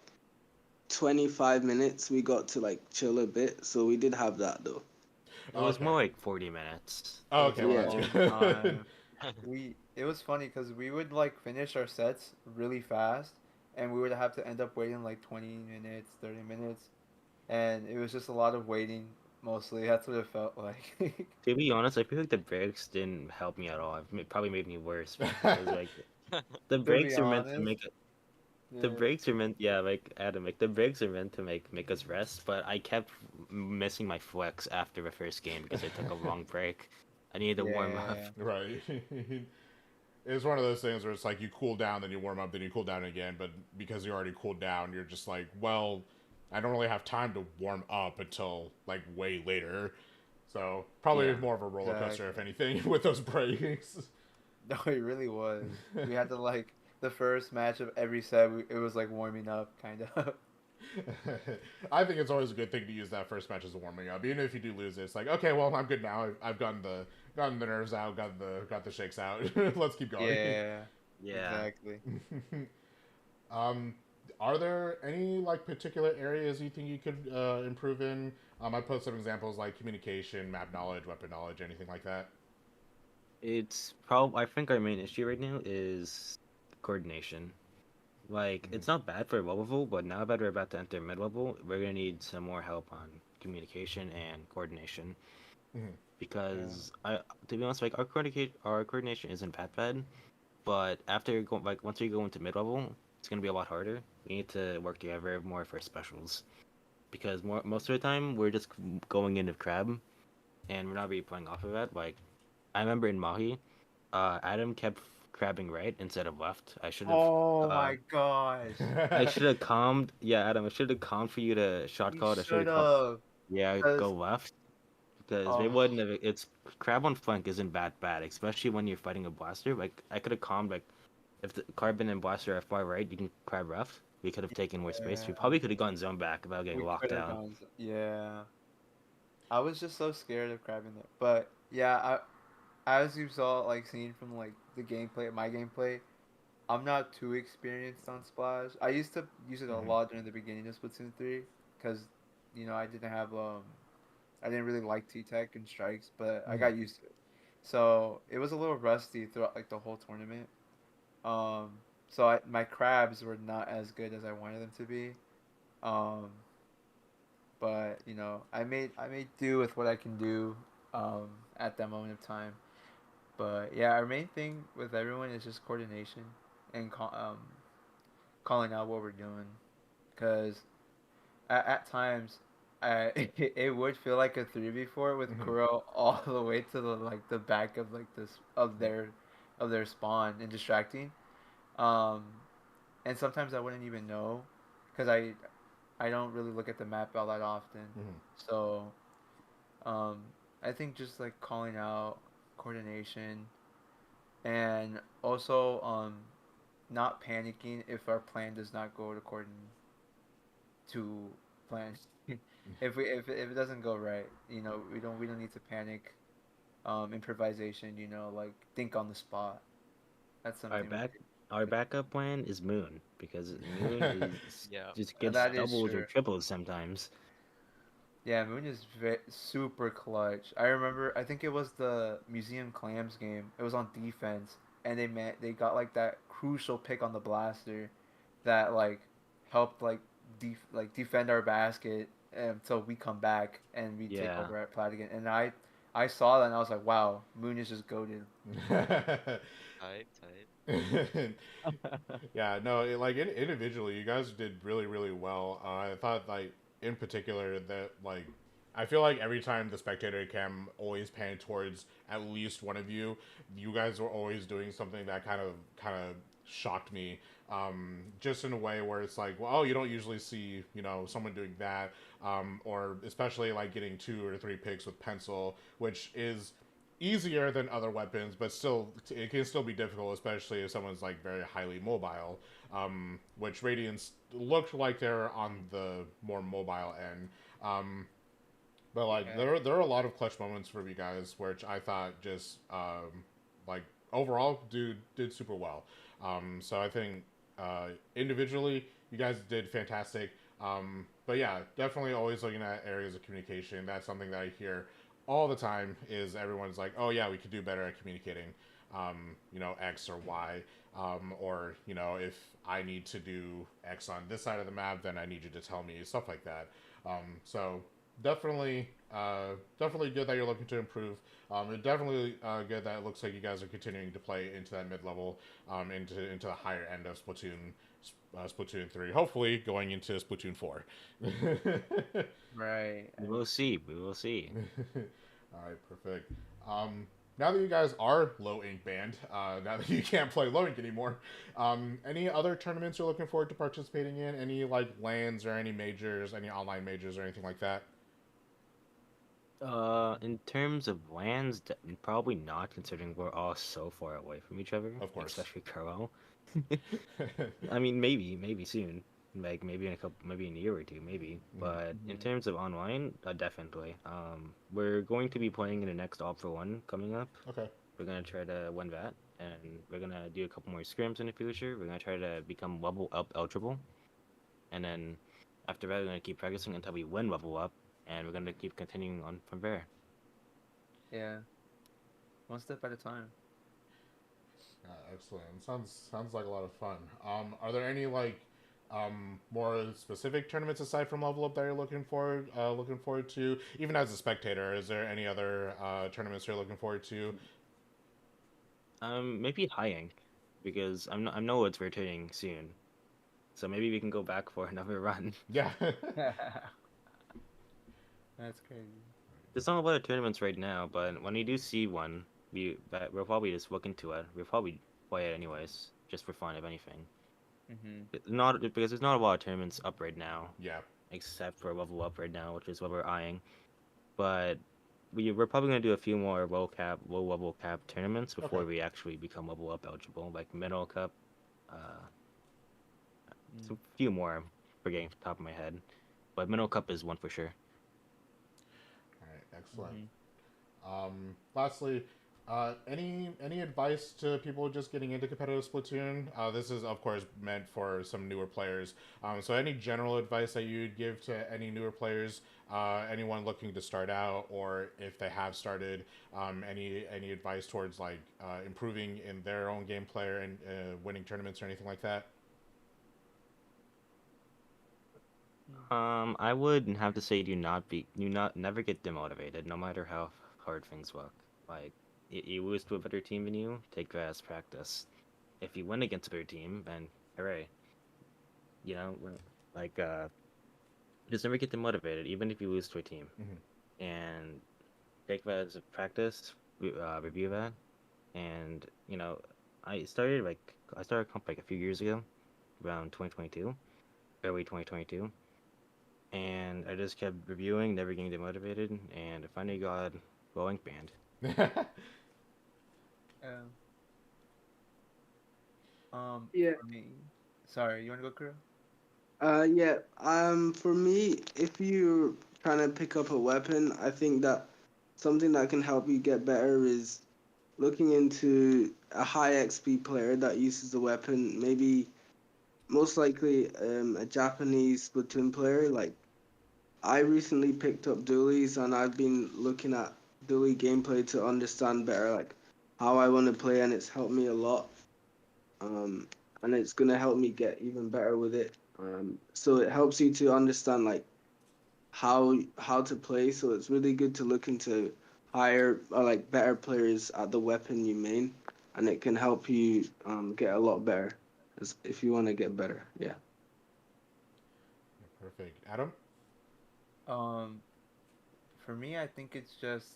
Speaker 4: 25 minutes. We got to like chill a bit, so we did have that though.
Speaker 3: It
Speaker 1: Oh,
Speaker 3: was
Speaker 1: okay.
Speaker 3: more like 40 minutes.
Speaker 2: It
Speaker 1: Oh,
Speaker 2: was
Speaker 1: okay.
Speaker 2: a
Speaker 1: Well, that's
Speaker 4: Yeah.
Speaker 2: long
Speaker 1: good.
Speaker 2: time. It was funny because we would like finish our sets really fast, and we would have to end up waiting like 20 minutes, 30 minutes, and it was just a lot of waiting mostly. That's what it felt like.
Speaker 3: To be honest, I feel like the breaks didn't help me at all. It probably made me worse because like the
Speaker 2: To be
Speaker 3: breaks are meant to
Speaker 2: honest,
Speaker 3: make the
Speaker 2: yeah,
Speaker 3: breaks are meant yeah like Adam like the breaks are meant to make us rest. But I kept missing my flex after the first game because I took a long break. I needed to warm up.
Speaker 2: yeah,
Speaker 1: Right. It's one of those things where it's like you cool down, then you warm up, then you cool down again. But because you already cooled down, you're just like, well, I don't really have time to warm up until like way later. So probably
Speaker 3: Yeah.
Speaker 1: more of a roller coaster, if
Speaker 2: exactly.
Speaker 1: anything, with those breaks.
Speaker 2: No, it really was. We had to like the first match of every set. It was like warming up, kind of.
Speaker 1: I think it's always a good thing to use that first match as a warming up, even if you do lose it. It's like, okay, well, I'm good now. I've gotten the nerves out, got the shakes out. Let's keep going.
Speaker 2: Yeah,
Speaker 3: Yeah.
Speaker 2: exactly.
Speaker 1: um, are there any like particular areas you think you could improve in? I put some examples like communication, map knowledge, weapon knowledge, anything like that.
Speaker 3: It's probably I think our main issue right now is coordination. Like
Speaker 1: Mm-hmm.
Speaker 3: it's not bad for low level, but now that we're about to enter mid level, we're gonna need some more help on communication and coordination.
Speaker 1: Mm-hmm.
Speaker 2: Yeah,
Speaker 3: Because to be honest, like our coordination isn't that bad, but once we go into mid level, it's gonna be a lot harder. We need to work together more for specials because most of the time we're just going into crab and we're not really playing off of that. Like I remember in Mahi, Adam kept crabbing right instead of left.
Speaker 2: oh my gosh.
Speaker 3: I should have calmed. Yeah, Adam, I should have calmed for you to shot
Speaker 2: You
Speaker 3: call. I should
Speaker 2: should
Speaker 3: have called.
Speaker 2: have.
Speaker 3: Yeah, go
Speaker 2: Because,
Speaker 3: left because they
Speaker 2: oh,
Speaker 3: wouldn't have. It's crab on flank isn't that bad, especially when you're fighting a blaster. Like I could have calmed. Like if the carbon and blaster are far right, you can crab left. We could have taken more space. We
Speaker 2: yeah.
Speaker 3: probably could have gone zone back without getting
Speaker 2: We
Speaker 3: locked
Speaker 2: could have
Speaker 3: down.
Speaker 2: gone. Yeah. I was just so scared of crabbing it. But, yeah, as you saw, like, seeing from, like, the gameplay, my gameplay, I'm not too experienced on Splash. I used to use it a
Speaker 1: Mm-hmm.
Speaker 2: lot during the beginning of Splatoon 3 because, I didn't really like T-Tech and Strikes, but I
Speaker 1: Mm-hmm.
Speaker 2: got used to it. So it was a little rusty throughout like the whole tournament. Um, my crabs were not as good as I wanted them to be. Um, but I made do with what I can do at that moment of time. But yeah, our main thing with everyone is just coordination and calling out what we're doing. Because at times, it would feel like a 3v4 with
Speaker 1: Mhm.
Speaker 2: Kuro all the way to the back of like this of their spawn and distracting. Um, and sometimes I wouldn't even know, because I don't really look at the map all that often.
Speaker 1: Mhm.
Speaker 2: So um, I think just like calling out coordination and also not panicking if our plan does not go according to plan. If it doesn't go right, we don't need to panic. Improvisation, like think on the spot. That's
Speaker 3: Our
Speaker 2: something we
Speaker 3: back
Speaker 2: could.
Speaker 3: our backup plan is Moon because Moon is
Speaker 5: Yeah.
Speaker 3: just gets
Speaker 2: That is
Speaker 3: doubles or
Speaker 2: true.
Speaker 3: triples sometimes.
Speaker 2: Yeah, Moon is super clutch. I remember, I think it was the Museum Clams game. It was on defense, and they got like that crucial pick on the blaster, that like helped like defend our basket until we come back and we take
Speaker 3: Yeah.
Speaker 2: over at Plat again. And I saw that and I was like, wow, Moon is just goaded.
Speaker 5: Type, type.
Speaker 1: Yeah, no, individually, you guys did really, really well. I thought, like, in particular, that, like, I feel like every time the spectator cam always panned towards at least one of you, you guys were always doing something that kind of shocked me. Just in a way where it's like, well, oh, you don't usually see, someone doing that, or especially like getting 2 or 3 picks with pencil, which is easier than other weapons, but still it can still be difficult, especially if someone's like very highly mobile. Which Radiance looked like they're on the more mobile end. But like
Speaker 2: Yeah.
Speaker 1: there are a lot of clutch moments for you guys, which I thought just like overall dude did super well. So I think individually you guys did fantastic. But yeah, definitely always looking at areas of communication. That's something that I hear all the time is everyone's like, oh yeah, we could do better at communicating. X or Y. Or if I need to do X on this side of the map, then I need you to tell me stuff like that. So definitely, definitely good that you're looking to improve. And definitely good that it looks like you guys are continuing to play into that mid level, into the higher end of Splatoon 3. Hopefully, going into Splatoon 4.
Speaker 2: Right.
Speaker 3: We will see. We will see.
Speaker 1: All right, perfect. Now that you guys are low ink banned, now that you can't play low ink anymore, any other tournaments you're looking forward to participating in? Any like lands or any majors, any online majors or anything like that?
Speaker 3: In terms of lands, probably not, considering we're all so far away from each other,
Speaker 1: Of course.
Speaker 3: especially Kuro. I mean, maybe soon, like maybe in a couple, maybe in a year or two, maybe.
Speaker 1: Mhm.
Speaker 3: But in
Speaker 2: Mhm.
Speaker 3: terms of online, definitely. We're going to be playing in the next All for One coming up.
Speaker 1: Okay.
Speaker 3: We're gonna try to win that, and we're gonna do a couple more scrims in the future. We're gonna try to become level up eligible, and then after that, we're gonna keep practicing until we win level up, and we're gonna keep continuing on from there.
Speaker 2: Yeah. One step at a time.
Speaker 1: Excellent. Sounds like a lot of fun. Are there any like more specific tournaments aside from Level Up that you're looking forward to? Even as a spectator, is there any other tournaments you're looking forward to?
Speaker 3: Maybe high because I know it's returning soon, so maybe we can go back for another run.
Speaker 1: Yeah.
Speaker 2: That's crazy.
Speaker 3: There's not a lot of tournaments right now, but when we do see one, we'll probably just look into it. We'll probably play it anyways, just for fun, if anything.
Speaker 2: Mhm.
Speaker 3: Not because there's not a lot of tournaments up right now,
Speaker 1: Yeah.
Speaker 3: except for level up right now, which is what we're eyeing. But we're probably gonna do a few more low level cap tournaments
Speaker 1: Okay.
Speaker 3: before we actually become level up eligible, like middle cup, uh,
Speaker 2: Mm.
Speaker 3: some few more forgetting off the top of my head. But middle cup is one for sure.
Speaker 1: All right. Excellent.
Speaker 2: Mhm.
Speaker 1: Lastly, any advice to people just getting into competitive Splatoon? This is of course meant for some newer players. So any general advice that you'd give to any newer players, anyone looking to start out, or if they have started, any advice towards like improving in their own gameplay and winning tournaments or anything like that?
Speaker 3: I would have to say do not never get demotivated, no matter how hard things look. Like you lose to a better team than you, take that as practice. If you win against a better team, then hooray. You know, like just never get demotivated, even if you lose to a team,
Speaker 1: Mhm.
Speaker 3: and take that as a practice. Review that, and I started comp like a few years ago, around 2022, early 2022, and I just kept reviewing, never getting demotivated, and I finally got Blowing Band.
Speaker 2: Um,
Speaker 4: Yeah.
Speaker 2: for me, sorry, you wanna go, Kuro?
Speaker 4: Yeah. For me, if you're trying to pick up a weapon, I think that something that can help you get better is looking into a high XP player that uses the weapon. Maybe most likely a Japanese Splatoon player. Like I recently picked up dualies and I've been looking at dually gameplay to understand better like how I want to play, and it's helped me a lot. Um, and it's gonna help me get even better with it. So it helps you to understand like how to play. So it's really good to look into higher or like better players at the weapon you main, and it can help you get a lot better as if you want to get better. Yeah.
Speaker 1: Perfect. Adam?
Speaker 2: Um, for me, I think it's just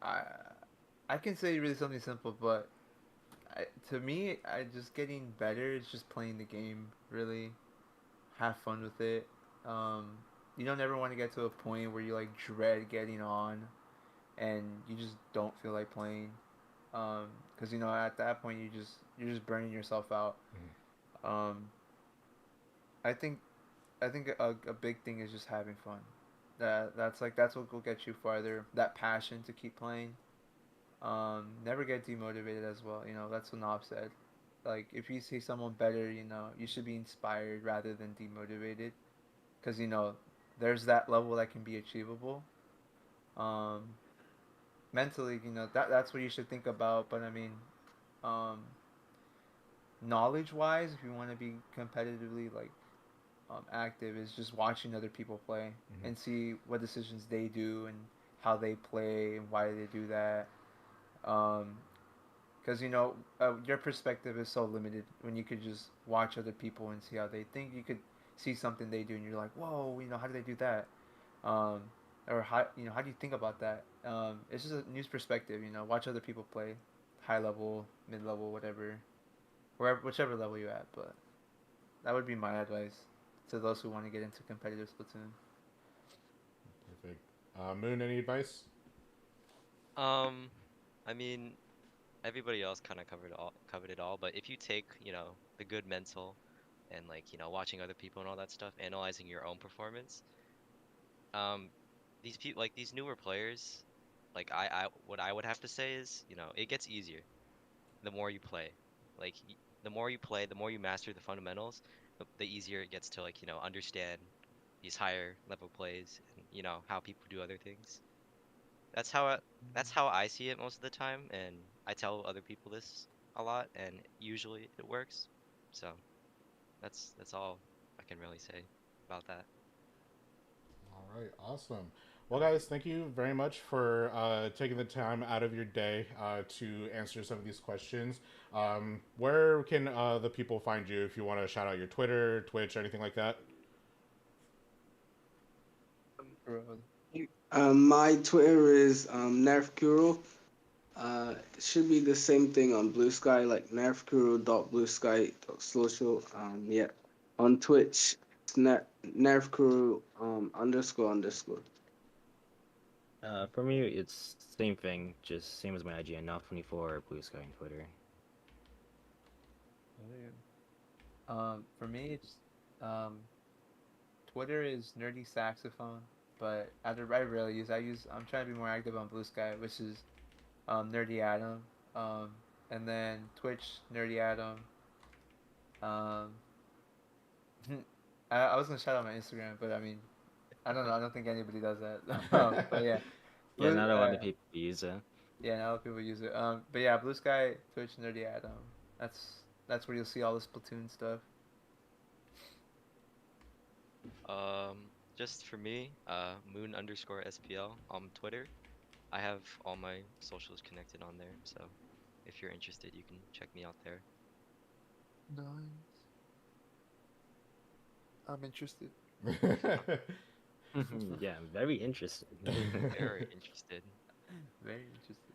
Speaker 2: I I can say really something simple, but to me, I just getting better is just playing the game. Really have fun with it. Um, you don't ever want to get to a point where you like dread getting on and you just don't feel like playing. Because at that point you're just burning yourself out.
Speaker 1: Mhm.
Speaker 2: Um, I think I think a big thing is just having fun. That's what will get you farther. That passion to keep playing. Never get demotivated as well. That's what Nob said. Like if you see someone better, you should be inspired rather than demotivated, because there's that level that can be achievable. Um, mentally, that's what you should think about. But I mean, um, knowledge wise, if you want to be competitively like active, is just watching other people play
Speaker 1: Mhm.
Speaker 2: and see what decisions they do and how they play and why they do that. Um, because your perspective is so limited when you could just watch other people and see how they think. You could see something they do and you're like, whoa, how do they do that? um, or how do you think about that? It's just a news perspective. Watch other people play, high level, mid level, whatever, wherever, whichever level you're at. But that would be my advice to those who want to get into competitive Splatoon.
Speaker 1: Perfect. Moon, any advice?
Speaker 5: Um, I mean, everybody else kind of covered it all, but if you take, the good mental and like, watching other people and all that stuff, analyzing your own performance, um, these people like these newer players, like what I would have to say is, it gets easier the more you play. Like the more you play, the more you master the fundamentals, the easier it gets to like, understand these higher level plays and how people do other things. That's how I see it most of the time, and I tell other people this a lot, and usually it works. So that's all I can really say about that.
Speaker 1: All right, awesome. Well, guys, thank you very much for taking the time out of your day to answer some of these questions. Where can the people find you if you want to shout out your Twitter, Twitch, anything like that?
Speaker 2: Bro.
Speaker 4: My Twitter is nerfkuro. It should be the same thing on Blue Sky, like nerfkuro.bluesky.social. Yeah. On Twitch, it's nerfkuro underscore underscore.
Speaker 3: For me, it's same thing, just same as my IGN, now 24 Blue Sky and Twitter.
Speaker 2: For me, it's um, Twitter is nerdy saxophone, but I rarely use. I'm trying to be more active on Blue Sky, which is nerdy Adam, um, and then Twitch nerdy Adam. Um, I was gonna shout out my Instagram, but I mean, I don't know. I don't think anybody does that. But yeah,
Speaker 3: Yeah,
Speaker 2: blue.
Speaker 3: not a lot of people use it.
Speaker 2: Yeah, now people use it. But yeah, Blue Sky, Twitch, Nerdy Adam. That's where you'll see all the Splatoon stuff.
Speaker 5: Just for me, Moon underscore SPL on Twitter. I have all my socials connected on there, so if you're interested, you can check me out there.
Speaker 2: Nice. I'm interested.
Speaker 3: Yeah, I'm very interested.
Speaker 5: Very interested.
Speaker 2: Very interested.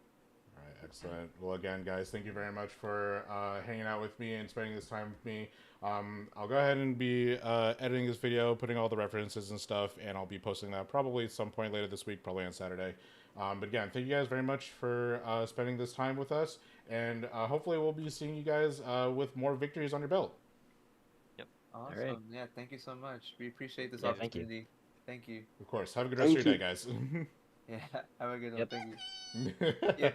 Speaker 1: All right, excellent. Well, again, guys, thank you very much for hanging out with me and spending this time with me. I'll go ahead and be editing this video, putting all the references and stuff, and I'll be posting that probably at some point later this week, probably on Saturday. But again, thank you guys very much for spending this time with us, and hopefully we'll be seeing you guys with more victories on your belt.
Speaker 2: Awesome.
Speaker 3: right.
Speaker 2: Yeah, thank you so much. We appreciate this
Speaker 3: Yeah, thank you.
Speaker 2: opportunity. Thank you.
Speaker 1: Of course. Have a good rest
Speaker 4: Thank
Speaker 1: of your
Speaker 4: you.
Speaker 1: day, guys.
Speaker 2: Yeah, have a good one.
Speaker 3: Yep.
Speaker 2: Thank you. Yeah.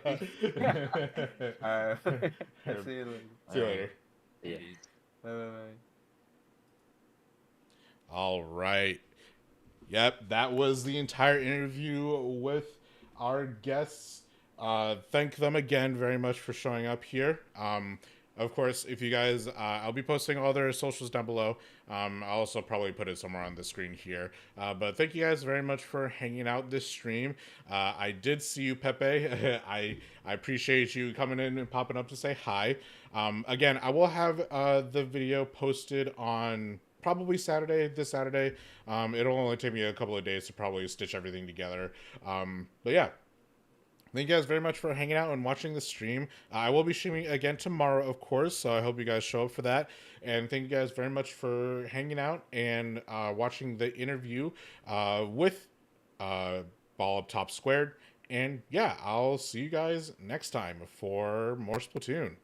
Speaker 2: All right. See you later.
Speaker 1: See you later.
Speaker 3: Yeah.
Speaker 5: Peace.
Speaker 2: Bye bye bye.
Speaker 1: All right. Yep, that was the entire interview with our guests. Thank them again very much for showing up here. Of course, if you guys, I'll be posting all their socials down below. I'll also probably put it somewhere on the screen here. But thank you guys very much for hanging out this stream. I did see you, Pepe. I appreciate you coming in and popping up to say hi. Again, I will have the video posted on probably this Saturday. It'll only take me a couple of days to probably stitch everything together. But yeah. Thank you guys very much for hanging out and watching the stream. I will be streaming again tomorrow, of course, so I hope you guys show up for that. And thank you guys very much for hanging out and watching the interview with Ball Up Top². And yeah, I'll see you guys next time for more Splatoon.